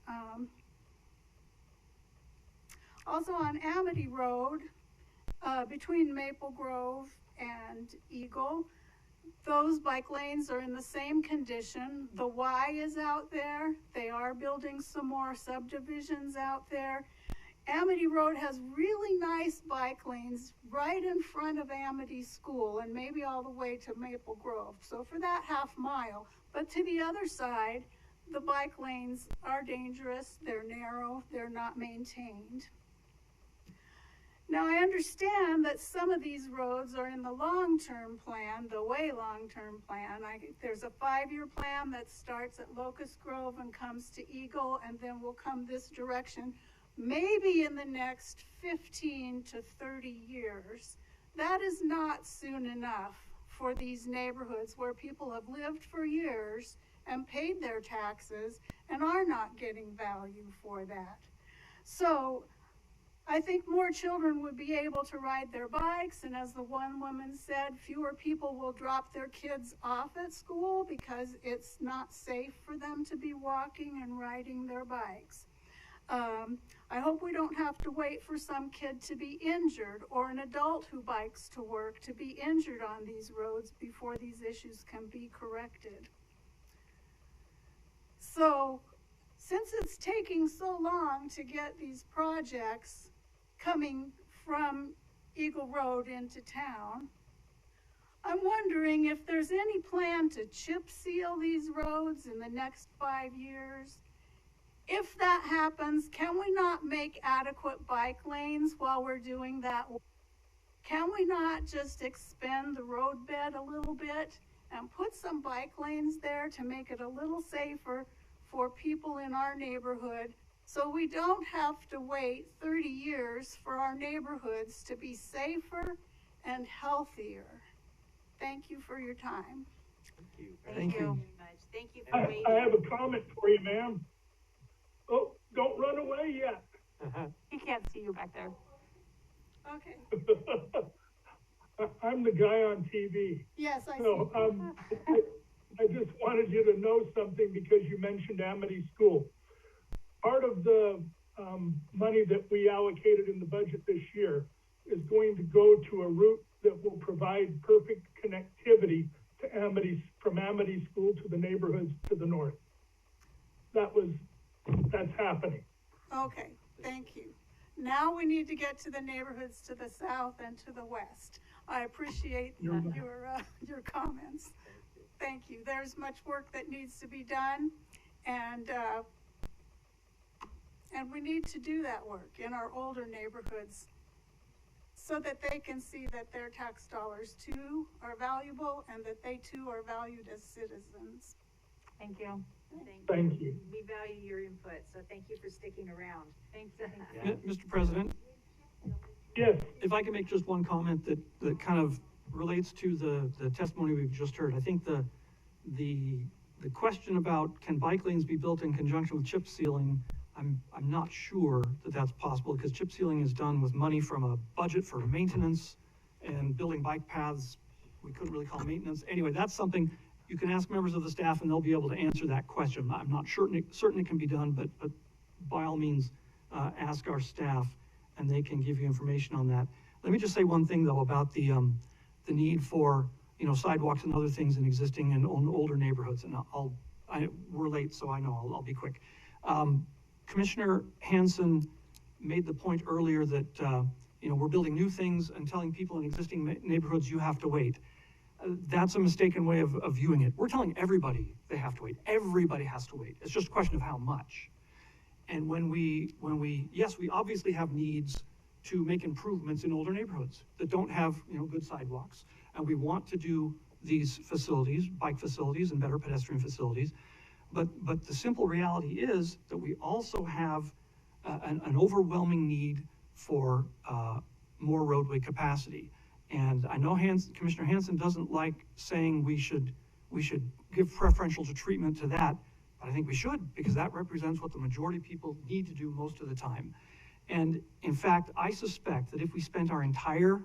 Also on Amity Road, between Maple Grove and Eagle, those bike lanes are in the same condition. The Y is out there. They are building some more subdivisions out there. Amity Road has really nice bike lanes right in front of Amity School and maybe all the way to Maple Grove. So for that half mile, but to the other side, the bike lanes are dangerous. They're narrow. They're not maintained. Now, I understand that some of these roads are in the long-term plan, the way long-term plan. There's a 5-year plan that starts at Locust Grove and comes to Eagle and then will come this direction, maybe in the next 15 to 30 years. That is not soon enough for these neighborhoods where people have lived for years and paid their taxes and are not getting value for that. So I think more children would be able to ride their bikes, and as the one woman said, fewer people will drop their kids off at school because it's not safe for them to be walking and riding their bikes. I hope we don't have to wait for some kid to be injured or an adult who bikes to work to be injured on these roads before these issues can be corrected. So, since it's taking so long to get these projects coming from Eagle Road into town, I'm wondering if there's any plan to chip seal these roads in the next 5 years. If that happens, can we not make adequate bike lanes while we're doing that? Can we not just expand the road bed a little bit and put some bike lanes there to make it a little safer for people in our neighborhood, so we don't have to wait 30 years for our neighborhoods to be safer and healthier? Thank you for your time. Thank you very much. Thank you for waiting. I have a comment for you, ma'am. Oh, don't run away yet. He can't see you back there. Okay. I'm the guy on TV. Yes, I So, see. I just wanted you to know something because you mentioned Amity School. Part of the money that we allocated in the budget this year is going to go to a route that will provide perfect connectivity to Amity, from Amity School to the neighborhoods to the north. That's happening. Okay, thank you. Now we need to get to the neighborhoods to the south and to the west. I appreciate your comments. Thank you. There's much work that needs to be done, and we need to do that work in our older neighborhoods so that they can see that their tax dollars too are valuable and that they too are valued as citizens. Thank you. Thank you. We value your input, so thank you for sticking around. Thank you. Mr. President? Yes. If I can make just one comment that kind of relates to the testimony we've just heard. I think the question about can bike lanes be built in conjunction with chip sealing, I'm not sure that that's possible, because chip sealing is done with money from a budget for maintenance, and building bike paths, we couldn't really call maintenance. Anyway, that's something you can ask members of the staff and they'll be able to answer that question. I'm not certain it can be done, but by all means, ask our staff and they can give you information on that. Let me just say one thing though about the need for, sidewalks and other things in existing and older neighborhoods. And we're late, so I know I'll be quick. Commissioner Hansen made the point earlier that, we're building new things and telling people in existing neighborhoods, you have to wait. That's a mistaken way of viewing it. We're telling everybody they have to wait. Everybody has to wait. It's just a question of how much. And when we yes, we obviously have needs to make improvements in older neighborhoods that don't have, good sidewalks. And we want to do these facilities, bike facilities and better pedestrian facilities. But the simple reality is that we also have an overwhelming need for more roadway capacity. And I know Commissioner Hansen doesn't like saying we should give preferential treatment to that, but I think we should, because that represents what the majority of people need to do most of the time. And in fact, I suspect that if we spent our entire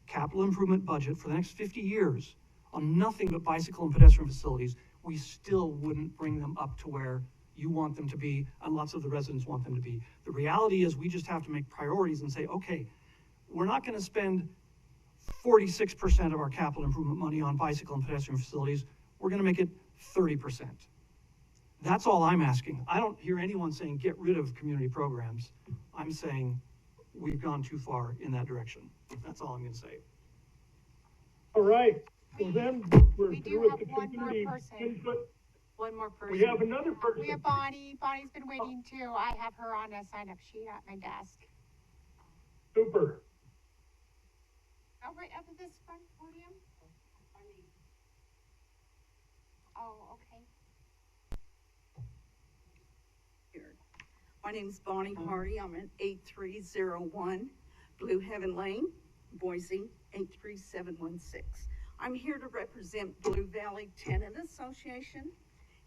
capital improvement budget for the next 50 years on nothing but bicycle and pedestrian facilities, we still wouldn't bring them up to where you want them to be and lots of the residents want them to be. The reality is we just have to make priorities and say, okay, we're not going to spend 46% of our capital improvement money on bicycle and pedestrian facilities. We're going to make it 30%. That's all I'm asking. I don't hear anyone saying get rid of community programs. I'm saying we've gone too far in that direction. That's all I'm going to say. All right. Well, then we're through with the community input. One more person. We have another person. We have Bonnie. Bonnie's been waiting too. I have her on a sign-up sheet at my desk. Super. Oh, right up at this front podium? Oh, okay. My name is Bonnie Hardy. I'm at 8301 Blue Heaven Lane, Boise, 83716. I'm here to represent Blue Valley Tenant Association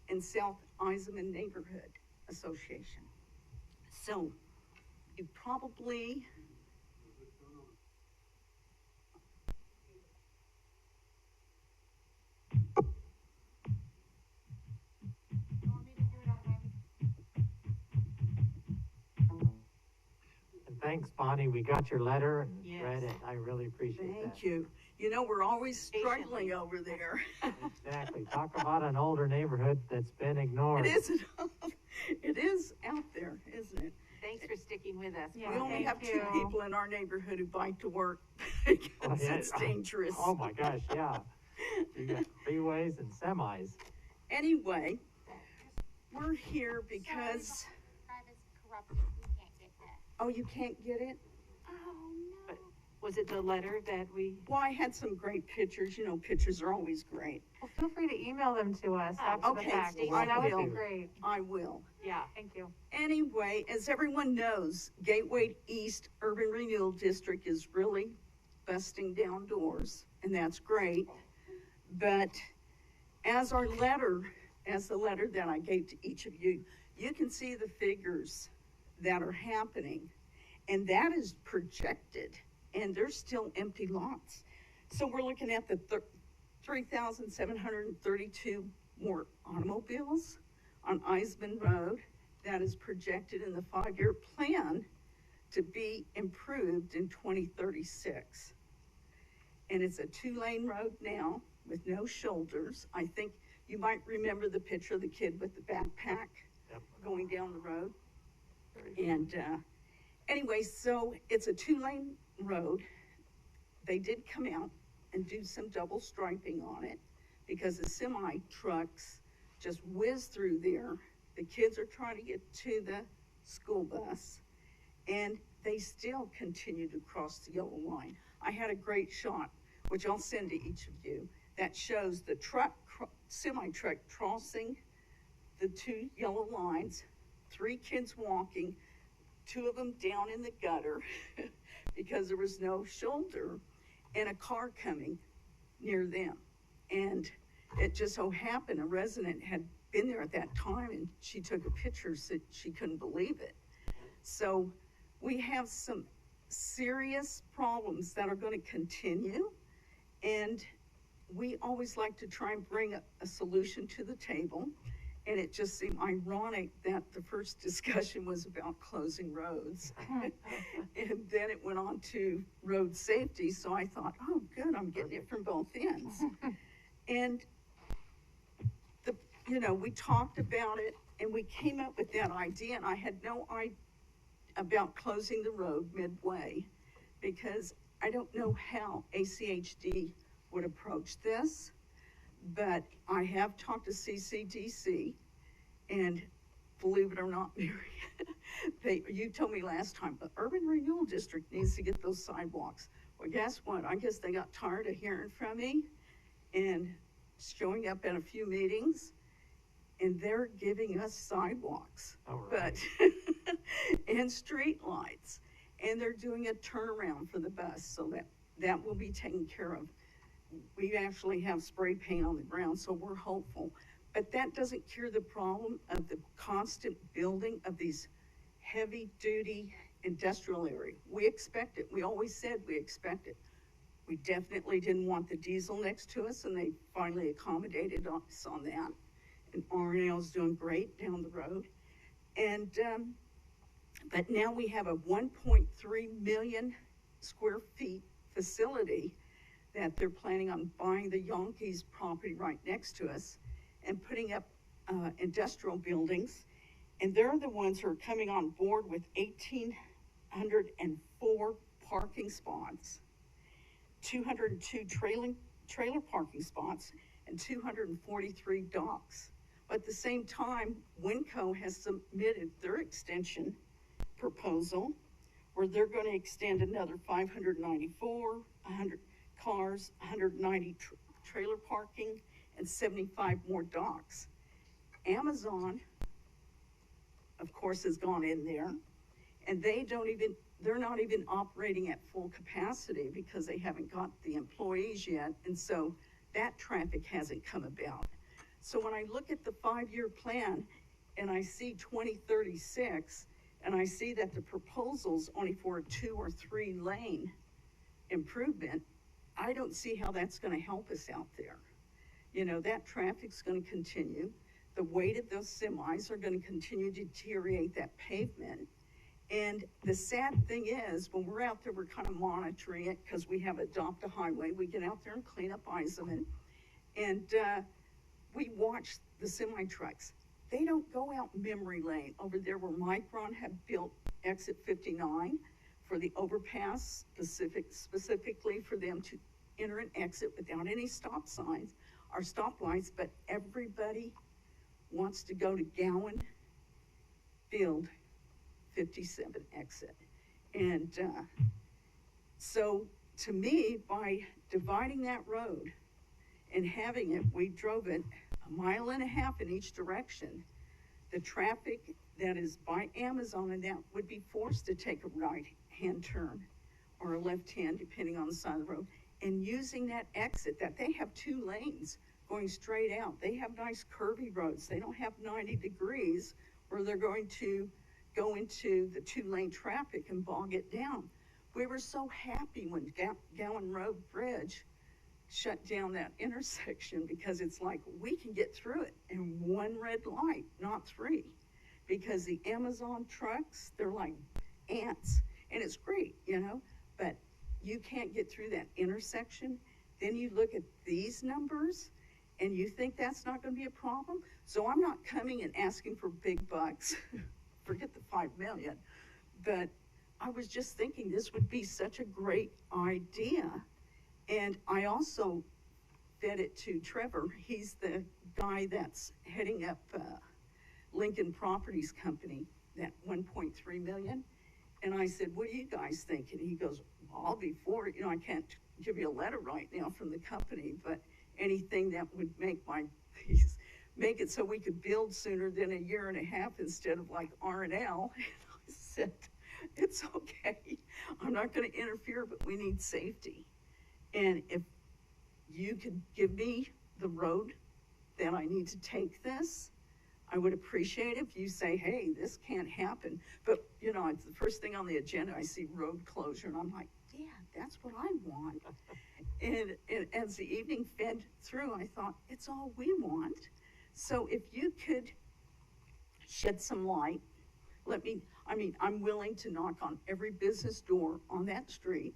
and South Eisenman Neighborhood Association. So, you probably... Thanks, Bonnie. We got your letter and Yes. read it. I really appreciate that. Thank you. We're always struggling over there. Exactly. Talk about an older neighborhood that's been ignored. It is out there, isn't it? Thanks for sticking with us. We only have two people in our neighborhood who bike to work because it's dangerous. Oh my gosh, yeah. You got freeways and semis. Anyway, we're here because... Corrupted. We can't get that. Oh, you can't get it? Oh, no. Was it the letter that we... Well, I had some great pictures. Pictures are always great. Well, feel free to email them to us after the fact. That would be great. I will. Yeah, thank you. Anyway, as everyone knows, Gateway East Urban Renewal District is really busting down doors, and that's great. But as the letter that I gave to each of you, you can see the figures that are happening, and that is projected, and there's still empty lots. So we're looking at the 3,732 more automobiles on Eisman Road that is projected in the 5-year plan to be improved in 2036. And it's a 2-lane road now with no shoulders. I think you might remember the picture of the kid with the backpack going down the road. And anyway, so it's a 2-lane road. they did come out and do some double striping on it because the semi trucks just whiz through there. The kids are trying to get to the school bus and they still continue to cross the yellow line. I had a great shot, which I'll send to each of you, that shows the semi truck crossing the two yellow lines, 3 kids walking, 2 of them down in the gutter because there was no shoulder, and a car coming near them. And it just so happened a resident had been there at that time and she took a picture, said she couldn't believe it. So we have some serious problems that are going to continue, and we always like to try and bring a solution to the table. And it just seemed ironic that the first discussion was about closing roads. And then it went on to road safety. So I thought, oh, good, I'm getting it from both ends. And, we talked about it and we came up with that idea. And I had no idea about closing the road midway because I don't know how ACHD would approach this. But I have talked to CCDC, and believe it or not, Mary, you told me last time, the Urban Renewal District needs to get those sidewalks. Well, guess what? I guess they got tired of hearing from me and showing up at a few meetings, and they're giving us sidewalks, but and street lights, and they're doing a turnaround for the bus, so that will be taken care of. We actually have spray paint on the ground, so we're hopeful. But that doesn't cure the problem of the constant building of these heavy-duty industrial areas. We expect it. We always said we expect it. We definitely didn't want the diesel next to us, and they finally accommodated us on that. And R&L's doing great down the road. And but now we have a 1.3 million square feet facility that they're planning on buying the Yankees property right next to us and putting up industrial buildings. And they're the ones who are coming on board with 1,804 parking spots, 202 trailer parking spots, and 243 docks. But at the same time, Winco has submitted their extension proposal where they're going to extend another 594, 100 cars, 190 trailer parking, and 75 more docks. Amazon, of course, has gone in there, and they're not even operating at full capacity because they haven't got the employees yet, and so that traffic hasn't come about. So when I look at the 5-year plan and I see 2036, and I see that the proposal's only for a 2 or 3 lane improvement, I don't see how that's going to help us out there. That traffic's going to continue. The weight of those semis are going to continue to deteriorate that pavement. And the sad thing is, when we're out there, we're kind of monitoring it because we have Adopt a Highway. We get out there and clean up Eisenman. And we watch the semi trucks. They don't go out memory lane over there where Micron have built exit 59 for the overpass, specifically for them to enter and exit without any stop signs or stoplights, but everybody wants to go to Gowan Field 57 exit. And so to me, by dividing that road and having it, we drove it 1.5 miles in each direction. The traffic that is by Amazon and that would be forced to take a right-hand turn or a left-hand, depending on the side of the road, and using that exit that they have 2 lanes going straight out. They have nice curvy roads. They don't have 90 degrees where they're going to go into the 2-lane traffic and bog it down. We were so happy when Gowan Road Bridge shut down that intersection because it's like we can get through it in 1 red light, not 3, because the Amazon trucks, they're like ants, and it's great, but you can't get through that intersection. Then you look at these numbers and you think that's not going to be a problem. So I'm not coming and asking for big bucks, forget the 5 million, but I was just thinking this would be such a great idea And I also fed it to Trevor. He's the guy that's heading up Lincoln Properties Company, that 1.3 million. And I said, what do you guys think? And he goes, well, I'll be for it. You know, I can't give you a letter right now from the company, but anything that would make make it so we could build sooner than a year and a half instead of like R&L. And I said, it's okay. I'm not going to interfere, but we need safety. And if you could give me the road that I need to take this, I would appreciate it if you say, hey, this can't happen. But, you know, it's the first thing on the agenda, I see road closure, and I'm like, yeah, that's what I want. And as the evening fed through, I thought, it's all we want. So if you could shed some light, I'm willing to knock on every business door on that street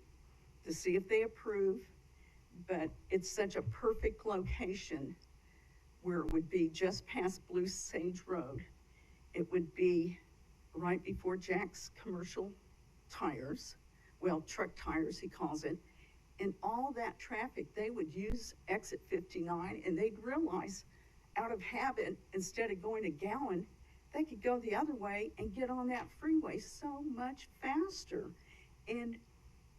to see if they approve, but it's such a perfect location where it would be just past Blue Sage Road. It would be right before Jack's Commercial Tires, well, truck tires, he calls it. And all that traffic, they would use exit 59, and they'd realize out of habit, instead of going to Gowan, they could go the other way and get on that freeway so much faster. And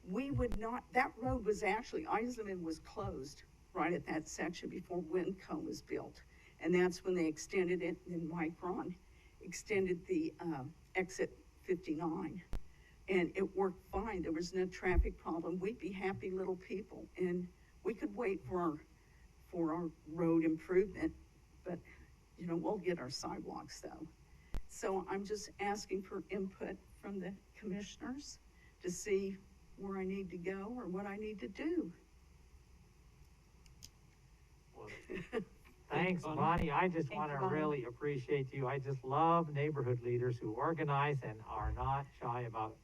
we would not, that road was actually, Eisenman was closed right at that section before Winco was built. And that's when they extended it, and Micron extended the exit 59. And it worked fine. There was no traffic problem. We'd be happy little people. And we could wait for our road improvement, but you know, we'll get our sidewalks though. So I'm just asking for input from the commissioners to see where I need to go or what I need to do. Thanks, Bonnie. I just want to really appreciate you. I just love neighborhood leaders who organize and are not shy about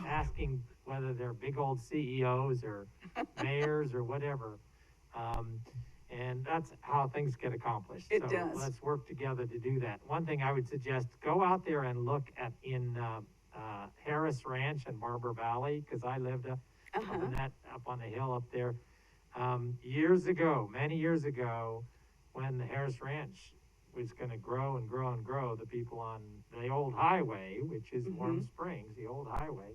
asking whether they're big old CEOs or mayors or whatever. And that's how things get accomplished. It so does. Let's work together to do that. One thing I would suggest, go out there and look at in Harris Ranch and Barber Valley, because I lived up on the hill up there years ago, many years ago, when the Harris Ranch was going to grow and grow and grow. The people on the old highway, which is Warm Springs, the old highway,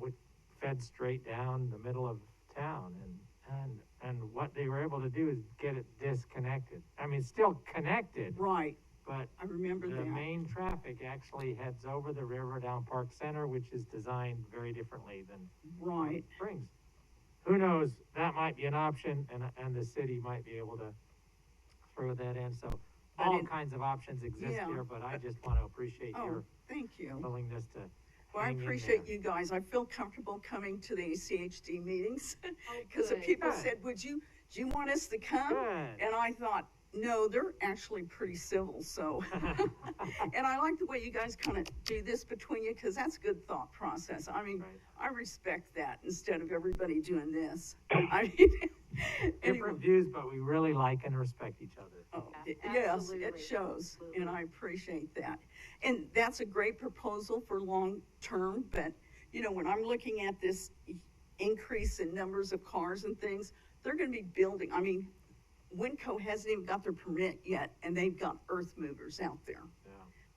would fed straight down the middle of town, and what they were able to do is get it disconnected. I mean, still connected, right? But I remember the that. main traffic actually heads over the river down Park Center, which is designed very differently than Right. Springs. Who knows? That might be an option, and the city might be able to throw that in. So all kinds of options exist here, but I just want to appreciate your thank you. willingness to. Well, I appreciate you guys. I feel comfortable coming to the ACHD meetings because the people said, do you want us to come? Good. And I thought, no, they're actually pretty civil. So, and I like the way you guys kind of do this between you, because that's a good thought process. I mean, I respect that instead of everybody doing this. I mean, different views, but we really like and respect each other. Oh, yes, it shows, and I appreciate that. And that's a great proposal for long term, but you know, when I'm looking at this increase in numbers of cars and things, they're going to be building. I mean, Winco hasn't even got their permit yet, and they've got earth movers out there. Yeah.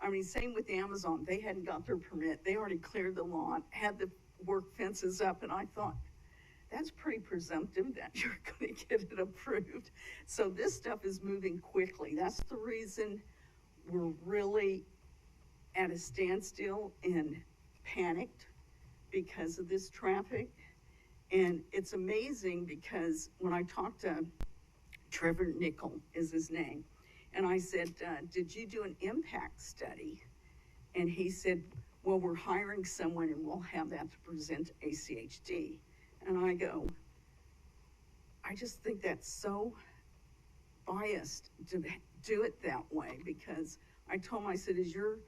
I mean, same with Amazon. They hadn't got their permit. They already cleared the lot, had the work fences up, and I thought, that's pretty presumptive that you're going to get it approved. So this stuff is moving quickly. That's the reason we're really at a standstill and panicked because of this traffic. And it's amazing because when I talked to Trevor Nickel is his name, and I said, did you do an impact study? And he said, well, we're hiring someone and we'll have that to present to ACHD. And I go, I just think that's so biased to do it that way, because I told him, I said, is your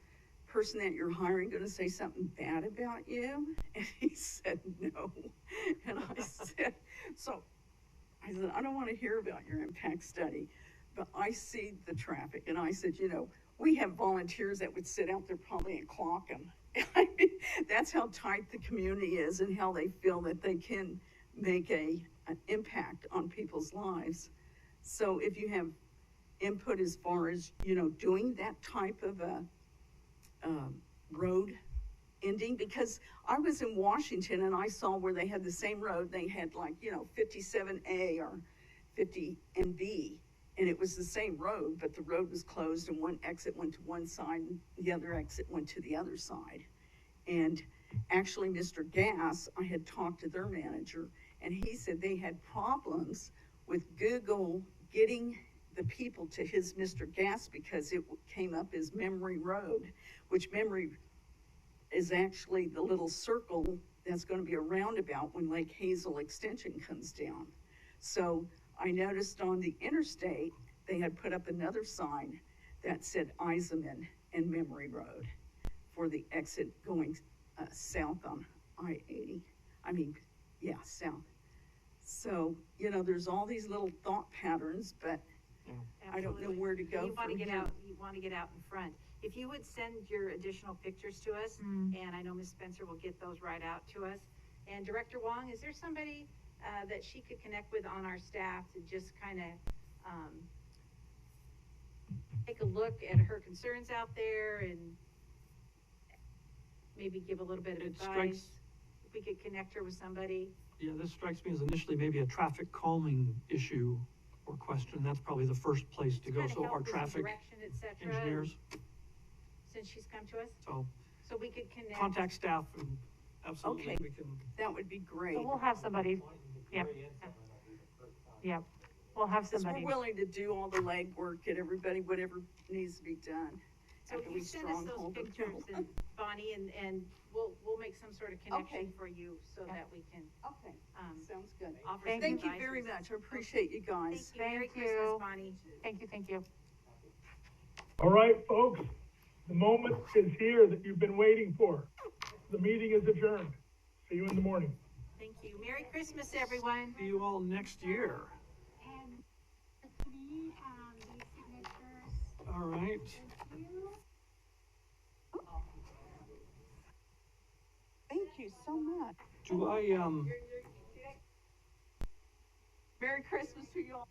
person that you're hiring going to say something bad about you? And he said, no. And I said, I don't want to hear about your impact study, but I see the traffic. And I said, you know, we have volunteers that would sit out there probably and clock them. I mean, that's how tight the community is and how they feel that they can make an impact on people's lives. So if you have input as far as, you know, doing that type of a road ending, because I was in Washington and I saw where they had the same road, they had like, you know, 57A or 50 and B, and it was the same road, but the road was closed and one exit went to one side and the other exit went to the other side. And actually, Mr. Gass, I had talked to their manager, and he said they had problems with Google getting the people to his Mr. Gass because it came up as Memory Road, which Memory is actually the little circle that's going to be a roundabout when Lake Hazel Extension comes down. So I noticed on the interstate, they had put up another sign that said Eisenman and Memory Road for the exit going south on I-80. I mean, yeah, south. So, you know, there's all these little thought patterns, but I don't know where to go You want to from get here. out, you want to get out in front. If you would send your additional pictures to us, and I know Ms. Spencer will get those right out to us. And Director Wong, is there somebody that she could connect with on our staff to just kind of take a look at her concerns out there and maybe give a little bit of advice? If we could connect her with somebody. Yeah, this strikes me as initially maybe a traffic calming issue or question. That's probably the first place to go. Kinda So help our with some traffic direction, et cetera, engineers, since she's come to us, so we could connect. contact staff and absolutely Okay, we can. that would be great. So we'll have somebody, yep. Yep, we'll have Because somebody. we're willing to do all the legwork, get everybody whatever needs to be done. So after you we send us those stronghold them. pictures, and Bonnie, and we'll make some sort of connection Okay. for you so that we can. Okay, sounds good. Offer Thank some you advice. very much. I appreciate you guys. Thank you. Merry Christmas, Bonnie. Thank you, thank you. All right, folks, the moment is here that you've been waiting for. The meeting is adjourned. See you in the morning. Thank you. Merry Christmas, everyone. See you all next year. And for me, these signatures. All right. Thank you so much. Do I, Merry Christmas to you all.